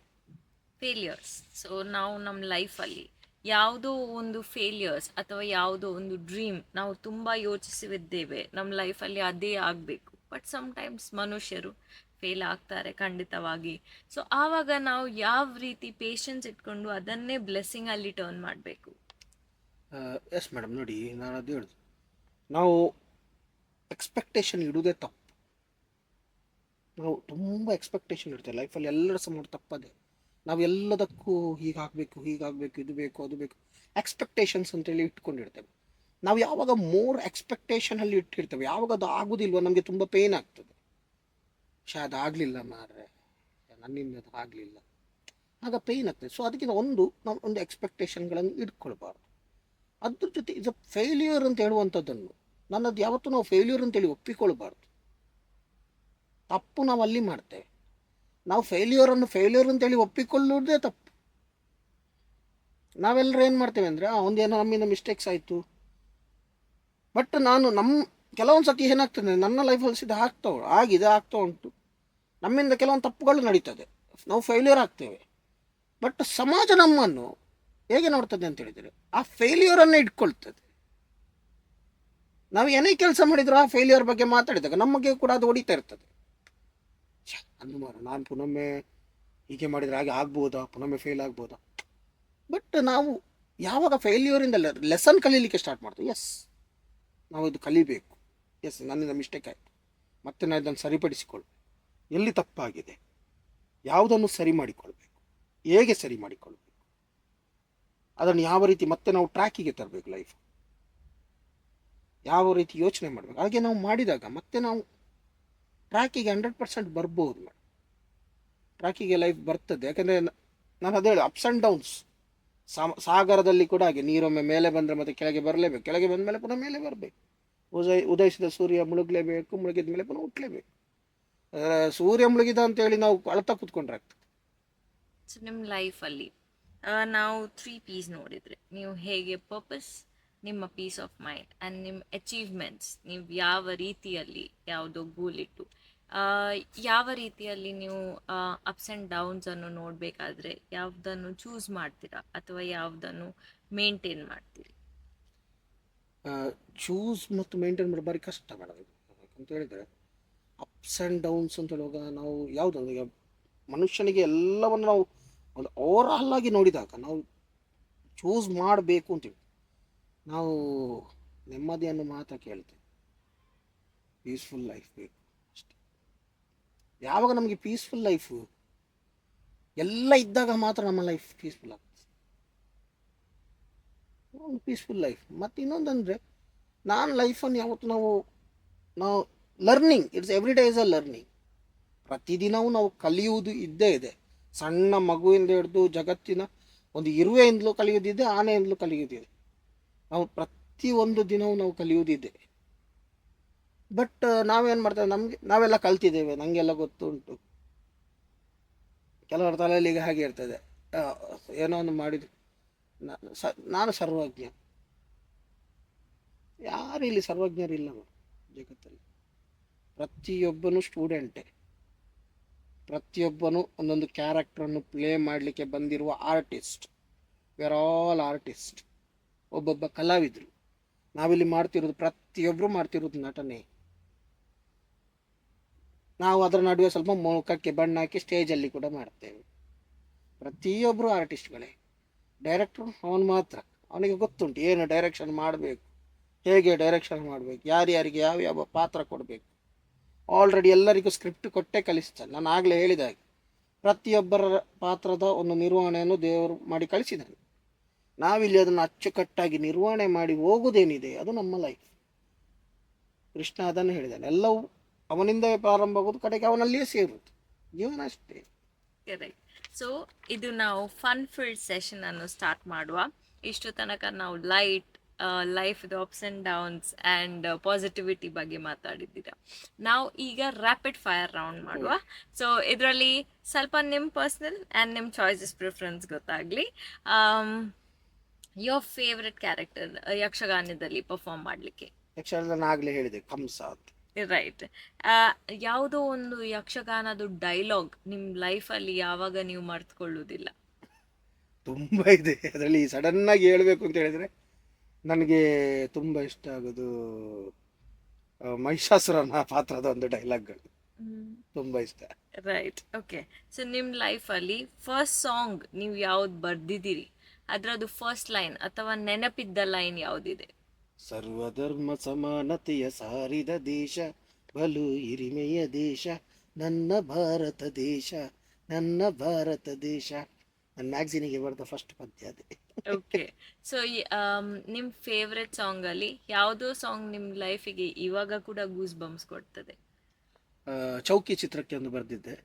ಫೇಲಿಯರ್ಸ್, ಸೊ ನಾವು ನಮ್ಮ ಲೈಫಲ್ಲಿ ಯಾವುದೋ ಒಂದು ಫೇಲಿಯರ್ಸ್ ಅಥವಾ ಯಾವುದೋ ಒಂದು ಡ್ರೀಮ್ ನಾವು ತುಂಬ ಯೋಚಿಸಿದ್ದೇವೆ, ನಮ್ಮ ಲೈಫಲ್ಲಿ ಅದೇ ಆಗಬೇಕು. ಬಟ್ ಸಮ್ಟೈಮ್ಸ್ ಮನುಷ್ಯರು ಫೇಲ್ ಆಗ್ತಾರೆ ಖಂಡಿತವಾಗಿ. ಸೊ ಆವಾಗ ನಾವು ಯಾವ ರೀತಿ ಪೇಷನ್ಸ್ ಇಟ್ಕೊಂಡು ಅದನ್ನೇ ಬ್ಲೆಸ್ಸಿಂಗಲ್ಲಿ ಟರ್ನ್ ಮಾಡಬೇಕು? ಎಸ್ ಮೇಡಮ್, ನೋಡಿ ನಾನು ಅದು ಹೇಳುದು, ನಾವು ಎಕ್ಸ್ಪೆಕ್ಟೇಷನ್ ಇಡುವುದೇ ತಪ್ಪು. ನಾವು ತುಂಬ ಎಕ್ಸ್ಪೆಕ್ಟೇಷನ್ ಇಡ್ತೇವೆ ಲೈಫಲ್ಲಿ. ಎಲ್ಲರೂ ಸಹ ಮಾಡಿ ತಪ್ಪದೆ. ನಾವು ಎಲ್ಲದಕ್ಕೂ ಹೀಗಾಗಬೇಕು ಇದು ಬೇಕು ಅದು ಬೇಕು ಎಕ್ಸ್ಪೆಕ್ಟೇಷನ್ಸ್ ಅಂತೇಳಿ ಇಟ್ಕೊಂಡಿರ್ತೇವೆ. ನಾವು ಯಾವಾಗ ಮೋರ್ ಎಕ್ಸ್ಪೆಕ್ಟೇಷನಲ್ಲಿ ಇಟ್ಟಿರ್ತೇವೆ, ಯಾವಾಗ ಅದು ಆಗೋದಿಲ್ವೋ ನಮಗೆ ತುಂಬ ಪೇಯ್ನ್ ಆಗ್ತದೆ. ಅದು ಆಗಲಿಲ್ಲ ಮಾರ್ರೆ, ನನ್ನಿಂದ ಅದು ಆಗಲಿಲ್ಲ, ಆಗ ಪೇಯ್ನ್ ಆಗ್ತದೆ. ಸೊ ಅದಕ್ಕಿಂತ ನಾವು ಒಂದು ಎಕ್ಸ್ಪೆಕ್ಟೇಷನ್ಗಳನ್ನು ಇಟ್ಕೊಳ್ಬಾರ್ದು. ಅದ್ರ ಜೊತೆ ಇದು ಫೇಲ್ಯೂರ್ ಅಂತ ಹೇಳುವಂಥದ್ದನ್ನು ನನ್ನದು ಯಾವತ್ತೂ ನಾವು ಫೇಲ್ಯೂರ್ ಅಂತೇಳಿ ಒಪ್ಪಿಕೊಳ್ಬಾರ್ದು. ತಪ್ಪು ನಾವು ಅಲ್ಲಿ ಮಾಡ್ತೇವೆ. ನಾವು ಫೇಲ್ಯೂರ್ ಅಂತೇಳಿ ಒಪ್ಪಿಕೊಳ್ಳುವುದೇ ತಪ್ಪು. ನಾವೆಲ್ಲರೂ ಏನು ಮಾಡ್ತೇವೆ ಅಂದರೆ ಒಂದೇನೋ ನಮ್ಮಿಂದ ಮಿಸ್ಟೇಕ್ಸ್ ಆಯಿತು. ಬಟ್ ಕೆಲವೊಂದು ಸತಿ ಏನಾಗ್ತದೆ ನನ್ನ ಲೈಫಲ್ಲಿ ಸಿದ್ಧ ಆಗ್ತಾ ಉಂಟು. ನಮ್ಮಿಂದ ಕೆಲವೊಂದು ತಪ್ಪುಗಳು ನಡೀತದೆ, ನಾವು ಫೇಲ್ಯೂರ್ ಆಗ್ತೇವೆ. ಬಟ್ ಸಮಾಜ ನಮ್ಮನ್ನು ಹೇಗೆ ನೋಡ್ತದೆ ಅಂತ ಹೇಳಿದರೆ ಆ ಫೇಲ್ಯೂರನ್ನೇ ಇಟ್ಕೊಳ್ತದೆ. ನಾವು ಏನೇ ಕೆಲಸ ಮಾಡಿದ್ರು ಆ ಫೇಲ್ಯೂರ್ ಬಗ್ಗೆ ಮಾತಾಡಿದಾಗ ನಮಗೆ ಕೂಡ ಅದು ಹೊಡಿತಾ ಇರ್ತದೆ. ನಾನು ಪುನೊಮ್ಮೆ ಹೀಗೆ ಮಾಡಿದರೆ ಹಾಗೆ ಆಗ್ಬೋದಾ, ಪುನೊಮ್ಮೆ ಫೇಲ್ ಆಗ್ಬೋದಾ. ಬಟ್ ನಾವು ಯಾವಾಗ ಫೇಲ್ಯೂರಿಂದ ಲೆಸನ್ ಕಲೀಲಿಕ್ಕೆ ಸ್ಟಾರ್ಟ್ ಮಾಡ್ತೀವಿ, ಎಸ್ ನಾವು ಇದು ಕಲಿಬೇಕು, ಎಸ್ ನನ್ನಿಂದ ಮಿಸ್ಟೇಕ್ ಆಯಿತು, ಮತ್ತೆ ನಾನು ಇದನ್ನು ಸರಿಪಡಿಸಿಕೊಳ್ಬೇಕು, ಎಲ್ಲಿ ತಪ್ಪಾಗಿದೆ, ಯಾವುದನ್ನು ಸರಿ ಮಾಡಿಕೊಳ್ಬೇಕು, ಹೇಗೆ ಸರಿ ಮಾಡಿಕೊಳ್ಬೇಕು, ಅದನ್ನು ಯಾವ ರೀತಿ ಮತ್ತೆ ನಾವು ಟ್ರ್ಯಾಕಿಗೆ ತರಬೇಕು, ಲೈಫ್ ಯಾವ ರೀತಿ ಯೋಚನೆ ಮಾಡಬೇಕು, ಹಾಗೆ ನಾವು ಮಾಡಿದಾಗ ಮತ್ತೆ ನಾವು ಟ್ರ್ಯಾಕಿಗೆ 100% ಬರ್ಬೋದು ಮೇಡಮ್. ಟ್ರ್ಯಾಕಿಗೆ ಲೈಫ್ ಬರ್ತದೆ. ಯಾಕಂದರೆ ನಾನು ಅದೇ ಹೇಳಿ ಅಪ್ಸ್ ಆ್ಯಂಡ್ ಡೌನ್ಸ್. ಸಾಗರದಲ್ಲಿ ಕೂಡ ಹಾಗೆ, ನೀರೊಮ್ಮೆ ಮೇಲೆ ಬಂದರೆ ಮತ್ತೆ ಕೆಳಗೆ ಬರಲೇಬೇಕು, ಕೆಳಗೆ ಬಂದ ಮೇಲೆ ಪುನಃ ಮೇಲೆ ಬರಬೇಕು. ಉದಯಿಸಿದ ಸೂರ್ಯ ಮುಳುಗಲೇಬೇಕು, ಮುಳುಗಿದ ಮೇಲೆ ಪುನಃ ಹುಟ್ಟಲೇಬೇಕು. ಸೂರ್ಯ ಮುಳುಗಿದ ಅಂತೇಳಿ ನಾವು ಅಳ್ತಾ ಕೂತ್ಕೊಂಡ್ರೆ ಆಗ್ತದೆ. ಸೊ ನಿಮ್ಮ ಲೈಫಲ್ಲಿ ನಾವು 3 P's ನೋಡಿದರೆ ನೀವು ಹೇಗೆ ಪರ್ಪಸ್, ನಿಮ್ಮ ಪೀಸ್ ಆಫ್ ಮೈಂಡ್ ಆ್ಯಂಡ್ ನಿಮ್ಮ ಅಚೀವ್ಮೆಂಟ್ಸ್, ನೀವು ಯಾವ ರೀತಿಯಲ್ಲಿ ಯಾವುದೋ ಗೋಲ್ ಇಟ್ಟು ಯಾವ ರೀತಿಯಲ್ಲಿ ನೀವು ಅಪ್ಸ್ ಆ್ಯಂಡ್ ಡೌನ್ಸನ್ನು ನೋಡಬೇಕಾದ್ರೆ ಯಾವುದನ್ನು ಚೂಸ್ ಮಾಡ್ತೀರಾ ಅಥವಾ ಯಾವುದನ್ನು ಮೇಂಟೈನ್ ಮಾಡ್ತೀರಿ? ಚೂಸ್ ಮತ್ತು ಮೇಂಟೈನ್ ಮಾಡೋದು ಭಾರಿ ಕಷ್ಟ ಮೇಡಮ್. ಇದು ಯಾಕಂತ ಹೇಳಿದರೆ ಅಪ್ಸ್ ಆ್ಯಂಡ್ ಡೌನ್ಸ್ ಅಂತ ಹೇಳುವಾಗ ನಾವು ಯಾವುದೊಂದು ಈಗ ಮನುಷ್ಯನಿಗೆ ಎಲ್ಲವನ್ನು ನಾವು ಒಂದು ಓವರಾಲ್ ಆಗಿ ನೋಡಿದಾಗ ನಾವು ಚೂಸ್ ಮಾಡಬೇಕು ಅಂತೇಳಿ ನಾವು ನೆಮ್ಮದಿಯನ್ನು ಮಾತ್ರ ಕೇಳ್ತೇವೆ, ಪೀಸ್ಫುಲ್ ಲೈಫ್ ಬೇಕು ಅಷ್ಟೇ. ಯಾವಾಗ ನಮಗೆ ಪೀಸ್ಫುಲ್ ಲೈಫು ಎಲ್ಲ ಇದ್ದಾಗ ಮಾತ್ರ ನಮ್ಮ ಲೈಫ್ ಪೀಸ್ಫುಲ್ ಆಗ್ತದೆ, ಒಂದು ಪೀಸ್ಫುಲ್ ಲೈಫ್. ಮತ್ತು ಇನ್ನೊಂದಂದರೆ ನಾನು ಲೈಫನ್ನು ಯಾವತ್ತು ನಾವು learning, it's every day is a learning. ಪ್ರತಿದಿನವೂ ನಾವು ಕಲಿಯುವುದು ಇದ್ದೇ ಇದೆ. ಸಣ್ಣ ಮಗುವಿಂದ ಹಿಡಿದು ಜಗತ್ತಿನ ಒಂದು ಇರುವೆಯಿಂದಲೂ ಕಲಿಯೋದಿದೆ, ಆನೆಯಿಂದಲೂ ಕಲಿಯೋದಿದೆ. ನಾವು ಪ್ರತಿಯೊಂದು ದಿನವೂ ನಾವು ಕಲಿಯುವುದಿದೆ. ಬಟ್ ನಾವೇನು ಮಾಡ್ತೇವೆ, ನಾವೆಲ್ಲ ಕಲ್ತಿದ್ದೇವೆ, ನನಗೆಲ್ಲ ಗೊತ್ತುಂಟು. ಕೆಲವರ ತಲೆಯಲ್ಲಿ ಈಗ ಹಾಗೆ ಇರ್ತದೆ, ಏನೋ ಒಂದು ಮಾಡಿದ್ರು ನಾನು ಸರ್ವಜ್ಞ. ಯಾರು ಇಲ್ಲಿ ಸರ್ವಜ್ಞರಿಲ್ಲ ಜಗತ್ತಲ್ಲಿ. ಪ್ರತಿಯೊಬ್ಬನು ಸ್ಟೂಡೆಂಟೇ, ಪ್ರತಿಯೊಬ್ಬನು ಒಂದೊಂದು ಕ್ಯಾರೆಕ್ಟ್ರನ್ನು ಪ್ಲೇ ಮಾಡಲಿಕ್ಕೆ ಬಂದಿರುವ artist. We are all artist, ಒಬ್ಬೊಬ್ಬ ಕಲಾವಿದರು. ನಾವಿಲ್ಲಿ ಮಾಡ್ತಿರೋದು, ಪ್ರತಿಯೊಬ್ಬರು ಮಾಡ್ತಿರೋದು ನಟನೆ. ನಾವು ಅದರ ನಡುವೆ ಸ್ವಲ್ಪ ಮುಖಕ್ಕೆ ಬಣ್ಣ ಹಾಕಿ ಸ್ಟೇಜಲ್ಲಿ ಕೂಡ ಮಾಡ್ತೇವೆ. ಪ್ರತಿಯೊಬ್ಬರು ಆರ್ಟಿಸ್ಟ್ಗಳೇ. ಡೈರೆಕ್ಟ್ರು ಅವನು ಮಾತ್ರ, ಅವನಿಗೆ ಗೊತ್ತುಂಟು ಏನು ಡೈರೆಕ್ಷನ್ ಮಾಡಬೇಕು, ಹೇಗೆ ಡೈರೆಕ್ಷನ್ ಮಾಡಬೇಕು, ಯಾರ್ಯಾರಿಗೆ ಯಾವ ಪಾತ್ರ ಕೊಡಬೇಕು. ಆಲ್ರೆಡಿ ಎಲ್ಲರಿಗೂ ಸ್ಕ್ರಿಪ್ಟ್ ಕೊಟ್ಟೇ ಕಲಿಸ್ತಾನೆ. ನಾನು ಆಗಲೇ ಹೇಳಿದ ಹಾಗೆ ಪ್ರತಿಯೊಬ್ಬರ ಪಾತ್ರದ ಒಂದು ನಿರ್ವಹಣೆಯನ್ನು ದೇವರು ಮಾಡಿ ಕಳಿಸಿದ್ದಾನೆ. ನಾವಿಲ್ಲಿ ಅದನ್ನು ಅಚ್ಚುಕಟ್ಟಾಗಿ ನಿರ್ವಹಣೆ ಮಾಡಿ ಹೋಗುವುದೇನಿದೆ ಅದು ನಮ್ಮ ಲೈಫ್. ಕೃಷ್ಣ ಅದನ್ನು ಹೇಳಿದ್ದಾನೆ, ಎಲ್ಲವೂ ಅವನಿಂದಲೇ ಪ್ರಾರಂಭ ಆಗೋದು, ಕಡೆಗೆ ಅವನಲ್ಲಿಯೇ ಸೇರುವುದು. ಜೀವನ ಅಷ್ಟೇ. ಕರೆಕ್ಟ್. ಸೊ ಇದು ನಾವು ಫನ್ ಫಿಲ್ಡ್ ಸೆಷನ್ ಅನ್ನು ಸ್ಟಾರ್ಟ್ ಮಾಡುವ. ಇಷ್ಟು ತನಕ ನಾವು ಲೈಫ್ದು ups and downs and positivity ಬಗ್ಗೆ ಮಾತಾಡಿದ್ದೀರಾ. ನಾವು ಈಗ ರ್ಯಾಪಿಡ್ ಫೈರ್ ರೌಂಡ್ ಮಾಡುವ. ಸೊ ಇದರಲ್ಲಿ ಸ್ವಲ್ಪ ನಿಮ್ಮ ಪರ್ಸ್ನಲ್ ಆ್ಯಂಡ್ ನಿಮ್ಮ ಚಾಯ್ಸಸ್ ಪ್ರಿಫರೆನ್ಸ್ ಗೊತ್ತಾಗಲಿ. ಯೋರ್ ಫೇವ್ರೆಟ್ ಕ್ಯಾರೆಕ್ಟರ್ ಯಕ್ಷಗಾನದಲ್ಲಿ ಪರ್ಫಾರ್ಮ್ ಮಾಡಲಿಕ್ಕೆ? ಯಕ್ಷಗಾನ ಆಗಲೇ ಹೇಳಿದೆ, ಕಂಸ ಅಂತ. ರೈಟ್. ಯಾವುದೋ ಒಂದು ಯಕ್ಷಗಾನದ ಡೈಲಾಗ್ ನಿಮ್ಮ ಲೈಫಲ್ಲಿ ಯಾವಾಗ ನೀವು ಮರ್ತ್ಕೊಳ್ಳೋದಿಲ್ಲ? ತುಂಬ ಇದೆ. ಅದರಲ್ಲಿ ಸಡನ್ನಾಗಿ ಹೇಳಬೇಕು ಅಂತ ಹೇಳಿದರೆ ನನಗೆ ತುಂಬ ಇಷ್ಟ ಆಗೋದು ಮಹಿಷಾಸುರನ ಪಾತ್ರದ ಒಂದು ಡೈಲಾಗ್ಗಳು ತುಂಬ ಇಷ್ಟ. ರೈಟ್. ಓಕೆ. ಸೊ ನಿಮ್ಮ ಲೈಫಲ್ಲಿ ಫಸ್ಟ್ ಸಾಂಗ್ ನೀವು ಯಾವ್ದು ಬರ್ದಿದ್ದೀರಿ, ಅದರದ್ದು ಫಸ್ಟ್ ಲೈನ್ ಅಥವಾ ನೆನಪಿದ್ದ ಲೈನ್ ಯಾವುದಿದೆ? ಸರ್ವಧರ್ಮ ಸಮಾನತೆಯ ಸಾರಿದ ದೇಶ, ಬಲು ಹಿರಿಮೆಯ ದೇಶ ನನ್ನ ಭಾರತ ದೇಶ, ನನ್ನ ಭಾರತ ದೇಶ. ನನ್ನ ಮ್ಯಾಗ್ಝಿನಿಗೆ ಬರೆದ ಫಸ್ಟ್ ಪದ್ಯ ಅದೇ. ಓಕೆ. ಸೊ ನಿಮ್ಮ ಫೇವ್ರೆಟ್ ಸಾಂಗಲ್ಲಿ ಯಾವುದೋ ಸಾಂಗ್ ನಿಮ್ಮ ಲೈಫಿಗೆ ಇವಾಗ ಕೂಡ ಗೂಸ್ ಬಂಪ್ಸ್ ಕೊಡ್ತದೆ? ಚೌಕಿ ಚಿತ್ರಕ್ಕೆ ಒಂದು ಬರೆದಿದ್ದೆ,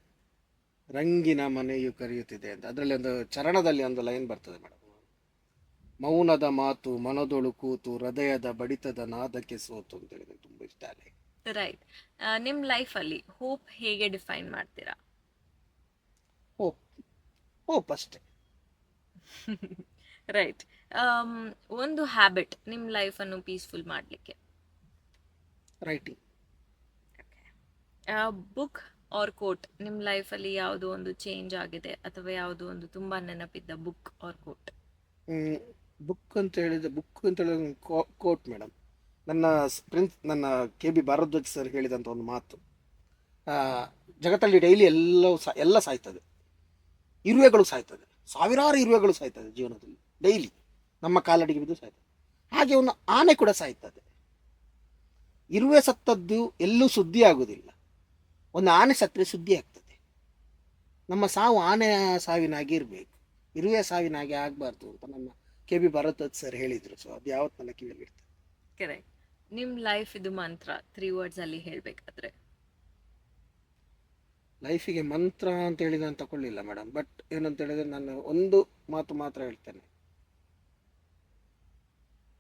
ರಂಗಿನ ಮನೆಯು ಕರೆಯುತ್ತಿದೆ ಅಂತ. ಅದರಲ್ಲಿ ಒಂದು ಚರಣದಲ್ಲಿ ಒಂದು ಲೈನ್ ಬರ್ತದೆ ಮೇಡಮ್, ಮೌನದ ಮಾತು ಮನದೊಳು ಕೂತು ಹೃದಯದ ಬಡಿತದ ನಾದಕ್ಕೆ ಸೋತು ಅಂತ ಹೇಳಿದ್ರೆ ತುಂಬ ಇಷ್ಟ ಆಗಿದೆ. ರೈಟ್. ನಿಮ್ಮ ಲೈಫಲ್ಲಿ ಹೋಪ್ ಹೇಗೆ ಡಿಫೈನ್ ಮಾಡ್ತೀರಾ? ಹೋಪ್ ಅಷ್ಟೇ. ರೈಟ್. ಒಂದು ಹ್ಯಾಬಿಟ್ ನಿಮ್ಮ ಲೈಫನ್ನು ಪೀಸ್ಫುಲ್ ಮಾಡಲಿಕ್ಕೆ? ರೈಟಿಂಗ್. ಬುಕ್ ಆರ್ ಕೋಟ್ ನಿಮ್ಮ ಲೈಫಲ್ಲಿ ಯಾವುದೋ ಒಂದು ಚೇಂಜ್ ಆಗಿದೆ ಅಥವಾ ಯಾವುದೋ ಒಂದು ತುಂಬ ನೆನಪಿದ್ದ ಬುಕ್ ಆರ್ ಕೋಟ್? ಬುಕ್ ಅಂತ ಹೇಳಿದ್ರೆ ಕೋಟ್ ಮೇಡಮ್. ನನ್ನ KB ಭಾರದ್ವಾಜ್ ಸರ್ ಹೇಳಿದಂಥ ಒಂದು ಮಾತು, ಜಗತ್ತಲ್ಲಿ ಡೈಲಿ ಎಲ್ಲ ಸಾಯ್ತದೆ, ಇರುವೆಗಳು ಸಾಯ್ತದೆ, ಸಾವಿರಾರು ಇರುವೆಗಳು ಸಾಯ್ತದೆ ಜೀವನದಲ್ಲಿ ಡೈಲಿ, ನಮ್ಮ ಕಾಲಡಿಗೆ ಬಿದ್ದು ಸಾಯ್ತದೆ. ಹಾಗೆ ಒಂದು ಆನೆ ಕೂಡ ಸಾಯ್ತದೆ. ಇರುವೆ ಸತ್ತದ್ದು ಎಲ್ಲೂ ಸುದ್ದಿ ಆಗುವುದಿಲ್ಲ, ಒಂದು ಆನೆ ಸತ್ತರೆ ಸುದ್ದಿ ಆಗ್ತದೆ. ನಮ್ಮ ಸಾವು ಆನೆಯ ಸಾವಿನಾಗಿ ಇರಬೇಕು, ಇರುವೆ ಸಾವಿನಾಗಿ ಆಗಬಾರ್ದು ಅಂತ ನಮ್ಮ KB ಭಾರತದ್ ಸರ್ ಹೇಳಿದರು. ಸೊ ಅದು ಯಾವತ್ತು ನನ್ನ ಕಿವಿಯಲ್ಲಿ ಇರ್ತದೆ. ಕರೆಕ್ಟ್. ನಿಮ್ಮ ಲೈಫ್ ಇದು ಮಂತ್ರ 3 words ಅಲ್ಲಿ ಹೇಳಬೇಕಾದ್ರೆ? ಲೈಫಿಗೆ ಮಂತ್ರ ಅಂತ ಹೇಳಿ ನಾನು ತಗೊಳ್ಳಿಲ್ಲ ಮೇಡಮ್. ಬಟ್ ಏನಂತ ಹೇಳಿದ್ರೆ ನಾನು ಒಂದು ಮಾತು ಮಾತ್ರ ಹೇಳ್ತೇನೆ.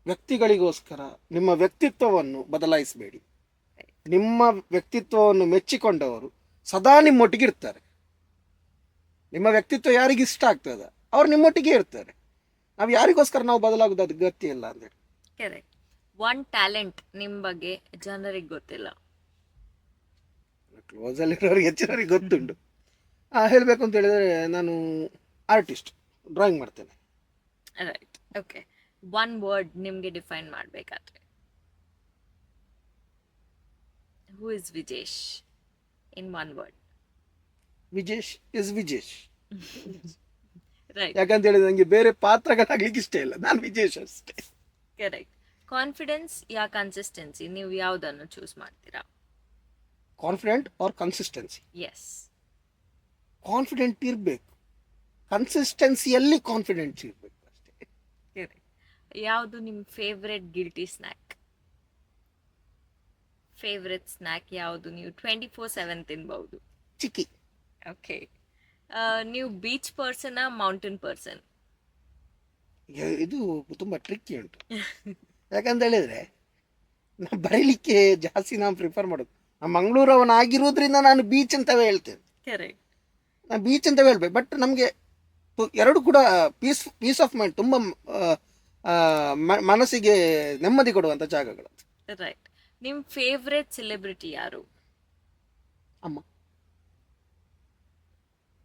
ವ್ಯಕ್ತಿಗಳಿಗೋಸ್ಕರ ನಿಮ್ಮ ವ್ಯಕ್ತಿತ್ವವನ್ನು ಬದಲಾಯಿಸಬೇಡಿ. ನಿಮ್ಮ ವ್ಯಕ್ತಿತ್ವವನ್ನು ಮೆಚ್ಚಿಕೊಂಡವರು ಸದಾ ನಿಮ್ಮೊಟ್ಟಿಗೆ ಇರ್ತಾರೆ. ನಿಮ್ಮ ವ್ಯಕ್ತಿತ್ವ ಯಾರಿಗೆ ಇಷ್ಟ ಆಗ್ತದೆ ಅವ್ರು ನಿಮ್ಮೊಟ್ಟಿಗೆ ಇರ್ತಾರೆ. ನಾವು ಯಾರಿಗೋಸ್ಕರ ನಾವು ಬದಲಾಗೋದು ಅದು ಅಗತ್ಯ ಇಲ್ಲ ಅಂತೇಳಿ. ಕರೆಕ್ಟ್. ಒನ್ ಟ್ಯಾಲೆಂಟ್ ನಿಮ್ಮ ಬಗ್ಗೆ ಜನರಿಗೆ ಗೊತ್ತಿಲ್ಲ. ಕ್ಲೋಸಲ್ಲಿರೋರಿಗೆ ಹೆಚ್ಚಿನವರಿಗೆ ಗೊತ್ತುಂಟು. ಹೇಳಬೇಕು ಅಂತ ಹೇಳಿದ್ರೆ ನಾನು ಆರ್ಟಿಸ್ಟ್, ಡ್ರಾಯಿಂಗ್ ಮಾಡ್ತೇನೆ. ರೈಟ್. ಓಕೆ. ಒನ್ ವರ್ಡ್ ನಿಮಗೆ ಡಿಫೈನ್ ಮಾಡಬೇಕಾದ್ರೆ? Who is Vijesh in one word? Vijesh is Vijesh. Right. ಯಾಕಂತ ಹೇಳಿದ್ರೆ ನನಗೆ ಬೇರೆ ಪಾತ್ರಗಳಾಗ್ಲಿಕ್ಕೆ ಇಷ್ಟ ಇಲ್ಲ, ನಾನು ವಿಜೇಶ್ ಅಷ್ಟೇ. ಕರೆಕ್ಟ್. ಕಾನ್ಫಿಡೆನ್ಸ್ ಯಾ ಕನ್ಸಿಸ್ಟೆನ್ಸಿ, ನೀವು ಯಾವುದನ್ನು ಚೂಸ್ ಮಾಡ್ತೀರಾ? Confident or consistency? Yes. Confident ಇರಬೇಕು, ಕನ್ಸಿಸ್ಟೆನ್ಸಿಯಲ್ಲಿ ಕಾನ್ಫಿಡೆನ್ಸ್ ಇರಬೇಕು ಅಷ್ಟೇ. ಕರೆಕ್ಟ್. ಯಾವುದು ನಿಮ್ಮ favourite guilty snack? Favourite snack ಯಾವುದು? ನೀವು 24/7 ತಿನ್ಬಹುದು. ಚಿಕ್ಕಿ. ಓಕೆ. ನೀವು ಬೀಚ್ ಪರ್ಸನ್ ಮೌಂಟೇನ್ ಪರ್ಸನ್? ಇದು ತುಂಬ ಟ್ರಿಕ್ಕಿ ಉಂಟು. ಯಾಕಂತ ಹೇಳಿದ್ರೆ ನಾನು ಬರೀಲಿಕ್ಕೆ ಜಾಸ್ತಿ ನಾನು ಪ್ರಿಫರ್ ಮಾಡೋದು. ನಾನು ಮಂಗಳೂರವನಾಗಿರೋದ್ರಿಂದ ನಾನು ಬೀಚ್ ಅಂತವೇ ಹೇಳ್ತೇನೆ. ಕರೆಕ್ಟ್. ನಾನು ಬೀಚ್ ಅಂತವೇ ಹೇಳ್ಬೇಕು. ಬಟ್ ನಮಗೆ ಎರಡು ಕೂಡ ಪೀಸ್ ಆಫ್ ಮೈಂಡ್, ತುಂಬ ಮನಸ್ಸಿಗೆ ನೆಮ್ಮದಿ ಕೊಡುವಂಥ ಜಾಗಗಳು. ರೈಟ್. ನಿಮ್ಮ ಫೇವ್ರೆಟ್ ಸೆಲೆಬ್ರಿಟಿ ಯಾರು? ಅಮ್ಮ.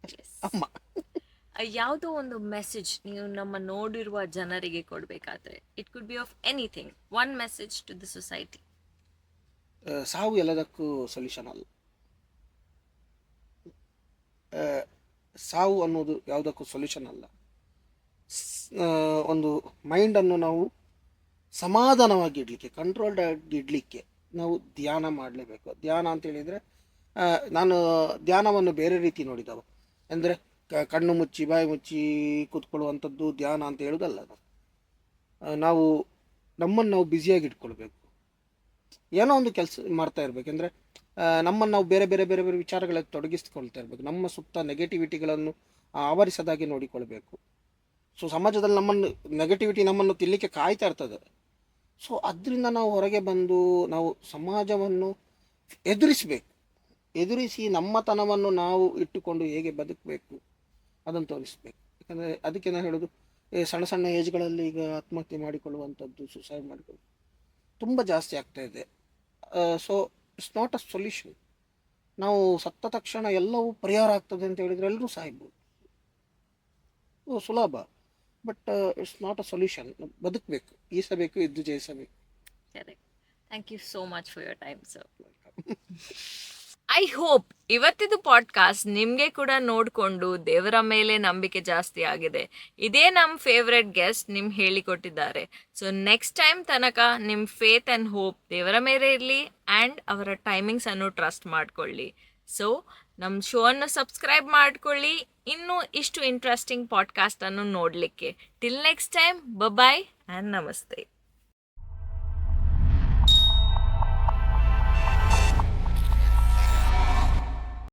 Yes. ಅಮ್ಮ. ಯಾವುದೋ ಒಂದು ಮೆಸೇಜ್ ನೀವು ನಮ್ಮ ನೋಡಿರುವ ಜನರಿಗೆ ಕೊಡಬೇಕಾದ್ರೆ, it could be of anything, one message to the society. ಸಾವು ಎಲ್ಲದಕ್ಕೂ ಸೊಲ್ಯೂಷನ್ ಅಲ್ಲ. ಸಾವು ಅನ್ನೋದು ಯಾವುದಕ್ಕೂ ಸೊಲ್ಯೂಷನ್ ಅಲ್ಲ. ಒಂದು ಮೈಂಡನ್ನು ನಾವು ಸಮಾಧಾನವಾಗಿ ಇಡಲಿಕ್ಕೆ, ಕಂಟ್ರೋಲ್ಡ್ ಆಗಿ ಇಡಲಿಕ್ಕೆ ನಾವು ಧ್ಯಾನ ಮಾಡಲೇಬೇಕು. ಧ್ಯಾನ ಅಂತ ಹೇಳಿದರೆ ನಾನು ಧ್ಯಾನವನ್ನು ಬೇರೆ ರೀತಿ ನೋಡಿದವ. ಅಂದರೆ ಕಣ್ಣು ಮುಚ್ಚಿ ಬಾಯಿ ಮುಚ್ಚಿ ಕೂತ್ಕೊಳ್ಳುವಂಥದ್ದು ಧ್ಯಾನ ಅಂತ ಹೇಳೋದಲ್ಲ. ನಾವು ನಮ್ಮನ್ನು ನಾವು ಬ್ಯುಸಿಯಾಗಿ ಇಟ್ಕೊಳ್ಬೇಕು, ಏನೋ ಒಂದು ಕೆಲಸ ಮಾಡ್ತಾ ಇರಬೇಕು. ಅಂದರೆ ನಮ್ಮನ್ನು ನಾವು ಬೇರೆ ಬೇರೆ ಬೇರೆ ಬೇರೆ ವಿಚಾರಗಳಲ್ಲಿ ತೊಡಗಿಸ್ಕೊಳ್ತಾ ಇರಬೇಕು. ನಮ್ಮ ಸುತ್ತ ನೆಗೆಟಿವಿಟಿಗಳನ್ನು ಆವರಿಸದಾಗೆ ನೋಡಿಕೊಳ್ಬೇಕು. ಸೊ ಸಮಾಜದಲ್ಲಿ ನೆಗೆಟಿವಿಟಿ ನಮ್ಮನ್ನು ತಿನ್ನಲಿಕ್ಕೆ ಕಾಯ್ತಾ ಇರ್ತದೆ. ಸೊ ಅದರಿಂದ ನಾವು ಹೊರಗೆ ಬಂದು ನಾವು ಸಮಾಜವನ್ನು ಎದುರಿಸಿ ನಮ್ಮತನವನ್ನು ನಾವು ಇಟ್ಟುಕೊಂಡು ಹೇಗೆ ಬದುಕಬೇಕು ಅದನ್ನು ತೋರಿಸ್ಬೇಕು. ಯಾಕಂದರೆ ಅದಕ್ಕೆ ನಾನು ಹೇಳೋದು, ಸಣ್ಣ ಸಣ್ಣ ಏಜ್ಗಳಲ್ಲಿ ಈಗ ಆತ್ಮಹತ್ಯೆ ಮಾಡಿಕೊಳ್ಳುವಂಥದ್ದು, ಸುಸೈಡ್ ಮಾಡಿಕೊಳ್ಳೋದು ತುಂಬ ಜಾಸ್ತಿ ಆಗ್ತಾ ಇದೆ. So it's not a solution. ನಾವು ಸತ್ತ ತಕ್ಷಣ ಎಲ್ಲವೂ ಪರಿಹಾರ ಆಗ್ತದೆ ಅಂತ ಹೇಳಿದರೆ ಎಲ್ಲರೂ ಸಾಯ್ಬೋದು, ಸುಲಭ. But it's not a solution. ಬದುಕಬೇಕು, ಈಸಬೇಕು, ಇದ್ದು ಜಯಿಸಬೇಕು. Correct. Thank you so much for your time sir. I hope ಇವತ್ತಿದು ಪಾಡ್ಕಾಸ್ಟ್ ನಿಮಗೆ ಕೂಡ ನೋಡಿಕೊಂಡು ದೇವರ ಮೇಲೆ ನಂಬಿಕೆ ಜಾಸ್ತಿ ಆಗಿದೆ. ಇದೇ ನಮ್ಮ ಫೇವ್ರೆಟ್ ಗೆಸ್ಟ್ ನಿಮ್ಗೆ ಹೇಳಿಕೊಟ್ಟಿದ್ದಾರೆ. ಸೊ ನೆಕ್ಸ್ಟ್ ಟೈಮ್ ತನಕ ನಿಮ್ಮ ಫೇತ್ ಆ್ಯಂಡ್ ಹೋಪ್ ದೇವರ ಮೇಲೆ ಇರಲಿ ಆ್ಯಂಡ್ ಅವರ ಟೈಮಿಂಗ್ಸನ್ನು ಟ್ರಸ್ಟ್ ಮಾಡ್ಕೊಳ್ಳಿ. ಸೊ ನಮ್ಮ ಶೋವನ್ನು ಸಬ್ಸ್ಕ್ರೈಬ್ ಮಾಡ್ಕೊಳ್ಳಿ ಇನ್ನೂ ಇಷ್ಟು ಇಂಟ್ರೆಸ್ಟಿಂಗ್ ಪಾಡ್ಕಾಸ್ಟನ್ನು ನೋಡಲಿಕ್ಕೆ. Till next time, bye and ನಮಸ್ತೆ.